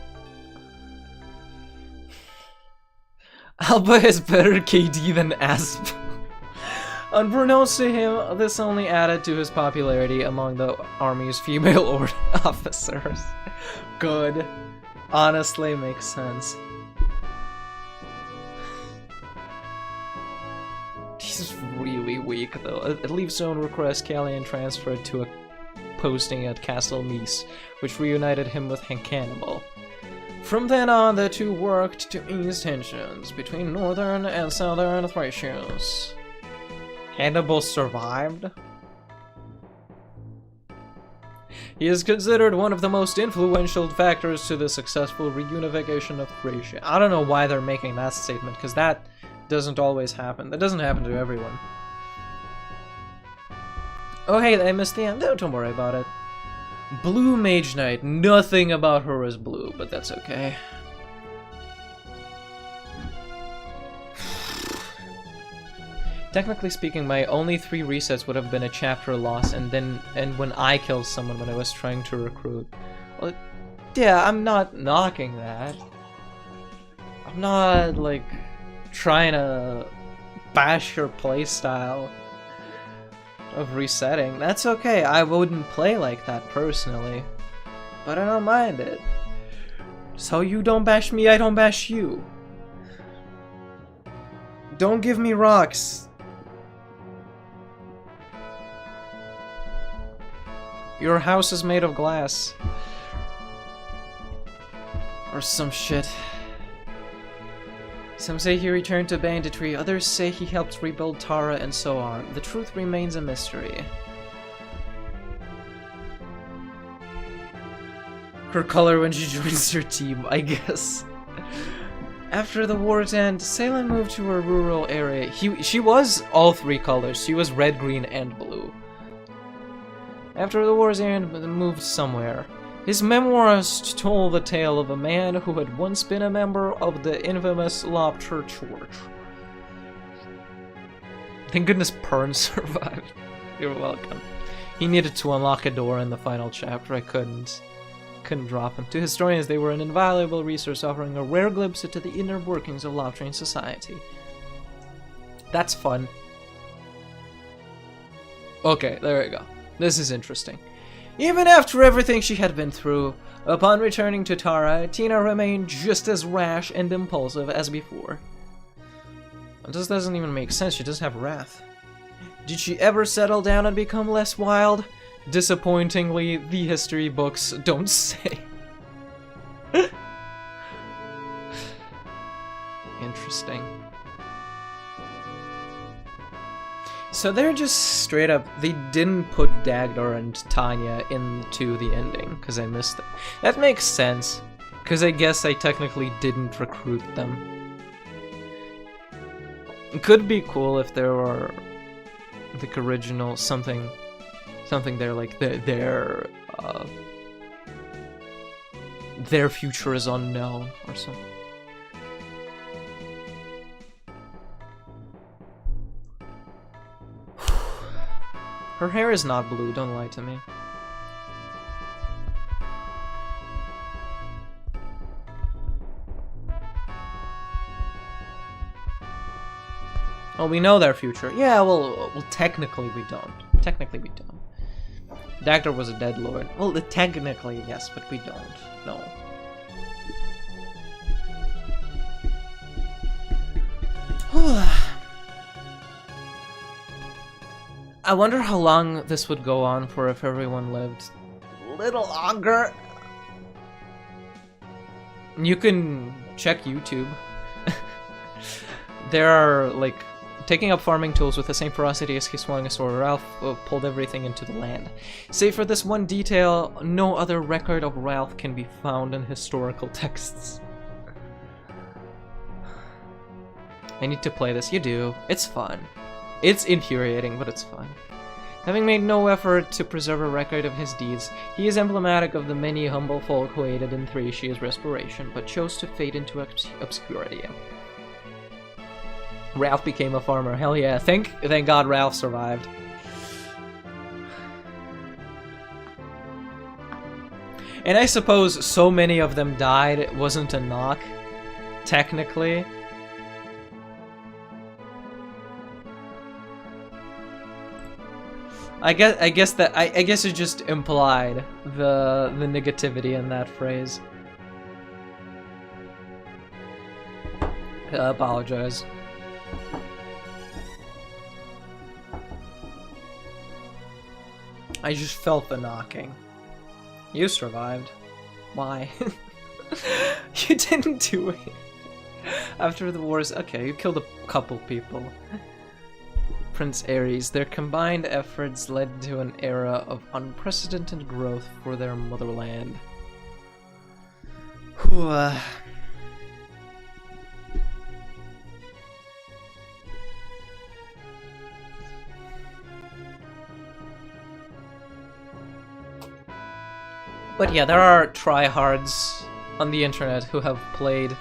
Alba has better KD than Asp. Unbeknownst to him, this only added to his popularity among the army's female officers. Good. Honestly, makes sense. He's really weak, though. At Leaf's own request, Callian transferred to a posting at Castle Mies, which reunited him with Hannibal. From then on, the two worked to ease tensions between northern and southern Thracians. Hannibal survived? He is considered one of the most influential factors to the successful reunification of Thracia. I don't know why they're making that statement, because that doesn't always happen. That doesn't happen to everyone. Oh hey, I missed the end. No, don't worry about it. Blue Mage Knight. Nothing about her is blue, but that's okay. Technically speaking, my only 3 resets would have been a chapter loss, and when I killed someone when I was trying to recruit. Well, yeah, I'm not knocking that. I'm not, like, trying to bash your playstyle of resetting. That's okay, I wouldn't play like that personally. But I don't mind it. So you don't bash me, I don't bash you. Don't give me rocks. Your house is made of glass. Or some shit. Some say he returned to banditry, others say he helped rebuild Tara, and so on. The truth remains a mystery. Her color when she joins your team, I guess. After the war's end, Salem moved to a rural area. She was all 3 colors. She was red, green, and blue. After the war's end, moved somewhere. His memoirs told the tale of a man who had once been a member of the infamous Lobster Church. Thank goodness Pern survived. You're welcome. He needed to unlock a door in the final chapter. I couldn't drop him. To historians, they were an invaluable resource, offering a rare glimpse into the inner workings of Lobtrain society. That's fun. Okay, there we go. This is interesting. Even after everything she had been through, upon returning to Tara, Tina remained just as rash and impulsive as before. This doesn't even make sense, she doesn't have wrath. Did she ever settle down and become less wild? Disappointingly, the history books don't say. Interesting. So they're just straight up, they didn't put Dagdar and Tanya into the ending, because I missed them. That makes sense, because I guess I technically didn't recruit them. It could be cool if there were, like, original, something there, like, their future is unknown, or something. Her hair is not blue, don't lie to me. Well, we know their future. Yeah, well, technically we don't. Technically we don't. Dagdar was a dead lord. Well, technically, yes, but we don't. No. I wonder how long this would go on for if everyone lived a little longer. You can check YouTube. There are, like, taking up farming tools with the same ferocity as he swung a sword. Ralph pulled everything into the land. Save for this one detail, no other record of Ralph can be found in historical texts. I need to play this. You do. It's fun. It's infuriating, but it's fun. Having made no effort to preserve a record of his deeds, he is emblematic of the many humble folk who aided in Thracia's restoration, but chose to fade into obscurity. Ralph became a farmer. Hell yeah. Thank God Ralph survived. And I suppose so many of them died, it wasn't a knock, technically. I guess it just implied the negativity in that phrase. I apologize. I just felt the knocking. You survived. Why? You didn't do it. After the wars, okay, you killed a couple people. Prince Ares, their combined efforts led to an era of unprecedented growth for their motherland. But yeah, there are tryhards on the internet who have played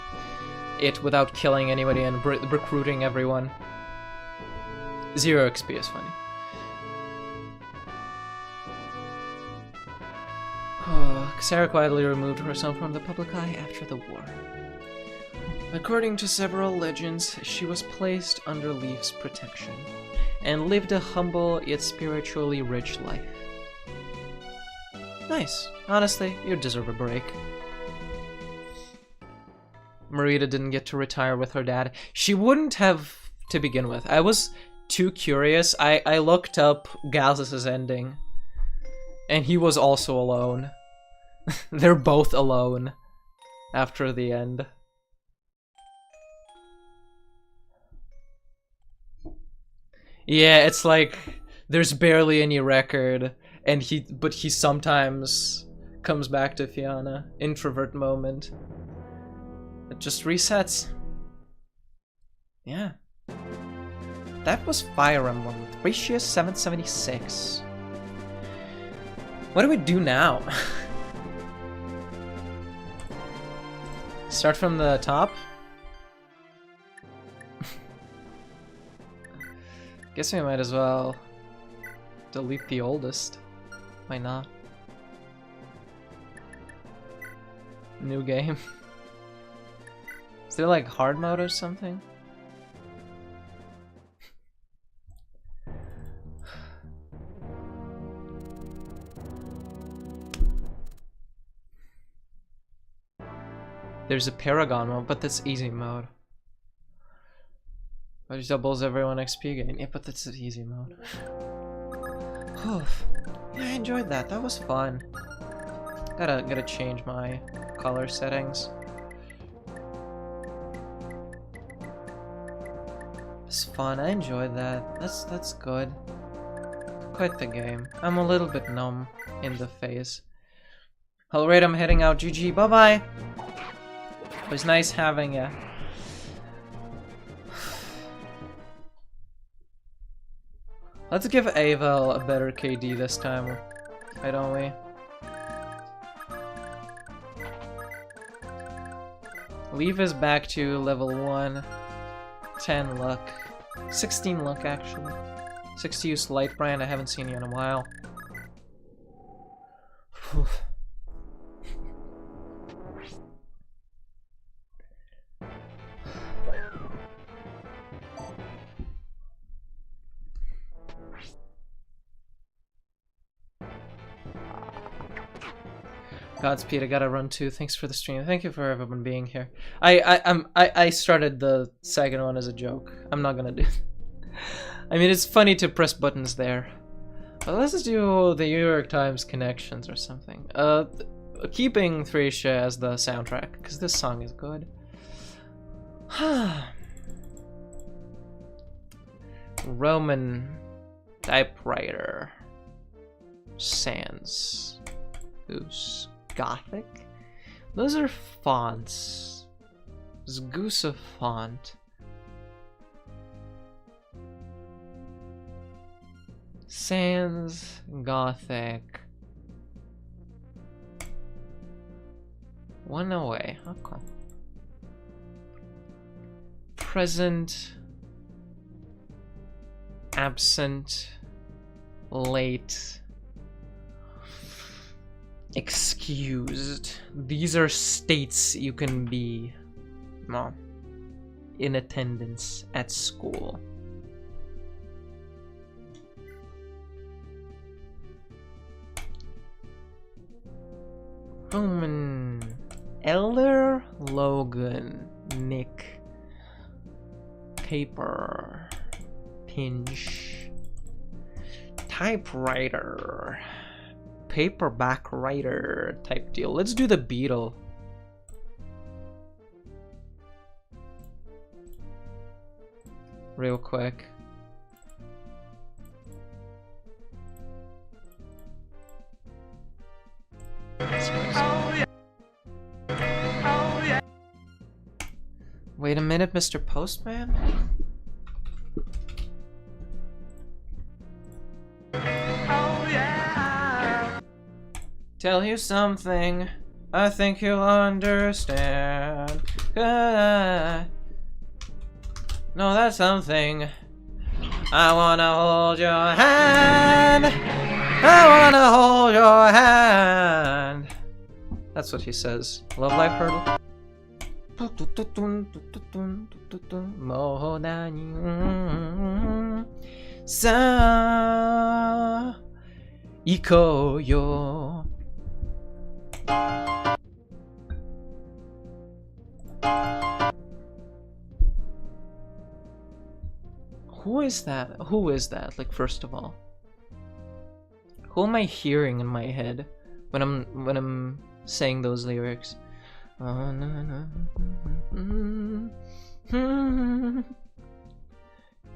it without killing anybody and recruiting everyone. 0 XP is funny. Sarah quietly removed herself from the public eye after the war. According to several legends, she was placed under Leaf's protection and lived a humble yet spiritually rich life. Nice. Honestly, you deserve a break. Marita didn't get to retire with her dad. She wouldn't have to begin with. I was too curious. I looked up Gaz's ending, and he was also alone. They're both alone after the end. Yeah, it's like there's barely any record, and he sometimes comes back to Fianna. Introvert moment. It just resets. Yeah. That was Fire Emblem with Thracia 776. What do we do now? Start from the top? Guess we might as well delete the oldest. Why not? New game. Is there like hard mode or something? There's a Paragon mode, but that's easy mode. Which doubles everyone XP gain. Yeah, but that's an easy mode. Yeah, I enjoyed that. That was fun. Gotta change my color settings. It's fun. I enjoyed that. That's good. Quite the game. I'm a little bit numb in the face. Alright, I'm heading out. GG. Bye bye. It was nice having you. Let's give Avel a better KD this time, why don't we? Leaf is back to level 1, 10 luck, 16 luck actually. 6 use Light Brand, I haven't seen you in a while. Godspeed, I gotta run too. Thanks for the stream. Thank you for everyone being here. I started the second one as a joke. I'm not gonna do I mean, it's funny to press buttons there. But let's do the New York Times connections or something. Keeping Thracia as the soundtrack, because this song is good. Roman typewriter. Sans. Goose. Gothic? Those are fonts. Is Goose a font? Sans Gothic. One away. Okay. Present. Absent. Late. Excused. These are states you can be in attendance at school. Roman. Elder Logan. Nick. Paper. Pinch. Typewriter. Paperback writer type deal. Let's do the beetle. Real quick. Wait a minute, Mr. Postman? Tell you something, I think you'll understand. No, that's something. I wanna hold your hand. I wanna hold your hand. That's what he says. Love Life Hurdle. Sa iko yo. Who is that? Who is that? Like, first of all, who am I hearing in my head when I'm saying those lyrics?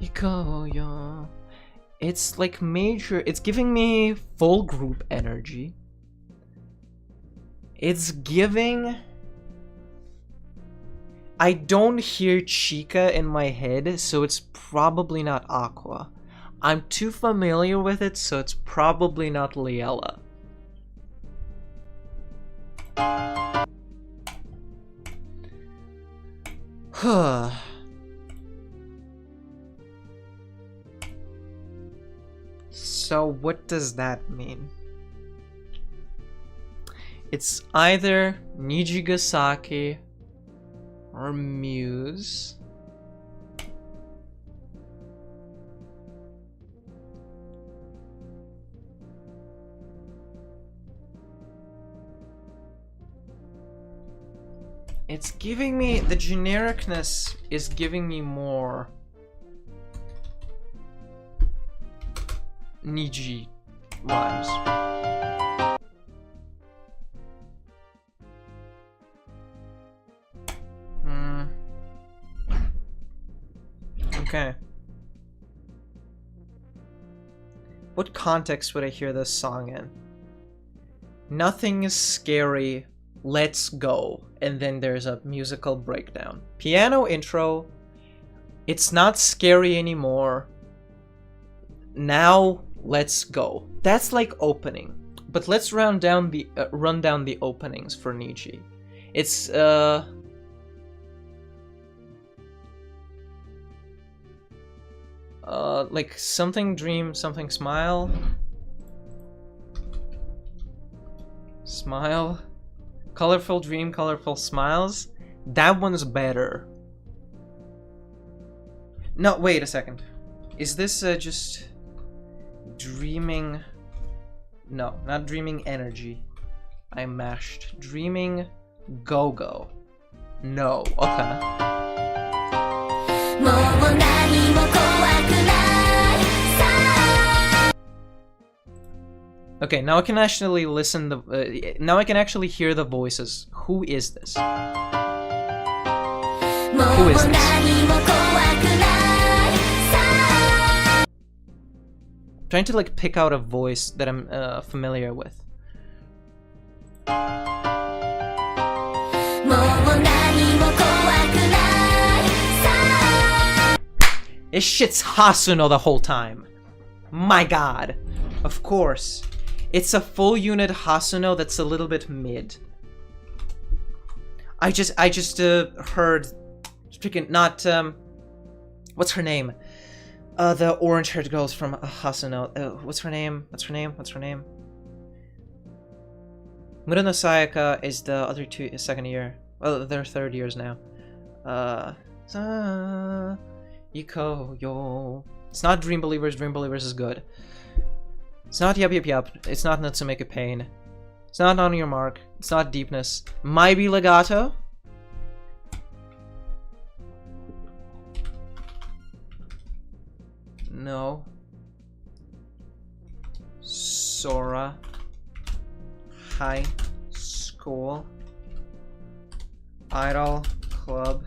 Ikoyo. It's like major. It's giving me full group energy. It's giving. I don't hear Chica in my head, so it's probably not Aqua. I'm too familiar with it, so it's probably not Liella. So what does that mean? It's either Nijigasaki or Muse. It's giving me, the genericness is giving me more Niji vibes. Okay. What context would I hear this song in? Nothing is scary. Let's go. And then there's a musical breakdown. Piano intro. It's not scary anymore. Now let's go. That's like opening. But let's run down the openings for Niji. It's like something dream, something smile. Smile. Colorful dream, colorful smiles. That one's better. No, wait a second. Is this just dreaming? No, not dreaming energy. I mashed. Dreaming go-go. No, okay. Okay, now I can actually listen now I can actually hear the voices. Who is this? Who is this? Trying to like pick out a voice that I'm familiar with. This shit's Hasuno the whole time. My god. Of course. It's a full unit Hasuno that's a little bit mid. I just heard freaking not what's her name? The orange-haired girls from Hasuno. What's her name? Murano Sayaka is the other second year. Well, they're third years now. Iko yo. It's not Dream Believers. Dream Believers is good. It's not Yup Yup Yup. It's not Natsume Pain. It's not On Your Mark. It's not Deepness. Might be Legato. No. Sora. High School. Idol Club.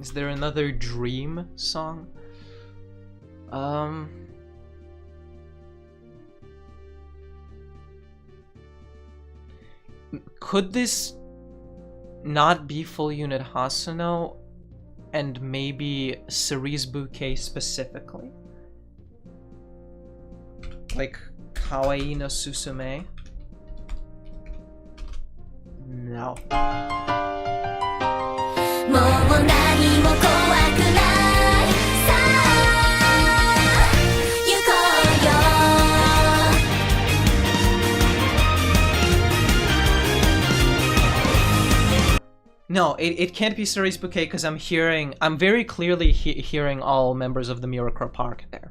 Is there another Dream song? Could this not be full unit Hasuno and maybe Cerise Bouquet specifically? Like Kawaii no Susume? No. No, it can't be Cerise Bouquet because I'm very clearly hearing all members of the Brainrot Arc there.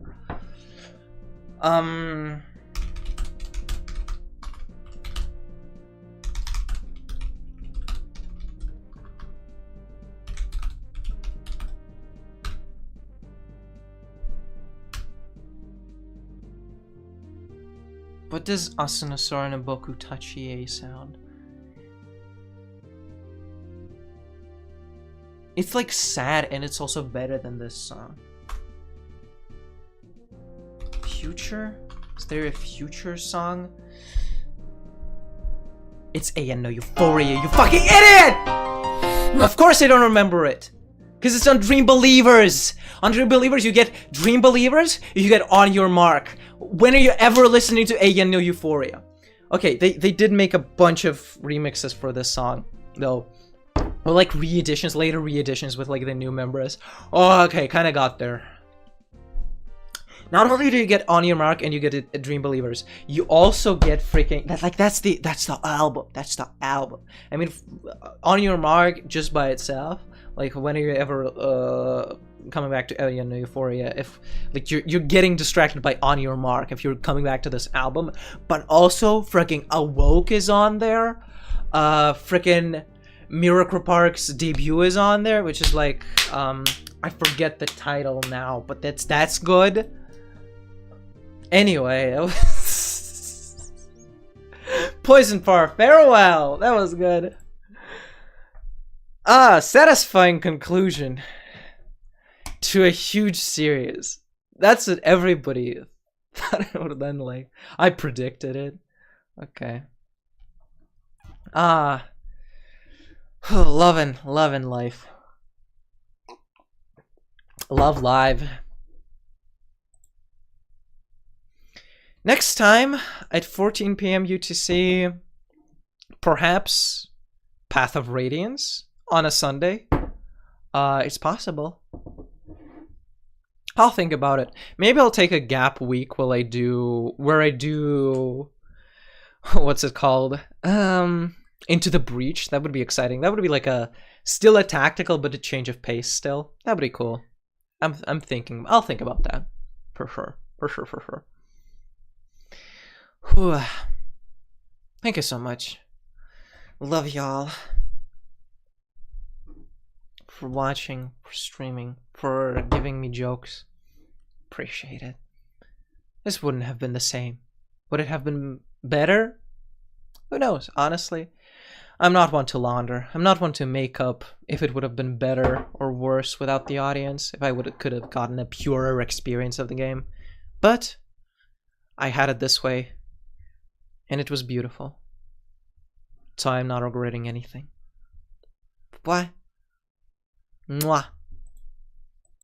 What does Asunasora no Boku Tachie sound? It's like sad and it's also better than this song. Future? Is there a Future song? It's AN no Euphoria, you fucking idiot! Of course I don't remember it. Because it's on Dream Believers. On Dream Believers you get Dream Believers, you get On Your Mark. When are you ever listening to AN no Euphoria? Okay, they did make a bunch of remixes for this song, though. Or like re-editions, later re-editions with like the new members. Oh, okay, kind of got there. Not only do you get On Your Mark and you get a Dream Believers, you also get freaking that's the album. That's the album. I mean, On Your Mark just by itself. Like when are you ever coming back to AN no Euphoria? If like you're getting distracted by On Your Mark if you're coming back to this album, but also freaking Awoke is on there. Freaking Brainrot Arc's debut is on there, which is like I forget the title now, but that's good. Anyway, Poison Par Farewell, that was good. Satisfying conclusion to a huge series. That's what everybody thought it would have been like. I predicted it. Okay. Loving life. Love live. Next time at 14 PM UTC, perhaps Path of Radiance on a Sunday. It's possible. I'll think about it. Maybe I'll take a gap week where I do what's it called? Into the Breach. That would be exciting. That would be like still a tactical but a change of pace still. That would be cool. I'm thinking. I'll think about that. For sure. Whew. Thank you so much. Love y'all. For watching, for streaming, for giving me jokes. Appreciate it. This wouldn't have been the same. Would it have been better? Who knows, honestly. I'm not one to launder. I'm not one to make up if it would have been better or worse without the audience, if I could have gotten a purer experience of the game. But I had it this way, and it was beautiful. So I'm not regretting anything. What? Mwah.